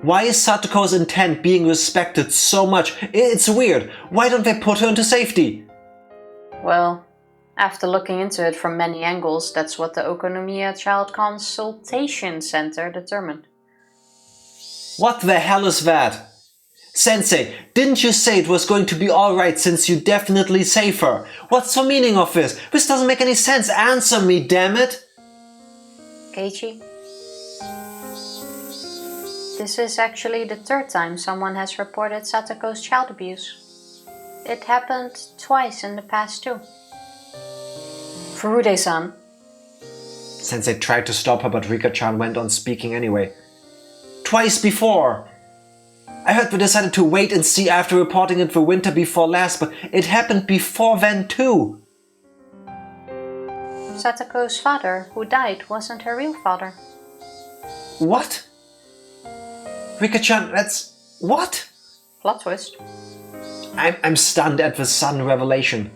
Why is Satoko's intent being respected so much? It's weird. Why don't they put her into safety? Well, after looking into it from many angles, that's what the Okonomiya Child Consultation Center determined. What the hell is that? Sensei, didn't you say it was going to be alright since you definitely save her? What's the meaning of this? This doesn't make any sense. Answer me, damn it! Keiichi? This is actually the third time someone has reported Satoko's child abuse. It happened twice in the past too. Furude-san. Sensei tried to stop her, but Rika-chan went on speaking anyway. Twice before! I heard we decided to wait and see after reporting it the winter before last, but it happened before then too. Satoko's father, who died, wasn't her real father. What? Rika-chan, that's... what? Plot twist. I'm stunned at the sudden revelation.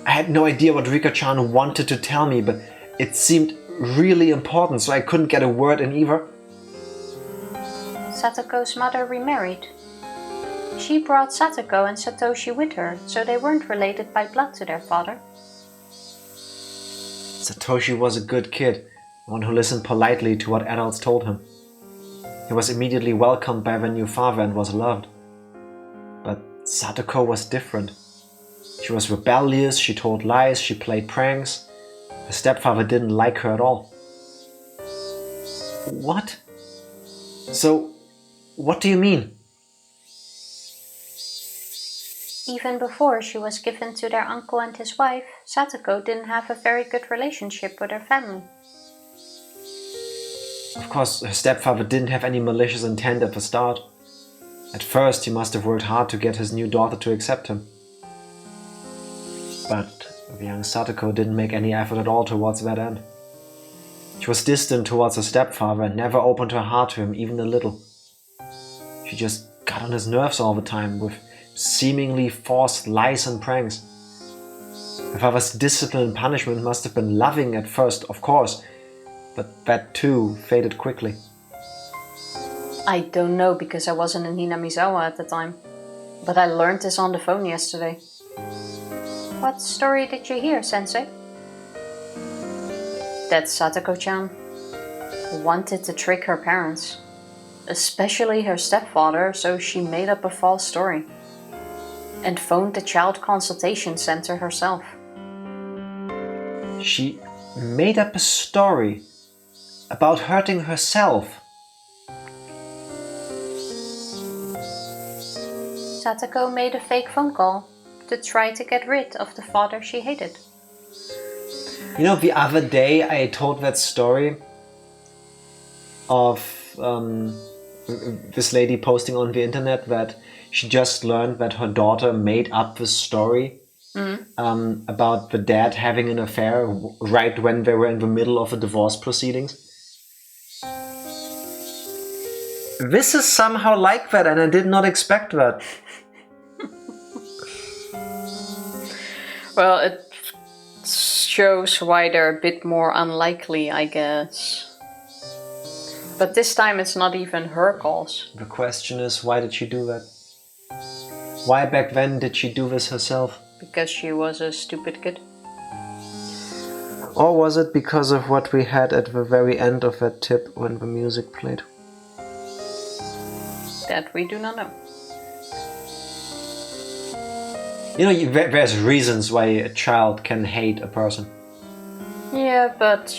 I had no idea what Rika-chan wanted to tell me, but it seemed really important, so I couldn't get a word in either. Satoko's mother remarried. She brought Satoko and Satoshi with her, so they weren't related by blood to their father. Satoshi was a good kid, one who listened politely to what adults told him. He was immediately welcomed by the new father and was loved. But Satoko was different. She was rebellious, she told lies, she played pranks. Her stepfather didn't like her at all. What? So, what do you mean? Even before she was given to their uncle and his wife, Satoko didn't have a very good relationship with her family. Of course, her stepfather didn't have any malicious intent at the start. At first, he must have worked hard to get his new daughter to accept him. But the young Satoko didn't make any effort at all towards that end. She was distant towards her stepfather and never opened her heart to him even a little. She just got on his nerves all the time with seemingly forced lies and pranks. Her father's discipline and punishment must have been loving at first, of course, but that too faded quickly. I don't know because I wasn't in Hinamizawa at the time, but I learned this on the phone yesterday. What story did you hear, Sensei? That Satoko-chan wanted to trick her parents, especially her stepfather, so she made up a false story and phoned the child consultation center herself. She made up a story about hurting herself. Satoko made a fake phone call to try to get rid of the father she hated. You know, the other day I told that story of this lady posting on the internet that she just learned that her daughter made up this story about the dad having an affair right when they were in the middle of the divorce proceedings. This is somehow like that, and I did not expect that. Well, it shows why they're a bit more unlikely, I guess. But this time it's not even her calls. The question is, why did she do that? Why back then did she do this herself? Because she was a stupid kid. Or was it because of what we had at the very end of that tip when the music played? That we do not know. You know, there's reasons why a child can hate a person. Yeah, but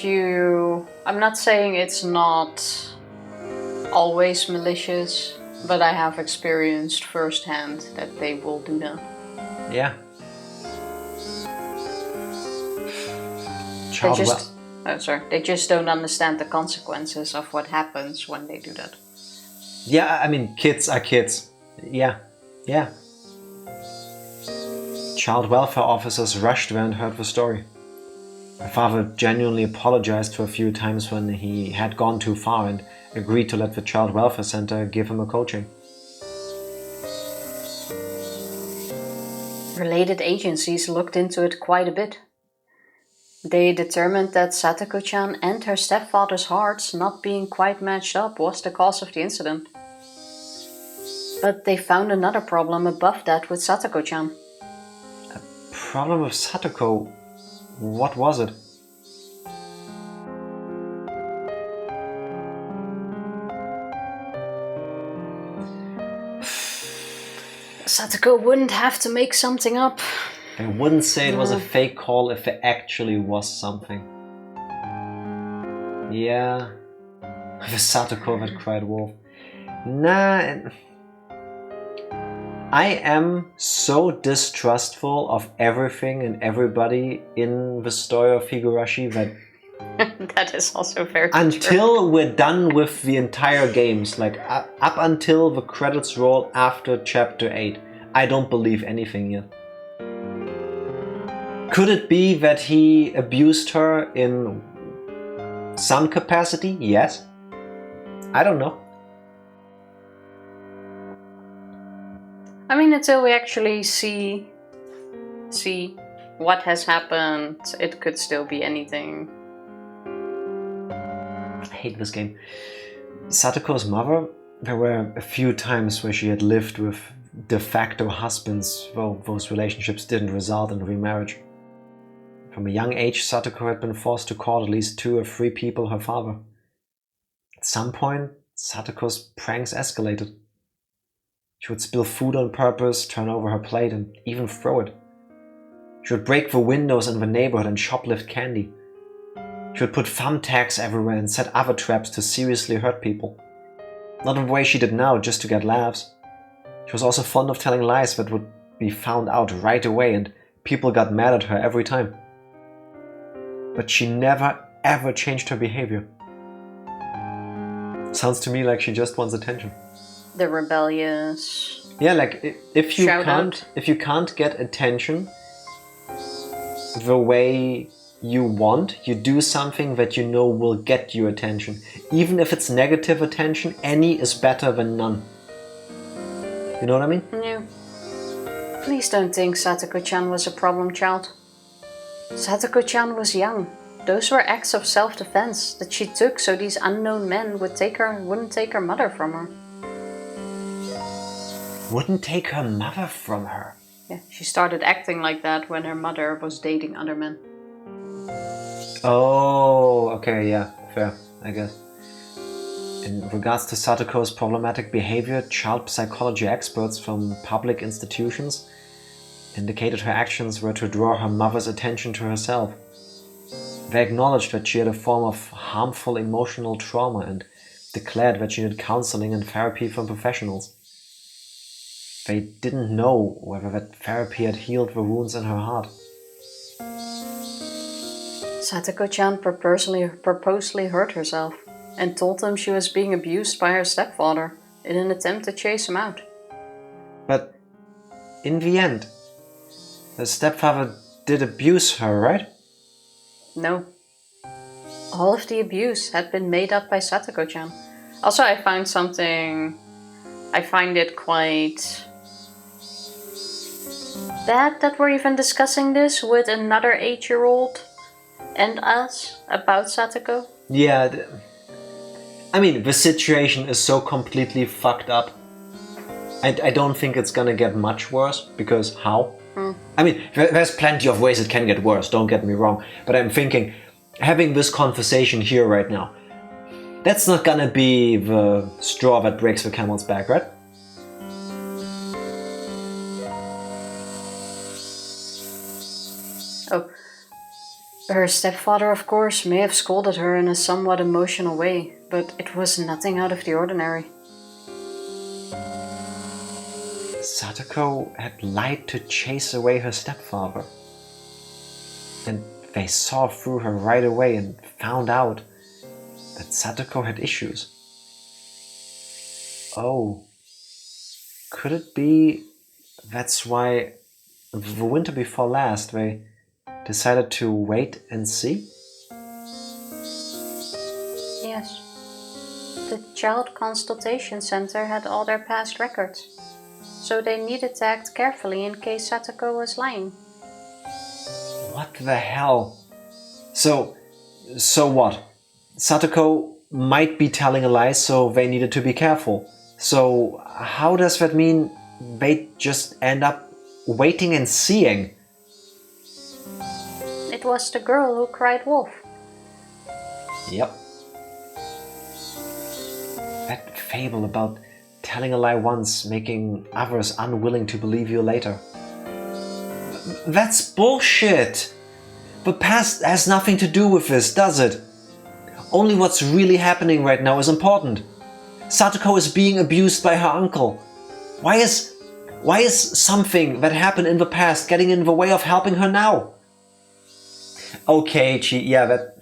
I'm not saying it's not always malicious, but I have experienced firsthand that they will do that. Yeah. They just don't understand the consequences of what happens when they do that. Yeah, I mean, kids are kids. Yeah. Child welfare officers rushed there and heard the story. My father genuinely apologized for a few times when he had gone too far and agreed to let the child welfare center give him a coaching. Related agencies looked into it quite a bit. They determined that Satoko-chan and her stepfather's hearts not being quite matched up was the cause of the incident. But they found another problem above that with Satoko-chan. A problem with Satoko? What was it? Satoko wouldn't have to make something up. I wouldn't say it was a fake call if it actually was something. Yeah, the Satoko that cried wolf. Nah. I am so distrustful of everything and everybody in the story of Higurashi that That is also very until true. we're done with the entire games, like up until the credits roll after chapter 8, I don't believe anything yet. Could it be that he abused her in some capacity? Yes. I don't know. I mean, until we actually see what has happened, it could still be anything. I hate this game. Satoko's mother, there were a few times where she had lived with de facto husbands, though those relationships didn't result in remarriage. From a young age, Satoko had been forced to court at least 2 or 3 people her father. At some point, Satoko's pranks escalated. She would spill food on purpose, turn over her plate, and even throw it. She would break the windows in the neighborhood and shoplift candy. She would put thumbtacks everywhere and set other traps to seriously hurt people. Not in the way she did now, just to get laughs. She was also fond of telling lies that would be found out right away, and people got mad at her every time. But she never ever changed her behavior. Sounds to me like she just wants attention. The rebellious. Yeah, like if you Shout can't get attention the way you want, you do something that you know will get you attention. Even if it's negative attention, any is better than none. You know what I mean? Yeah. Please don't think Satoko-chan was a problem child. Satoko-chan was young. Those were acts of self-defense that she took so these unknown men wouldn't take her mother from her. Wouldn't take her mother from her? Yeah, she started acting like that when her mother was dating other men. Oh, okay, yeah, fair, I guess. In regards to Satoko's problematic behavior, child psychology experts from public institutions indicated her actions were to draw her mother's attention to herself. They acknowledged that she had a form of harmful emotional trauma and declared that she needed counseling and therapy from professionals. They didn't know whether that therapy had healed the wounds in her heart. Satoko-chan purposely hurt herself and told him she was being abused by her stepfather in an attempt to chase him out. But in the end, her stepfather did abuse her, right? No. All of the abuse had been made up by Satoko-chan. Also, I find it quite bad that we're even discussing this with another 8-year-old and us about Satoko. Yeah, I mean, the situation is so completely fucked up. I don't think it's gonna get much worse, because how? I mean, there's plenty of ways it can get worse, don't get me wrong, but I'm thinking, having this conversation here right now, that's not gonna be the straw that breaks the camel's back, right? Oh, her stepfather, of course, may have scolded her in a somewhat emotional way, but it was nothing out of the ordinary. Satoko had lied to chase away her stepfather. And they saw through her right away and found out that Satoko had issues. Oh, could it be that's why the winter before last they decided to wait and see? Yes. The Child Consultation Center had all their past records, so they needed to act carefully in case Satoko was lying. What the hell? So what? Satoko might be telling a lie, so they needed to be careful. So how does that mean they just end up waiting and seeing? It was the girl who cried wolf. Yep. That fable about telling a lie once, making others unwilling to believe you later. That's bullshit! The past has nothing to do with this, does it? Only what's really happening right now is important. Satoko is being abused by her uncle. Why is something that happened in the past getting in the way of helping her now? Okay, yeah, that...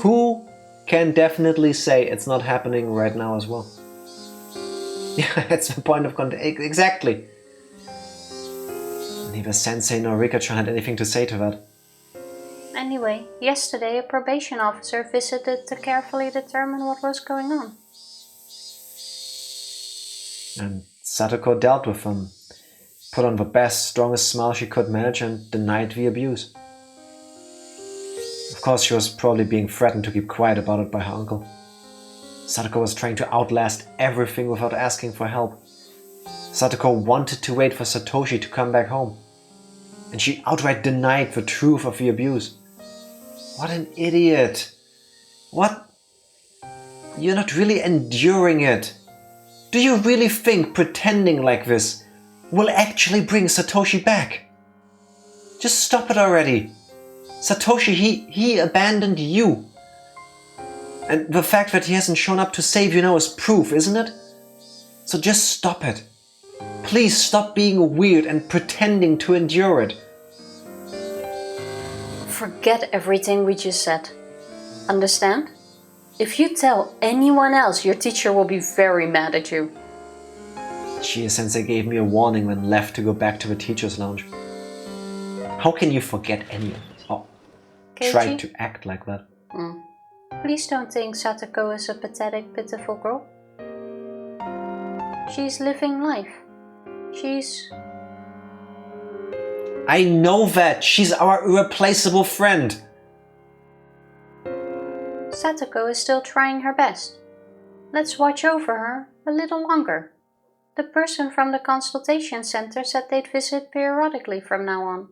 Who can definitely say it's not happening right now as well? Yeah, that's the point of contact. Exactly. Neither Sensei nor Rika-chan had anything to say to that. Anyway, yesterday a probation officer visited to carefully determine what was going on. And Satoko dealt with them, put on the best, strongest smile she could manage and denied the abuse. Of course, she was probably being threatened to keep quiet about it by her uncle. Satoko was trying to outlast everything without asking for help. Satoko wanted to wait for Satoshi to come back home. And she outright denied the truth of the abuse. What an idiot! What? You're not really enduring it. Do you really think pretending like this will actually bring Satoshi back? Just stop it already. Satoshi, he abandoned you. And the fact that he hasn't shown up to save you now is proof, isn't it? So just stop it. Please stop being weird and pretending to endure it. Forget everything we just said. Understand? If you tell anyone else, your teacher will be very mad at you. Chie-sensei gave me a warning when left to go back to the teacher's lounge. How can you forget any of this? Oh, Keiichi? try to act like that. Please don't think Satoko is a pathetic, pitiful girl. She's living life. She's... I know that! She's our irreplaceable friend! Satoko is still trying her best. Let's watch over her a little longer. The person from the consultation center said they'd visit periodically from now on.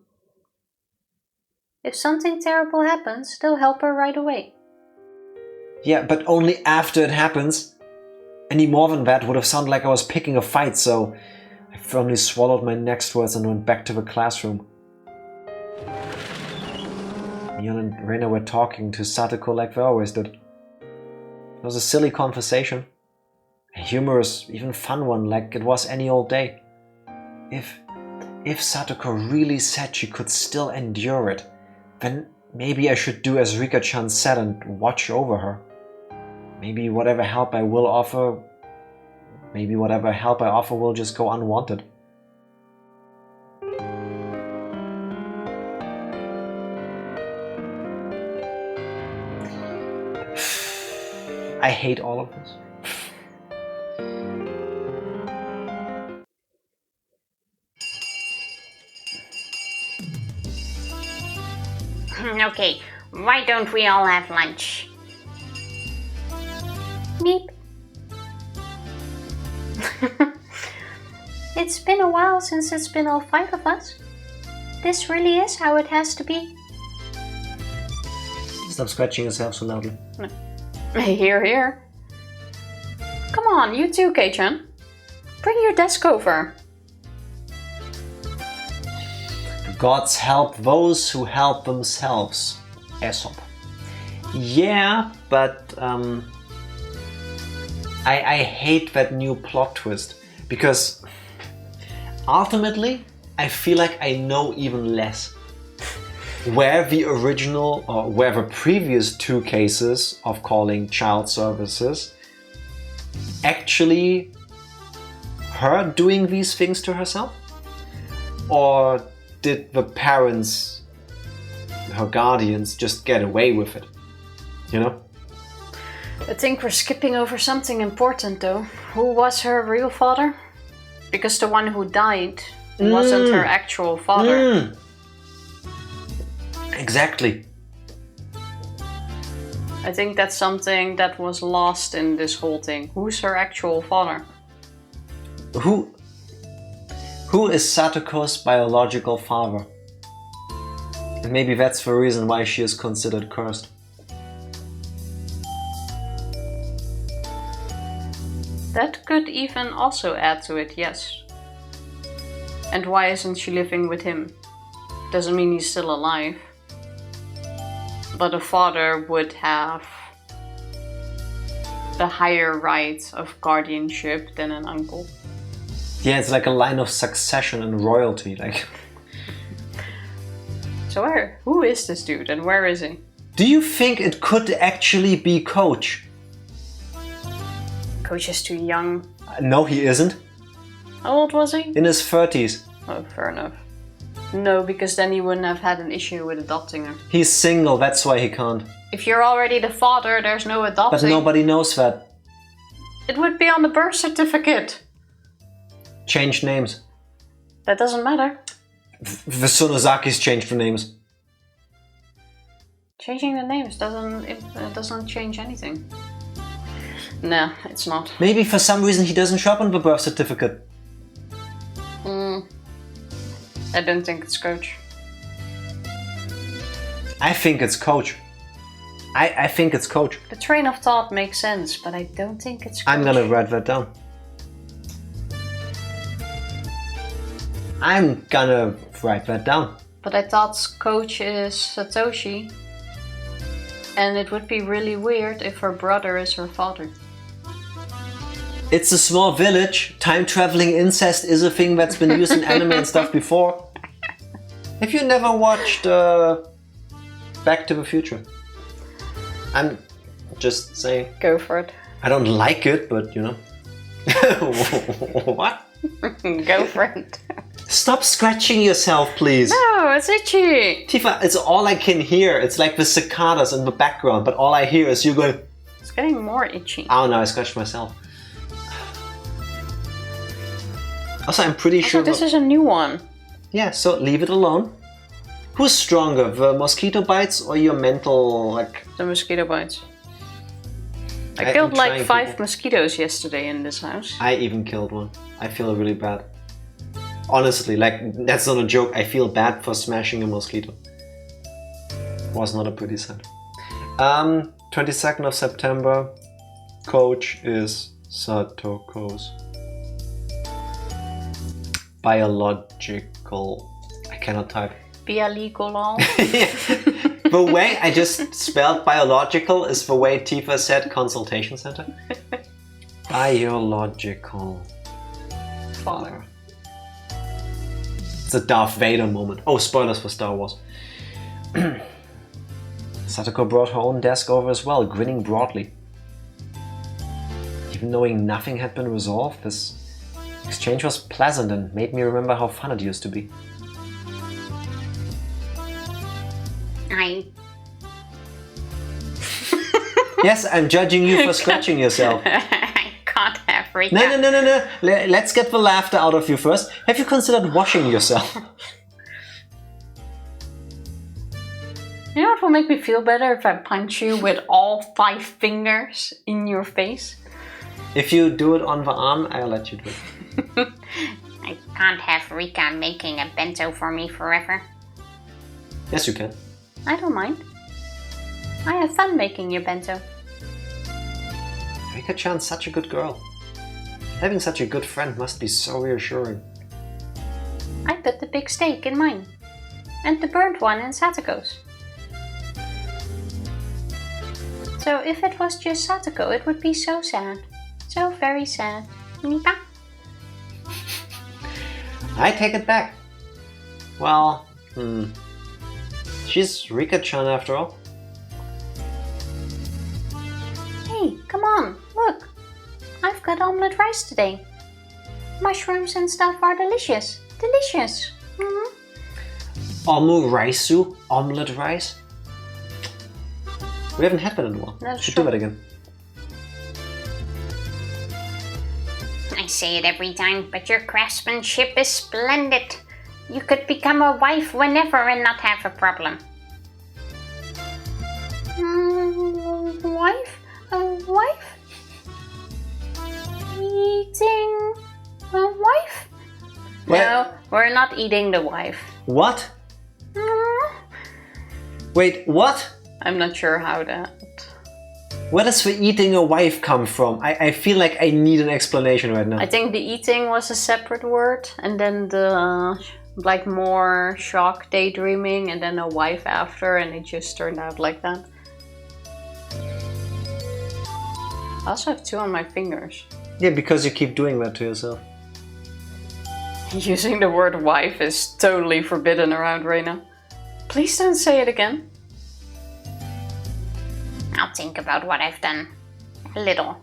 If something terrible happens, they'll help her right away. Yeah, but only after it happens. Any more than that would have sounded like I was picking a fight, so I firmly swallowed my next words and went back to the classroom. Mion and Reina were talking to Satoko like they always did. It was a silly conversation. A humorous, even fun one, like it was any old day. If Satoko really said she could still endure it, then maybe I should do as Rika-chan said and watch over her. Maybe whatever help I offer will just go unwanted. I hate all of this. Okay, why don't we all have lunch? Meep. It's been a while since it's been all 5 of us. This really is how it has to be. Stop scratching yourself so loudly. Here, here. Come on, you too, Kei-chan. Bring your desk over. The gods help those who help themselves. Aesop. Yeah, but I hate that new plot twist because ultimately I feel like I know even less. Where the original or where the previous 2 cases of calling child services actually her doing these things to herself? Or did the parents, her guardians, just get away with it? You know? I think we're skipping over something important though. Who was her real father? Because the one who died wasn't her actual father. Exactly. I think that's something that was lost in this whole thing. Who's her actual father? Who is Satoko's biological father? And maybe that's the reason why she is considered cursed. That could even also add to it, yes. And why isn't she living with him? Doesn't mean he's still alive. But a father would have the higher rights of guardianship than an uncle. Yeah, it's like a line of succession and royalty. Like, so who is this dude and where is he? do you think it could actually be Coach? Coach is too young. No, he isn't. How old was he? In his 30s. Oh, fair enough. No, because then he wouldn't have had an issue with adopting her. He's single, that's why he can't. If you're already the father, there's no adopting. But nobody knows that. It would be on the birth certificate. Change names. That doesn't matter. The Sonozakis changed the names. Changing the names doesn't change anything. No, it's not. Maybe for some reason he doesn't show up on the birth certificate. I don't think it's Coach. I think it's Coach. I think it's Coach. The train of thought makes sense, but I don't think it's Coach. I'm gonna write that down. I'm gonna write that down. But I thought Coach is Satoshi. And it would be really weird if her brother is her father. It's a small village. Time-traveling incest is a thing that's been used in anime and stuff before. Have you never watched Back to the Future? I'm just saying. Go for it. I don't like it, but you know. What? Go for it. Stop scratching yourself, please. No, it's itchy. Tifa, it's all I can hear. It's like the cicadas in the background, but all I hear is you going... It's getting more itchy. Oh no, I scratched myself. Also, I'm pretty sure... this is a new one. Yeah, so leave it alone. Who's stronger, the mosquito bites or your mental, like... The mosquito bites. I killed like 5 mosquitoes yesterday in this house. I even killed one. I feel really bad. Honestly, like, that's not a joke. I feel bad for smashing a mosquito. Was not a pretty sight. 22nd of September. Coach is Satoko's. Biological. I cannot type. Biological. The way I just spelled biological is the way Tifa said consultation center. Biological father. It's a Darth Vader moment. Oh, spoilers for Star Wars. Satoko brought her own desk over as well, grinning broadly. Even knowing nothing had been resolved, this exchange was pleasant and made me remember how fun it used to be. Yes, I'm judging you for scratching yourself. I can't have Rika. No. Let's get the laughter out of you first. Have you considered washing yourself? You know what will make me feel better if I punch you with all 5 fingers in your face? If you do it on the arm, I'll let you do it. I can't have Rika making a bento for me forever. Yes, you can. I don't mind. I have fun making your bento. Rika-chan's such a good girl. Having such a good friend must be so reassuring. I put the big steak in mine. And the burnt one in Satoko's. So if it was just Satoko, it would be so sad. So very sad. Mika? I take it back. Well, she's Rika-chan after all. Hey, come on, look. I've got omelette rice today. Mushrooms and stuff are delicious. Delicious. Omuraisu? Omelette rice? We haven't had that in a while. That's Should true. do that again. I say it every time, but your craftsmanship is splendid. You could become a wife whenever and not have a problem. Wife? A wife? Eating a wife? What? No, we're not eating the wife. What? Wait, what? I'm not sure how that... Where does the eating a wife come from? I feel like I need an explanation right now. I think the eating was a separate word, and then the like more shock daydreaming, and then a wife after, and it just turned out like that. I also have 2 on my fingers. Yeah, because you keep doing that to yourself. Using the word wife is totally forbidden around Reina. Please don't say it again. I'll think about what I've done. A little.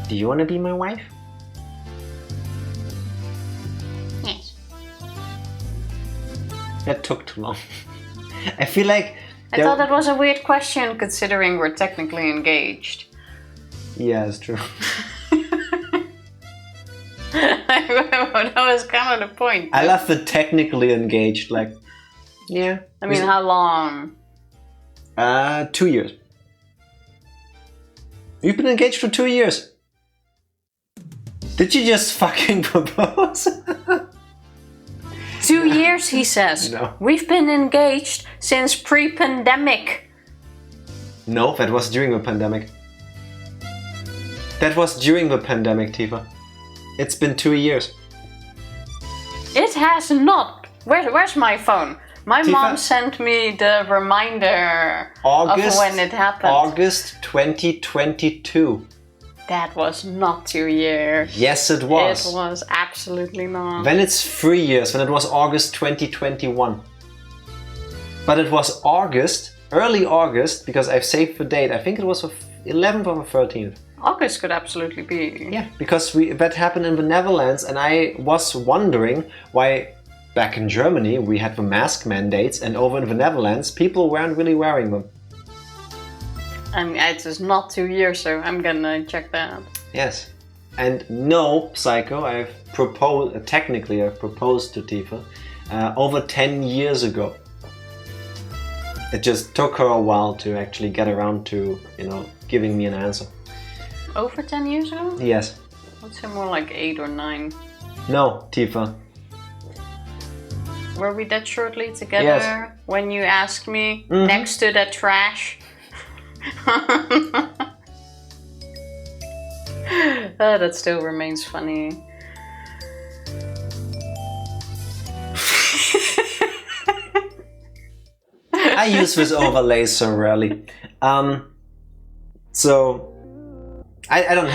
Do you want to be my wife? Yes. That took too long. I feel like... I thought that was a weird question considering we're technically engaged. Yeah, it's true. That was kind of the point. I love the technically engaged, like... Yeah. I mean, how long? 2 years. You've been engaged for 2 years. Did you just fucking propose? 2 years, he says. No. We've been engaged since pre-pandemic. No, that was during the pandemic. That was during the pandemic, Tifa. It's been 2 years. It has not. Where's my phone? My Tifa, mom sent me the reminder of when it happened. August 2022. That was not 2 years. Yes, it was. It was absolutely not. Then it's 3 years, when it was August 2021. But it was August, early August, because I've saved the date. I think it was the 11th or the 13th. August could absolutely be. Yeah, because that happened in the Netherlands, and I was wondering why back in Germany we had the mask mandates, and over in the Netherlands people weren't really wearing them. I mean, it was not 2 years, so I'm gonna check that. Yes. And no, Psycho, I've proposed to Tifa over 10 years ago. It just took her a while to actually get around to, giving me an answer. Over 10 years ago? Yes. I'd say more like 8 or 9. No, Tifa. Were we that shortly together? Yes. When you asked me next to that trash? That still remains funny. I use this overlay so rarely. So I don't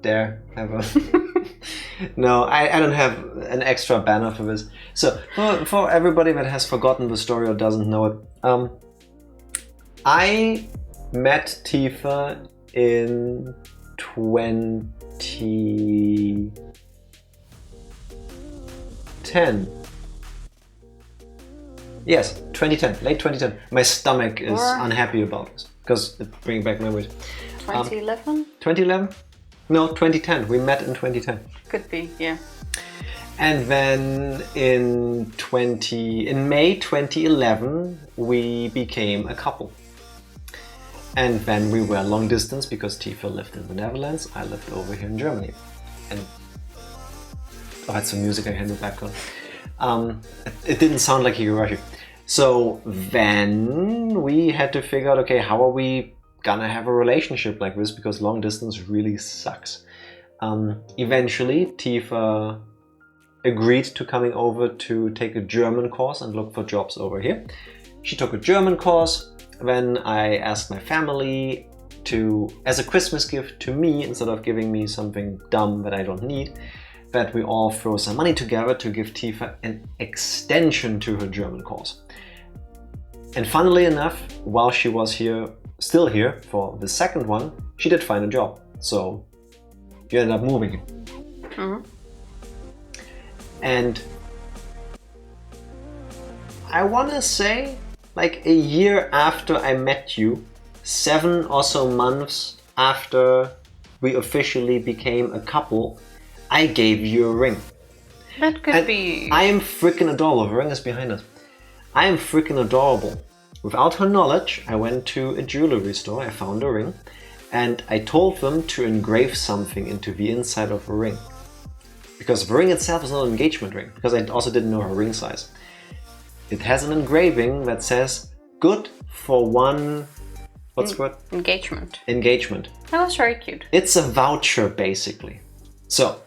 dare have a no, I don't have an extra banner for this. So for everybody that has forgotten the story or doesn't know it, I met Tifa in 2010. Yes, 2010, late 2010. My stomach is unhappy about this because it brings back memories. 2011? 2011? No, 2010. We met in 2010. Could be, yeah. And then in May 2011, we became a couple. And then we were long distance because Tifa lived in the Netherlands, I lived over here in Germany. And I had some music I hear in the background. It didn't sound like Higurashi. So then we had to figure out, okay, how are we gonna have a relationship like this, because long distance really sucks. Eventually Tifa agreed to coming over to take a German course and look for jobs over here. She took a German course. Then I asked my family to, as a Christmas gift to me, instead of giving me something dumb that I don't need, that we all throw some money together to give Tifa an extension to her German course. And funnily enough, while she was still here for the second one, she did find a job. So you ended up moving. Mm-hmm. And I want to say, like a year after I met you, 7 or so months after we officially became a couple, I gave you a ring. That could be. I am freaking adorable. The ring is behind us. I am freaking adorable. Without her knowledge, I went to a jewelry store, I found a ring, and I told them to engrave something into the inside of the ring. Because the ring itself is not an engagement ring, because I also didn't know her ring size. It has an engraving that says, good for one... What's the word? Engagement. Engagement. That was very cute. It's a voucher, basically. So,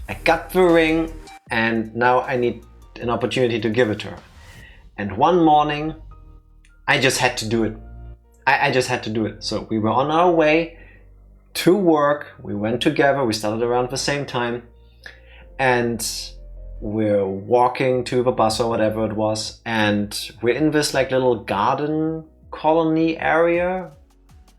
I got the ring, and now I need an opportunity to give it to her. And one morning, I just had to do it. I just had to do it. So we were on our way to work. We went together. We started around the same time. And we're walking to the bus or whatever it was. And we're in this like little garden colony area.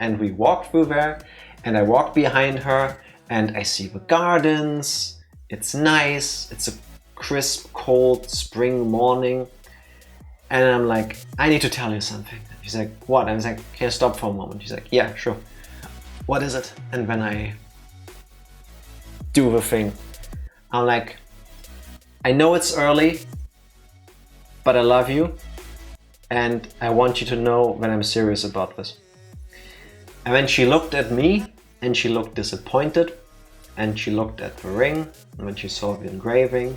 And we walked through there. And I walked behind her. And I see the gardens. It's nice. It's a crisp, cold spring morning. And I'm like, I need to tell you something. She's like, what? I was like, can you stop for a moment? She's like, yeah, sure. What is it? And when I do the thing, I'm like, I know it's early, but I love you. And I want you to know when I'm serious about this. And then she looked at me and she looked disappointed. And she looked at the ring and when she saw the engraving.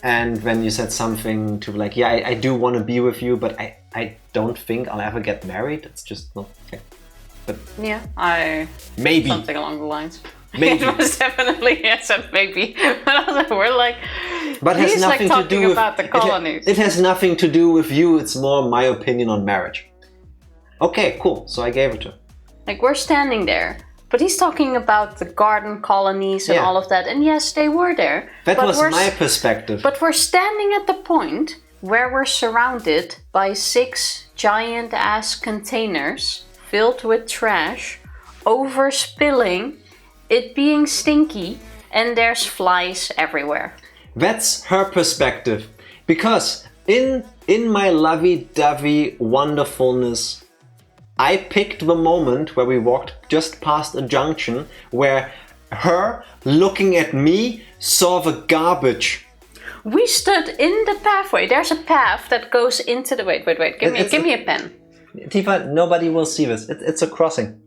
And when you said something to like, yeah, I do want to be with you, but I don't think I'll ever get married. It's just not okay. But yeah, maybe something along the lines. Maybe. It was definitely a maybe. But we're like, but it has nothing like to do with about the colonies. It has nothing to do with you. It's more my opinion on marriage. Okay, cool. So I gave it to her. Like we're standing there. But he's talking about the garden colonies and all of that. And yes, they were there. That was my perspective. But we're standing at the point where we're surrounded by 6 giant-ass containers filled with trash, overspilling, it being stinky, and there's flies everywhere. That's her perspective. Because in my lovey-dovey wonderfulness, I picked the moment where we walked just past a junction where her looking at me saw the garbage. We stood in the pathway. There's a path that goes into the... Wait. Give me a pen. Tifa, nobody will see this. It's a crossing.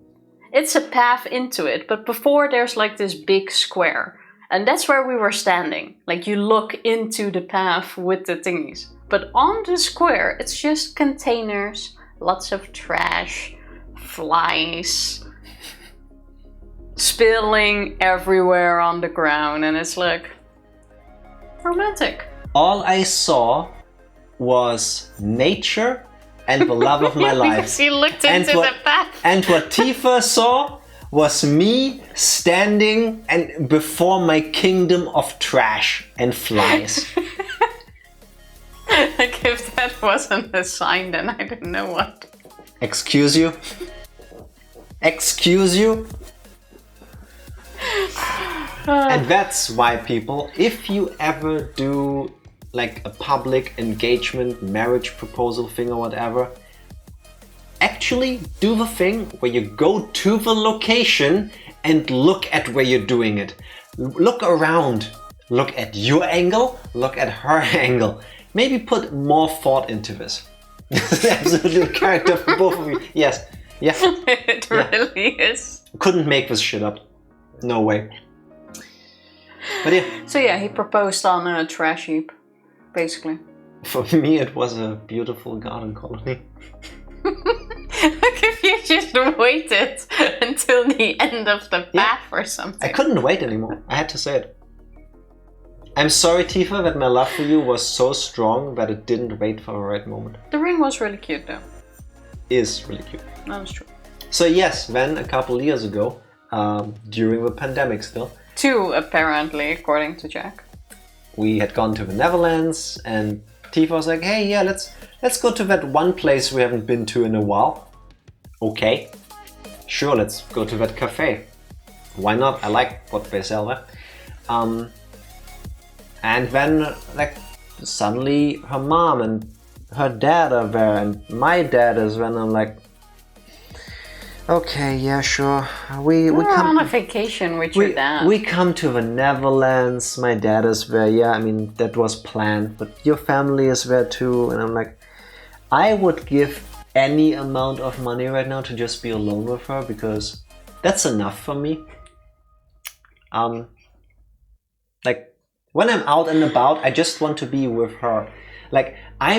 It's a path into it, but before there's like this big square. And that's where we were standing. Like you look into the path with the thingies. But on the square, it's just containers, lots of trash, flies, spilling everywhere on the ground. And it's like... romantic. All I saw was nature and the love of my life. Because you looked into the path. And what Tifa saw was me standing and before my kingdom of trash and flies. Like if that wasn't a sign, then I didn't know what. Excuse you? Excuse you? And that's why, people, if you ever do like a public engagement, marriage proposal thing or whatever, actually do the thing where you go to the location and look at where you're doing it. Look around. Look at your angle, look at her angle. Maybe put more thought into this. This is absolutely a character for both of you. Yes. Yeah. It really is. Couldn't make this shit up. No way. But yeah. So yeah, he proposed on a trash heap, basically. For me, it was a beautiful garden colony. Like if you just waited until the end of the path or something. I couldn't wait anymore. I had to say it. I'm sorry, Tifa, that my love for you was so strong that it didn't wait for the right moment. The ring was really cute, though. Is really cute. That was true. So yes, then a couple years ago, during the pandemic still. 2, apparently, according to Jack. We had gone to the Netherlands, and Tifa was like, "Hey, yeah, let's go to that one place we haven't been to in a while." Okay, sure, let's go to that cafe. Why not? I like what they sell there. And then, like, suddenly her mom and her dad are there, and my dad is there, and I'm like, okay, yeah, sure. We come on a vacation with your dad. We come to the Netherlands. My dad is there. Yeah, I mean, that was planned, but your family is there too. And I'm like, I would give any amount of money right now to just be alone with her, because that's enough for me. Like, when I'm out and about, I just want to be with her. Like, I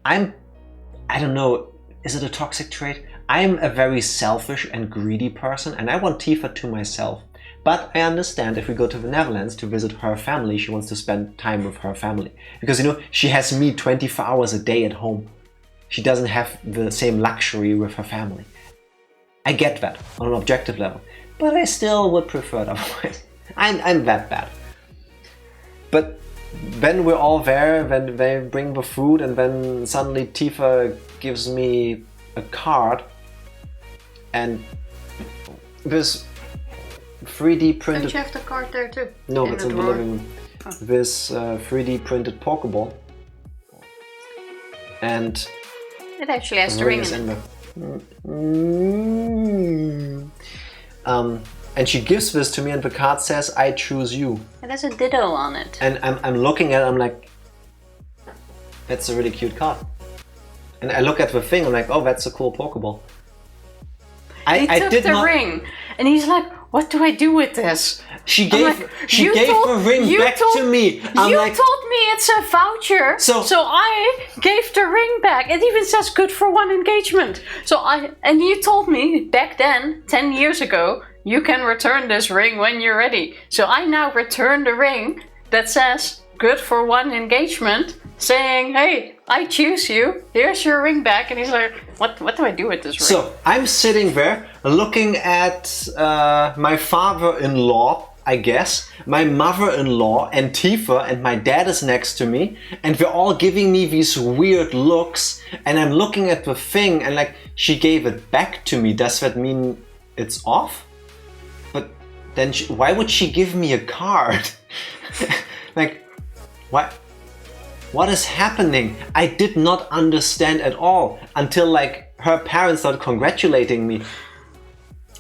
don't know, is it a toxic trait? I'm a very selfish and greedy person, and I want Tifa to myself. But I understand if we go to the Netherlands to visit her family, she wants to spend time with her family. Because, you know, she has me 24 hours a day at home. she doesn't have the same luxury with her family. I get that on an objective level, but I still would prefer it otherwise. I'm that bad. But then we're all there, when they bring the food, and then suddenly Tifa gives me a card and this 3D printed... Don't you have the card there too? No, it's in the living room. Oh. This 3D printed Pokeball. And it actually has the ring in it. And she gives this to me, and the card says, "I choose you." It has a ditto on it. And I'm looking at it, I'm like, that's a really cute card. And I look at the thing, I'm like, oh, that's a cool Pokeball. He took the ring, and he's like, what do I do with this? She gave the ring back to me. You told me it's a voucher, so I gave the ring back. It even says good for one engagement. And you told me back then, 10 years ago, you can return this ring when you're ready. So I now return the ring that says good for one engagement, saying, hey, I choose you, here's your ring back. And he's like, what do I do with this ring? So I'm sitting there looking at my father-in-law, I guess, my mother-in-law and Tifa, and my dad is next to me, and they're all giving me these weird looks, and I'm looking at the thing and like, she gave it back to me. Does that mean it's off? But then why would she give me a card? Like, what is happening? I did not understand at all until like her parents started congratulating me.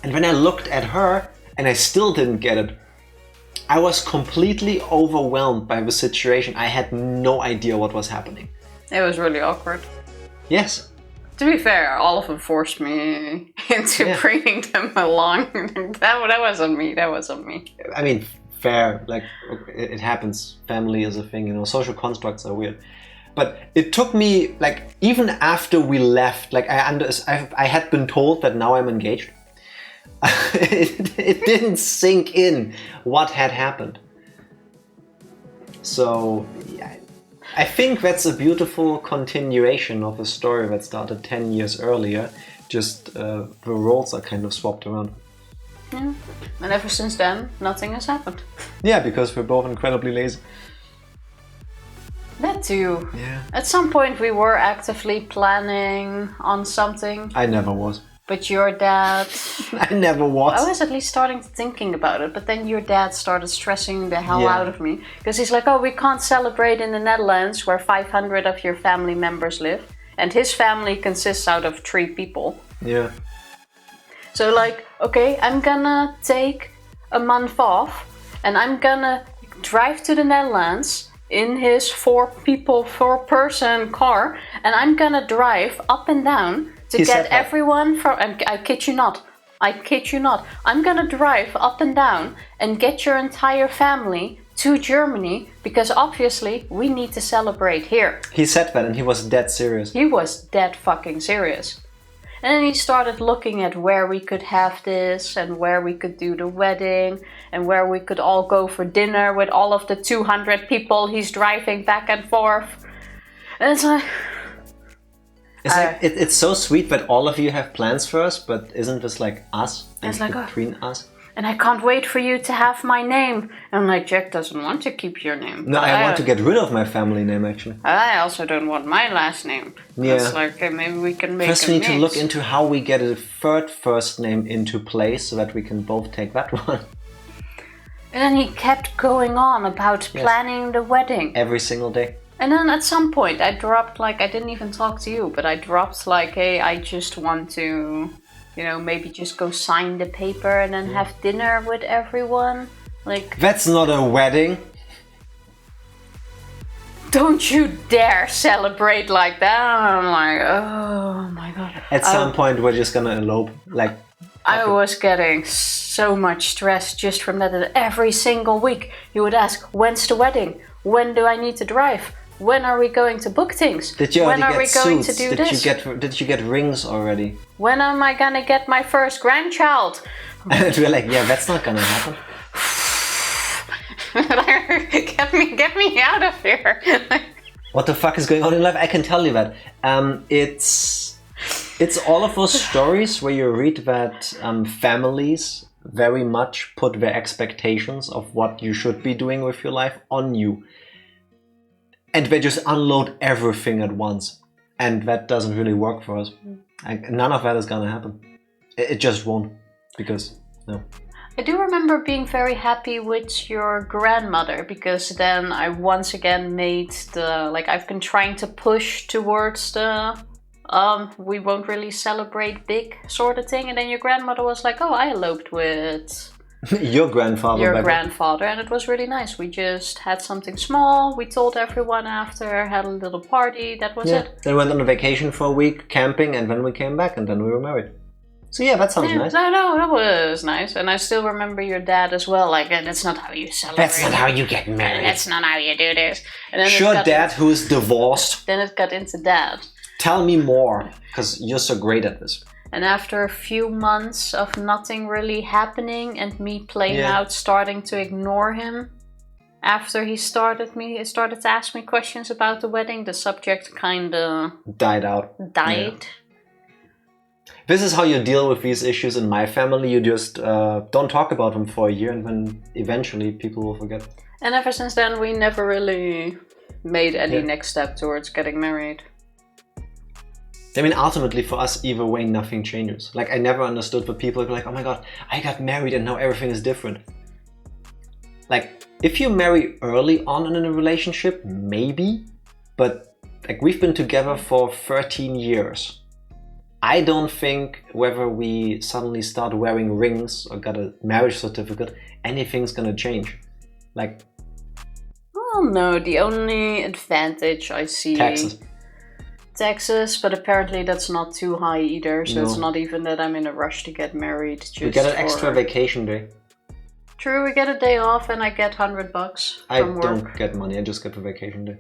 And when I looked at her and I still didn't get it, I was completely overwhelmed by the situation. I had no idea what was happening. It was really awkward. Yes. To be fair, all of them forced me into bringing them along. that wasn't me. That wasn't me. I mean, fair, like it happens. Family is a thing, you know, social constructs are weird. But it took me, like, even after we left, like I had been told that now I'm engaged. it didn't sink in what had happened. So yeah, I think that's a beautiful continuation of a story that started 10 years earlier. Just the roles are kind of swapped around. Yeah, and ever since then, nothing has happened. Yeah, because we're both incredibly lazy. That too. Yeah. At some point we were actively planning on something. I never was. But your dad... I never was. I was at least starting to thinking about it, but then your dad started stressing the hell out of me. Because he's like, oh, we can't celebrate in the Netherlands where 500 of your family members live. And his family consists out of 3 people. Yeah. So like, okay, I'm gonna take a month off and I'm gonna drive to the Netherlands in his 4-person car, and I'm gonna drive up and down to get everyone from... I kid you not. I'm gonna drive up and down and get your entire family to Germany because obviously we need to celebrate here. He said that and he was dead serious. He was dead fucking serious. And then he started looking at where we could have this and where we could do the wedding and where we could all go for dinner with all of the 200 people he's driving back and forth. And it's like... It's so sweet that all of you have plans for us, but isn't this like us? It's like between us? And I can't wait for you to have my name. And I'm like, Jack doesn't want to keep your name. No, I want to get rid of my family name, actually. I also don't want my last name. Yeah. It's like, okay, maybe we can make First we need to look into how we get a third first name into place so that we can both take that one. And then he kept going on about planning the wedding. Every single day. And then at some point I dropped, like, I didn't even talk to you, but I dropped like, hey, I just want to... You know, maybe just go sign the paper and then have dinner with everyone. Like, that's not a wedding. Don't you dare celebrate like that. I'm like, oh my god. At some point we're just gonna elope. Like, I was getting so much stress just from that. Every single week you would ask, when's the wedding? When do I need to drive? When are we going to book things? Did you when already are get we going suits? to do this? Did you get rings already? When am I gonna get my first grandchild? And we're like, yeah, that's not gonna happen. Well, what the fuck is going on in life? I can tell you that. It's all of those stories where you read that families very much put their expectations of what you should be doing with your life on you. And they just unload everything at once. And that doesn't really work for us. None of that is gonna happen. It just won't. Because, no. I do remember being very happy with your grandmother, because then I once again made the, like, I've been trying to push towards the we won't really celebrate big sort of thing, and then your grandmother was like, oh, I eloped with your grandfather. Your grandfather, and it was really nice. We just had something small, we told everyone after, had a little party, that was it. Then we went on a vacation for a week, camping, and then we came back, and then we were married. So yeah, that sounds nice. No, that was nice. And I still remember your dad as well. Like, that's not how you celebrate. That's not how you get married. That's not how you do this. And then sure, dad who's divorced. Then it got into dad. Tell me more, because you're so great at this. And after a few months of nothing really happening and me playing out, starting to ignore him, after he started to ask me questions about the wedding, the subject kind of died out. Died. Yeah. This is how you deal with these issues in my family. You just don't talk about them for a year, and then eventually people will forget. And ever since then, we never really made any next step towards getting married. I mean, ultimately for us, either way, nothing changes. Like, I never understood the people who are like, oh my god, I got married and now everything is different. Like, if you marry early on in a relationship, maybe, but like, we've been together for 13 years. I don't think whether we suddenly start wearing rings or got a marriage certificate, anything's gonna change. Like, well, no, the only advantage I see... Taxes, but apparently that's not too high either, so it's not even that I'm in a rush to get married. Just we get an extra vacation day. True, we get a day off and I get $100 from work. I don't get money, I just get the vacation day.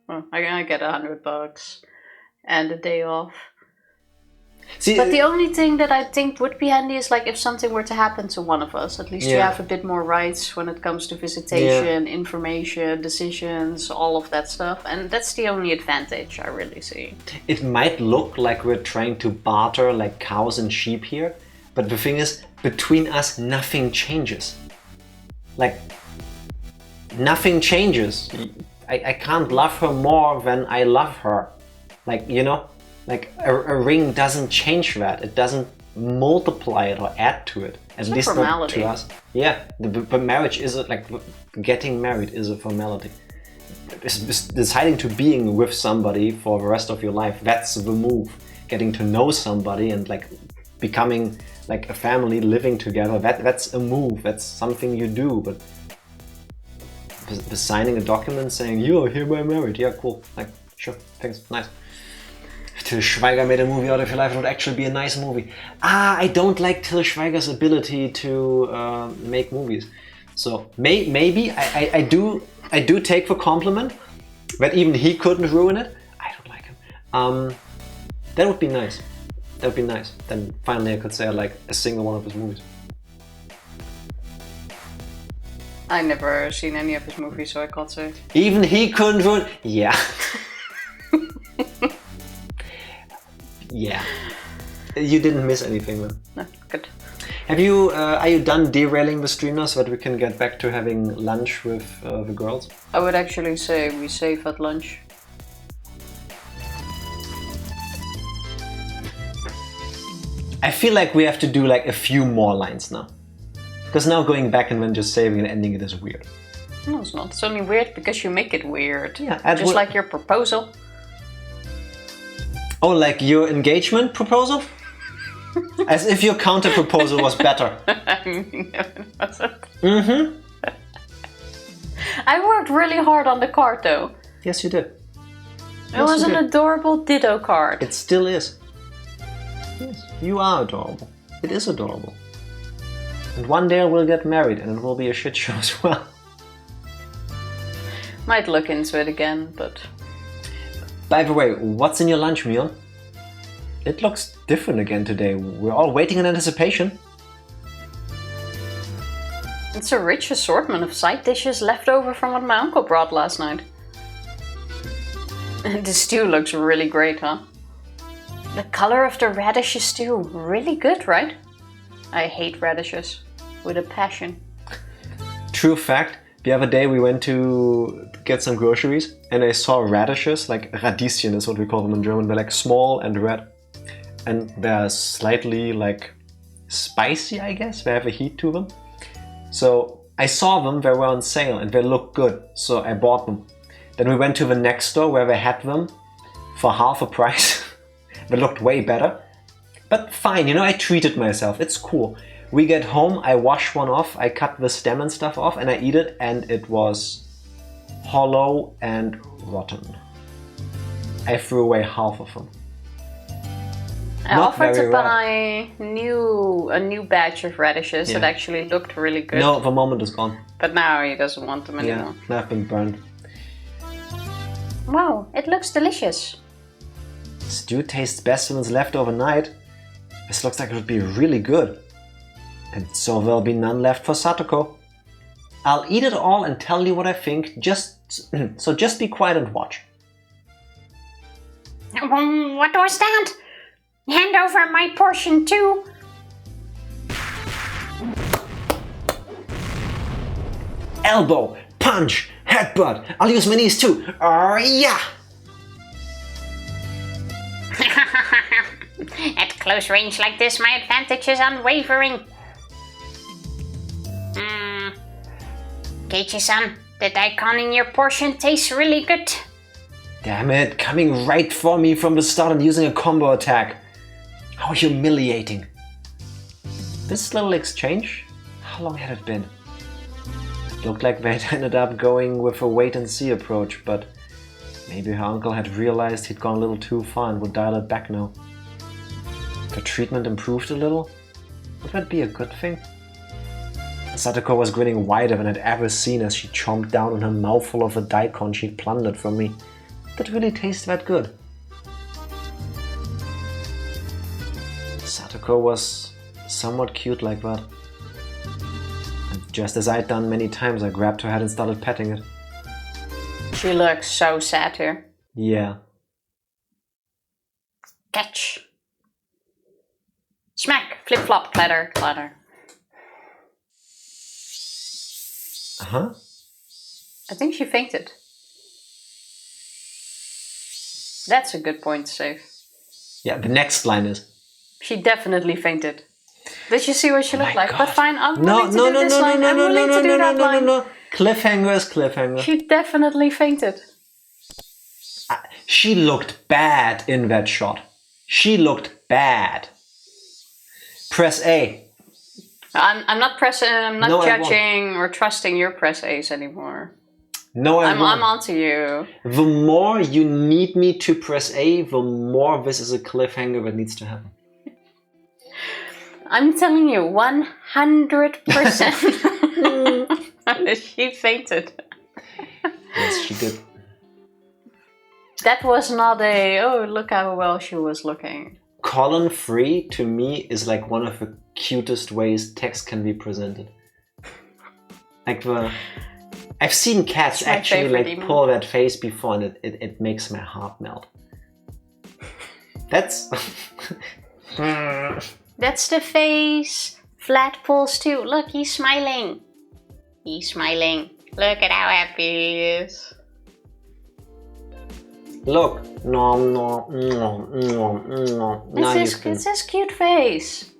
Well, I get $100 and a day off. See, but the only thing that I think would be handy is, like, if something were to happen to one of us, at least you have a bit more rights when it comes to visitation, information, decisions, all of that stuff. And that's the only advantage I really see. It might look like we're trying to barter like cows and sheep here, but the thing is, between us, nothing changes. Like, nothing changes. I can't love her more than I love her. Like, you know? Like, a ring doesn't change that. It doesn't multiply it or add to it. At least not to us. Yeah, the marriage is like, getting married is a formality. Deciding to being with somebody for the rest of your life, that's the move. Getting to know somebody and like becoming like a family, living together, that's a move. That's something you do. But the signing a document saying, you're hereby married, yeah, cool. Like, sure, thanks, nice. Till Schweiger made a movie out of your life, it would actually be a nice movie. I don't like Till Schweiger's ability to make movies. So maybe I do take the compliment that even he couldn't ruin it. I don't like him. That would be nice. That would be nice. Then finally I could say I like a single one of his movies. I never seen any of his movies, so I can't say. Even he couldn't ruin. Yeah. Yeah, you didn't miss anything then. No, good. Have you? Are you done derailing the stream now so that we can get back to having lunch with the girls? I would actually say we save at lunch. I feel like we have to do like a few more lines now, because now going back and then just saving and ending it is weird. No, it's not. It's only weird because you make it weird. Yeah, just like your proposal. Oh, like your engagement proposal? As if your counter proposal was better. No, it wasn't. Mm-hmm. I worked really hard on the card though. Yes, you did. It was an adorable Ditto card. It still is. Yes, you are adorable. It is adorable. And one day we'll get married and it will be a shit show as well. Might look into it again, but... By the way, what's in your lunch meal? It looks different again today. We're all waiting in anticipation. It's a rich assortment of side dishes left over from what my uncle brought last night. The stew looks really great, huh? The color of the radishes too, really good, right? I hate radishes with a passion. True fact, the other day we went to get some groceries and I saw radishes, like Radieschen is what we call them in German. They're like small and red. And they're slightly like spicy, I guess. They have a heat to them. So I saw them, they were on sale and they looked good. So I bought them. Then we went to the next store where they had them for half a price. They looked way better. But fine, you know, I treated myself. It's cool. We get home, I wash one off, I cut the stem and stuff off and I eat it and it was hollow and rotten. I threw away half of them. I offered to buy a new batch of radishes that actually looked really good. No, the moment is gone. But now he doesn't want them anymore. Yeah, they've been burned. Wow, it looks delicious. Stew tastes best when it's left overnight. This looks like it would be really good. And so there'll be none left for Satoko. I'll eat it all and tell you what I think, so just be quiet and watch. What was that? Hand over my portion too. Elbow, punch, headbutt. I'll use my knees too. Yeah! At close range like this, my advantage is unwavering. Keiichi-san, the daikon in your portion tastes really good. Damn it, coming right for me from the start and using a combo attack. How humiliating. This little exchange, how long had it been? Looked like they'd ended up going with a wait-and-see approach, but maybe her uncle had realized he'd gone a little too far and would dial it back now. The treatment improved a little? Would that be a good thing? Satoko was grinning wider than I'd ever seen as she chomped down on her mouthful of the daikon she'd plundered from me. Did it really taste that good? Satoko was somewhat cute like that. And just as I'd done many times, I grabbed her head and started petting it. She looks so sad here. Yeah. Catch. Smack. Flip flop. Clatter. Clatter. Uh-huh. I think she fainted. That's a good point to save. Yeah, the next line is. She definitely fainted. Did you see what she looked like? God. But fine, I'm willing to do this line. I'm willing to do that line. No. Cliffhanger is cliffhanger. She definitely fainted. She looked bad in that shot. She looked bad. Press A. I'm not judging or trusting your press A's anymore. No, I'm on to you. The more you need me to press A, the more this is a cliffhanger that needs to happen. I'm telling you, 100%. She fainted. Yes, she did. That was not oh, look how well she was looking. Colon free, to me, is like one of the cutest ways text can be presented. Like I've seen cats actually like pull that face before and it makes my heart melt. That's... That's the face. Flat pulls too. Look, he's smiling. He's smiling. Look at how happy he is. Look. No. It's his cute face.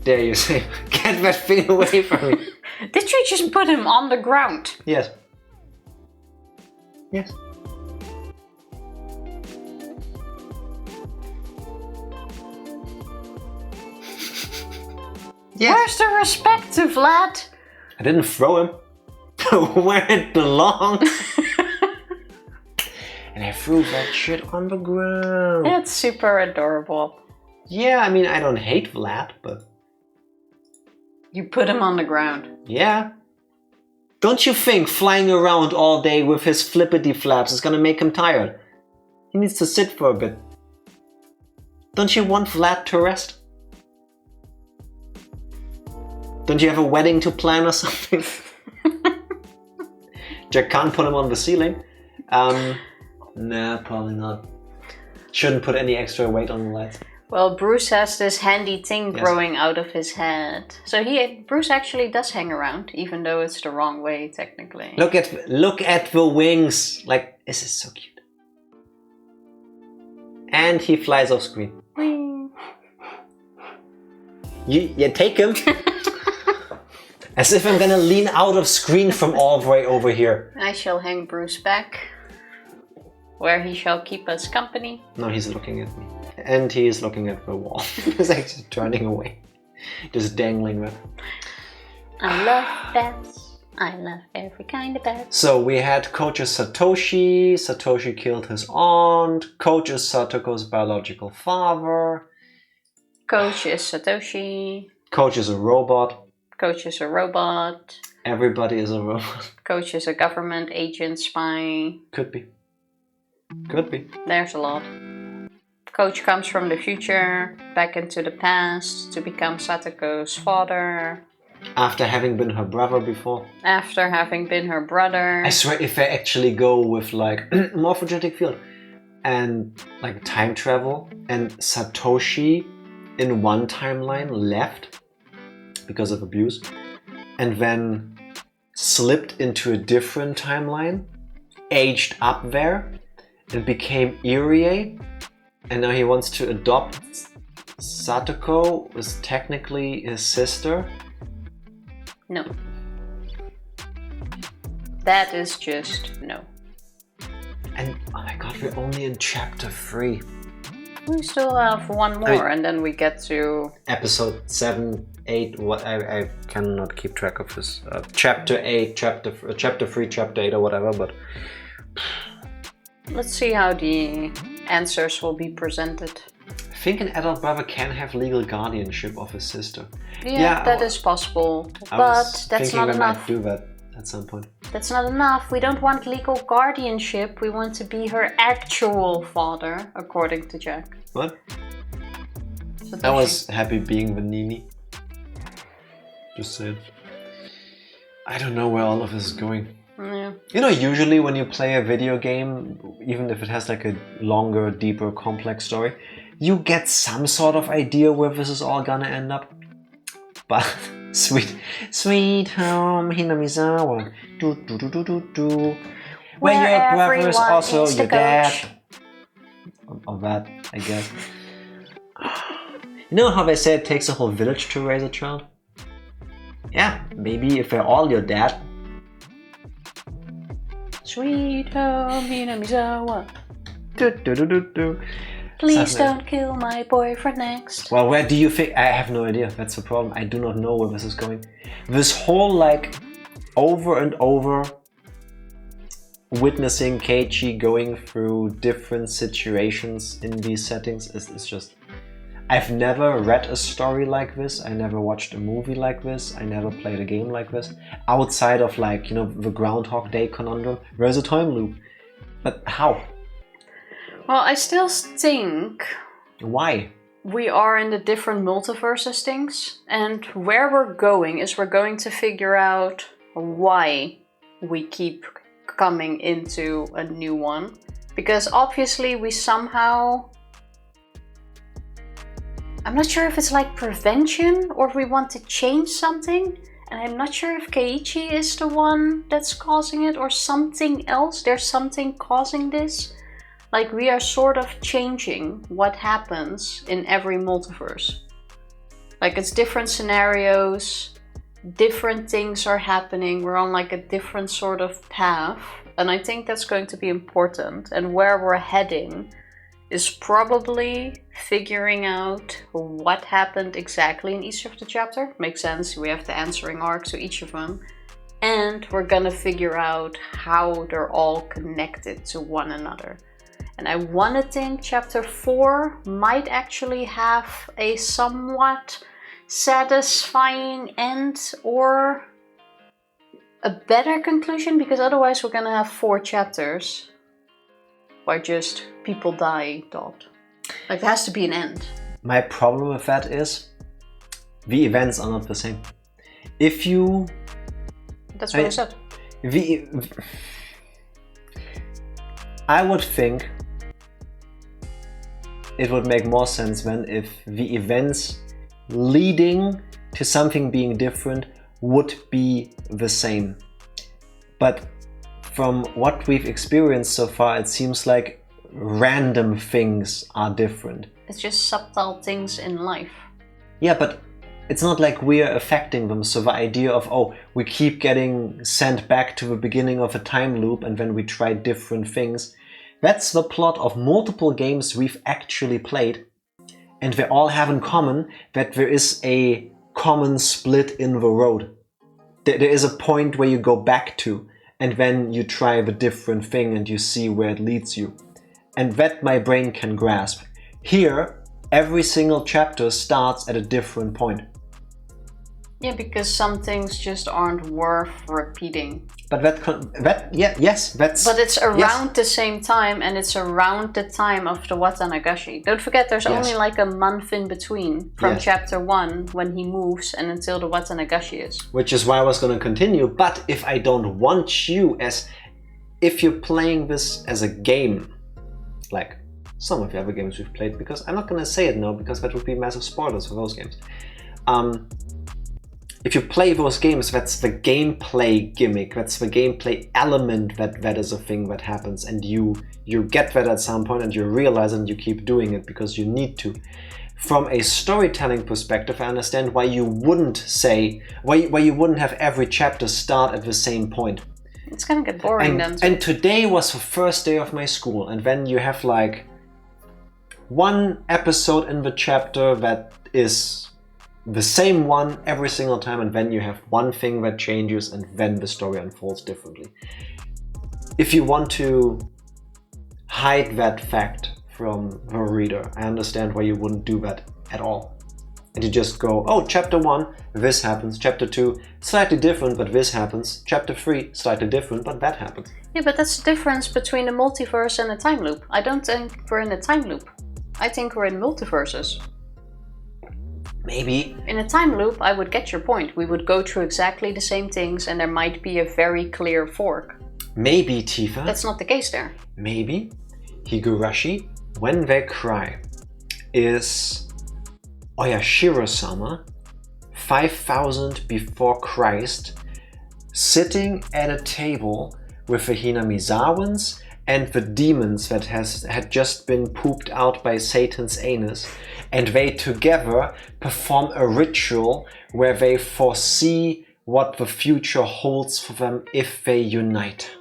Dare you say, get that thing away from me. Did you just put him on the ground? Yes. Yes. Yes. Where's the respect to Vlad? I didn't throw him where it belongs. And I threw that shit on the ground. It's super adorable. Yeah, I mean, I don't hate Vlad, but... You put him on the ground. Yeah. Don't you think flying around all day with his flippity flaps is gonna make him tired? He needs to sit for a bit. Don't you want Vlad to rest? Don't you have a wedding to plan or something? Jack can't put him on the ceiling. Nah, probably not. Shouldn't put any extra weight on the lights. Well, Bruce has this handy thing growing out of his head. So Bruce actually does hang around, even though it's the wrong way, technically. Look at the wings. Like, this is so cute. And he flies off screen. Whee. You take him. As if I'm gonna lean out of screen from all the way over here. I shall hang Bruce back, where he shall keep us company. No, he's looking at me. And he is looking at the wall. He's actually turning away. Just dangling there. I love bats. I love every kind of bat. So we had Coach is Satoshi. Satoshi killed his aunt. Coach is Satoko's biological father. Coach is Satoshi. Coach is a robot. Coach is a robot. Everybody is a robot. Coach is a government agent spy. Could be. Could be. There's a lot. Coach comes from the future, back into the past, to become Satoko's father. After having been her brother before. After having been her brother. I swear, if I actually go with like morphogenetic field and like time travel, and Satoshi in one timeline left because of abuse, and then slipped into a different timeline, aged up there, and became Irie, and now he wants to adopt Satoko, who is technically his sister. No. That is just no. And oh my god, we're only in chapter 3. We still have one more, and then we get to episode 7, 8. What I cannot keep track of this. Chapter 8, chapter 3, chapter 8, or whatever. But let's see how the answers will be presented. I think an adult brother can have legal guardianship of his sister. Yeah, that is possible, but that's not enough. Might do that at some point. That's not enough. We don't want legal guardianship. We want to be her actual father, according to Jack. What? I was happy being the Nini. Just saying. I don't know where all of this is going. Yeah. You know, usually when you play a video game, even if it has like a longer, deeper, complex story, you get some sort of idea where this is all gonna end up. But sweet home Hinamizawa, where your brother is also your dad. Or that, I guess. You know how they say it takes a whole village to raise a child? Yeah, maybe if they're all your dad. Sweet home Hinamizawa. Please don't kill my boyfriend next. Well, where do you think? I have no idea. That's the problem. I do not know where this is going. This whole like over and over witnessing Keiichi going through different situations in these settings is just... I've never read a story like this. I never watched a movie like this. I never played a game like this. Outside of like, you know, the Groundhog Day conundrum. There's a time loop. But how? Well, I still think... Why? We are in the different multiverses things. And where we're going is we're going to figure out why we keep coming into a new one. Because obviously we somehow... I'm not sure if it's like prevention or if we want to change something. And I'm not sure if Keiichi is the one that's causing it or something else. There's something causing this. Like we are sort of changing what happens in every multiverse. Like it's different scenarios, different things are happening. We're on like a different sort of path. And I think that's going to be important. And where we're heading is probably figuring out what happened exactly in each of the chapter. Makes sense, we have the answering arcs to each of them. And we're gonna figure out how they're all connected to one another. And I wanna think chapter 4 might actually have a somewhat satisfying end or a better conclusion, because otherwise we're gonna have 4 chapters where just people die, dot. Like there has to be an end. My problem with that is the events are not the same. If you... That's what I said. I would think it would make more sense then if the events leading to something being different would be the same. But from what we've experienced so far, it seems like random things are different. It's just subtle things in life. Yeah, but it's not like we're affecting them. So the idea of, oh, we keep getting sent back to the beginning of a time loop and then we try different things. That's the plot of multiple games we've actually played. And they all have in common that there is a common split in the road. There is a point where you go back to, and then you try the different thing and you see where it leads you. And that my brain can grasp. Here, every single chapter starts at a different point. Yeah, because some things just aren't worth repeating. But that's... But it's around the same time, and it's around the time of the Watanagashi. Don't forget, there's only like a month in between from chapter 1 when he moves and until the Watanagashi is. Which is why I was going to continue. But if I don't want you if you're playing this as a game, like some of the other games we've played, because I'm not going to say it now because that would be massive spoilers for those games. If you play those games, that's the gameplay gimmick, that's the gameplay element that is a thing that happens, and you get that at some point and you realize and you keep doing it because you need to. From a storytelling perspective, I understand why you wouldn't have every chapter start at the same point. It's gonna get boring then. And today was the first day of my school, and then you have like one episode in the chapter that is the same one every single time, and then you have one thing that changes and then the story unfolds differently. If you want to hide that fact from the reader, I understand why you wouldn't do that at all. And you just go, oh, chapter 1, this happens. Chapter 2, slightly different, but this happens. Chapter 3, slightly different, but that happens. Yeah, but that's the difference between a multiverse and a time loop. I don't think we're in a time loop. I think we're in multiverses. Maybe. In a time loop, I would get your point. We would go through exactly the same things and there might be a very clear fork. Maybe, Tifa. That's not the case there. Maybe Higurashi, when they cry, is oyashiro-sama, 5000 before Christ, sitting at a table with the Hinamizawans and the demons that had just been pooped out by Satan's anus, and they together perform a ritual where they foresee what the future holds for them if they unite.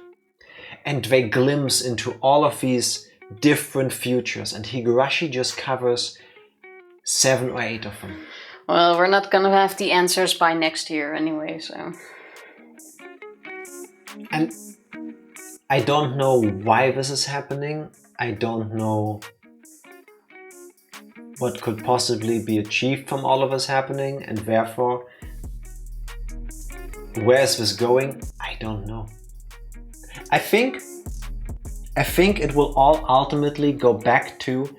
And they glimpse into all of these different futures, and Higurashi just covers 7 or 8 of them. Well, we're not gonna have the answers by next year anyway, so... And I don't know why this is happening. I don't know what could possibly be achieved from all of this happening, and therefore, where is this going? I don't know. I think it will all ultimately go back to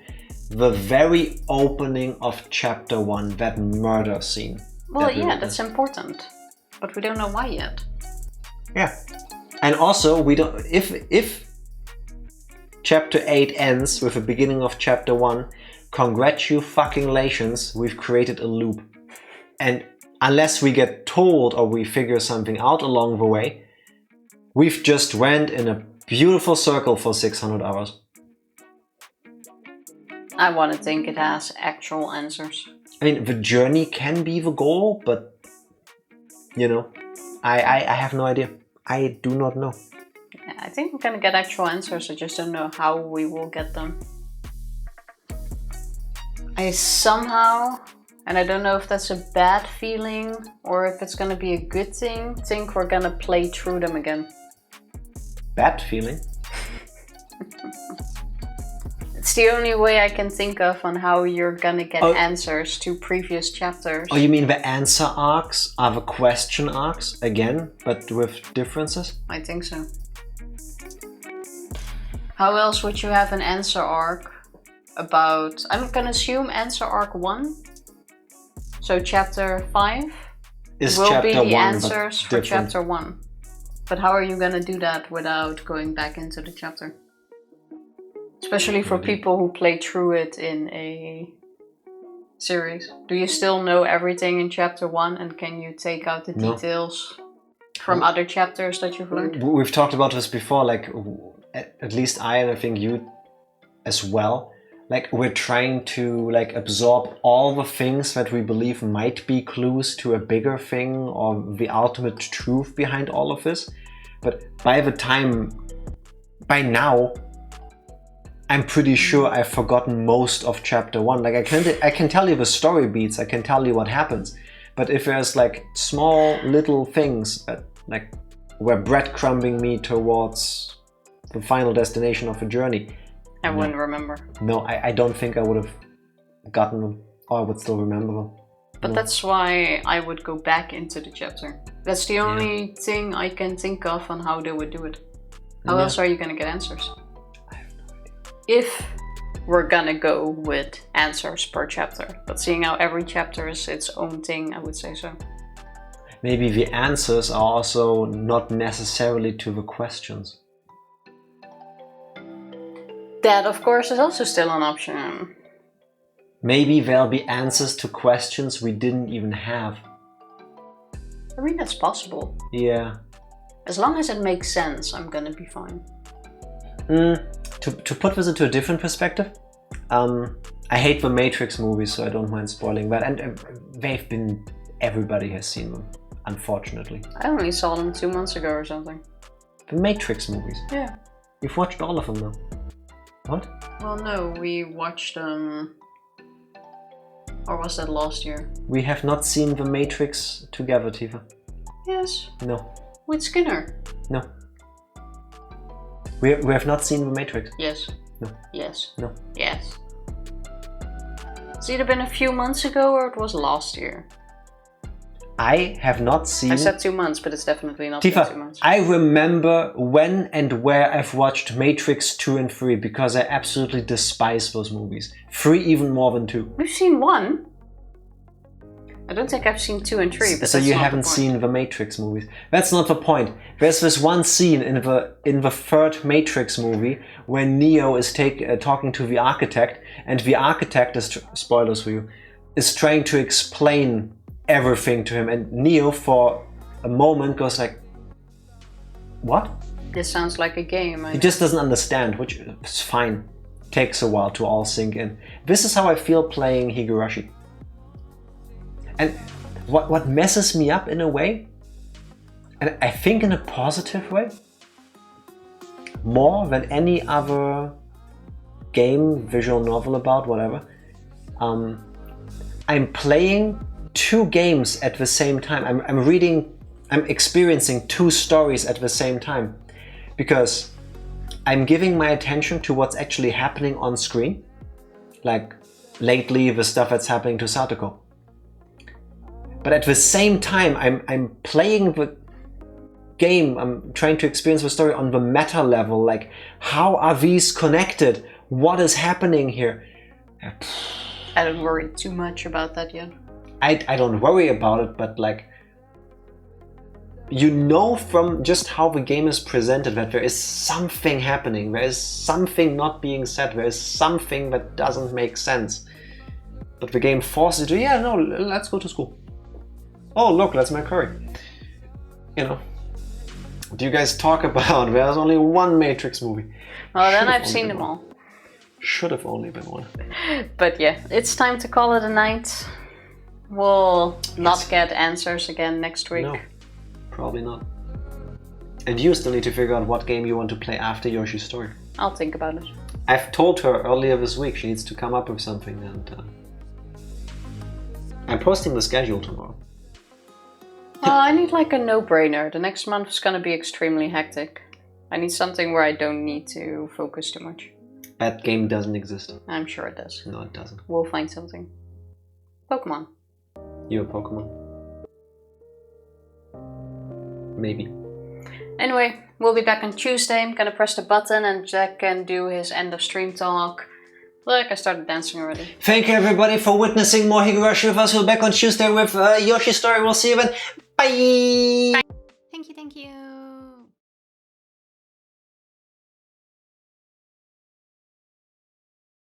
the very opening of chapter 1, that murder scene. Well, yeah, that's important, but we don't know why yet. Yeah. And also, we don't. If chapter 8 ends with the beginning of chapter 1, congratulations, we've created a loop. And unless we get told or we figure something out along the way, we've just went in a beautiful circle for 600 hours. I want to think it has actual answers. I mean, the journey can be the goal, but you know, I have no idea. I do not know. Yeah, I think we're gonna get actual answers. I just don't know how we will get them. I somehow, and I don't know if that's a bad feeling or if it's gonna be a good thing, think we're gonna play through them again. Bad feeling? It's the only way I can think of on how you're gonna get answers to previous chapters. Oh, you mean the answer arcs are the question arcs again, but with differences? I think so. How else would you have an answer arc about... I'm gonna assume answer arc 1. So chapter 5 is will chapter be the 1, answers for chapter 1. But how are you gonna do that without going back into the chapter? Especially for people who play through it in a series. Do you still know everything in chapter 1 and can you take out the details from other chapters that you've learned? We've talked about this before, like at least I, and I think you as well, like we're trying to like absorb all the things that we believe might be clues to a bigger thing or the ultimate truth behind all of this. But by now, I'm pretty sure I've forgotten most of chapter 1. Like I can tell you the story beats, I can tell you what happens. But if there's like small little things that like were breadcrumbing me towards the final destination of the journey, I wouldn't remember. No, I don't think I would have gotten them, or I would still remember them. But that's why I would go back into the chapter. That's the only thing I can think of on how they would do it. How else are you gonna get answers? I have no idea. If we're gonna go with answers per chapter. But seeing how every chapter is its own thing, I would say so. Maybe the answers are also not necessarily to the questions. That, of course, is also still an option. Maybe there'll be answers to questions we didn't even have. I mean, that's possible. Yeah. As long as it makes sense, I'm gonna be fine. To put this into a different perspective, I hate the Matrix movies, so I don't mind spoiling that. And they've been... everybody has seen them, unfortunately. I only saw them 2 months ago or something. The Matrix movies? Yeah. You've watched all of them now? What? Well, no, we watched them... or was that last year? We have not seen The Matrix together, Tifa. Yes. No. With Skinner? No. We have not seen The Matrix. Yes. No. Yes. No. Yes. It's either been a few months ago or it was last year. I have not seen... I said 2 months, but it's definitely not been 2 months. Tifa, I remember when and where I've watched Matrix 2 and 3 because I absolutely despise those movies. 3 even more than 2. We've seen 1. I don't think I've seen 2 and 3, but so that's you not haven't the point. seen the Matrix movies. That's not the point. There's this one scene in the third Matrix movie where Neo is talking to the architect, and the architect is spoilers for you, is trying to explain everything to him, and Neo for a moment goes like, what? This sounds like a game. He just doesn't understand, which is fine. Takes a while to all sink in. This is how I feel playing Higurashi. And what messes me up in a way, and I think in a positive way, more than any other game, visual novel about, whatever, I'm playing 2 games at the same time. I'm experiencing 2 stories at the same time, because I'm giving my attention to what's actually happening on screen, like lately the stuff that's happening to Satoko. But at the same time, I'm playing the game, I'm trying to experience the story on the meta level, like how are these connected? What is happening here? I don't worry too much about that yet. I don't worry about it, but like, you know from just how the game is presented that there is something happening, there is something not being said, there is something that doesn't make sense. But the game forces you to, yeah, no, let's go to school. Oh, look, let's make curry. You know. Do you guys talk about there's only one Matrix movie? Well, then I've seen them all. Should have only been one. But yeah, it's time to call it a night. We'll not get answers again next week. No, probably not. And you still need to figure out what game you want to play after Yoshi's story. I'll think about it. I've told her earlier this week she needs to come up with something, and I'm posting the schedule tomorrow. Well, I need like a no-brainer. The next month is gonna be extremely hectic. I need something where I don't need to focus too much. That game doesn't exist. I'm sure it does. No, it doesn't. We'll find something. Pokemon. You're a Pokemon. Maybe. Anyway, we'll be back on Tuesday. I'm gonna press the button and Jack can do his end of stream talk. Look, I started dancing already. Thank you everybody for witnessing more Higurashi with us. We'll be back on Tuesday with Yoshi's story. We'll see you then. Bye! Thank you, thank you.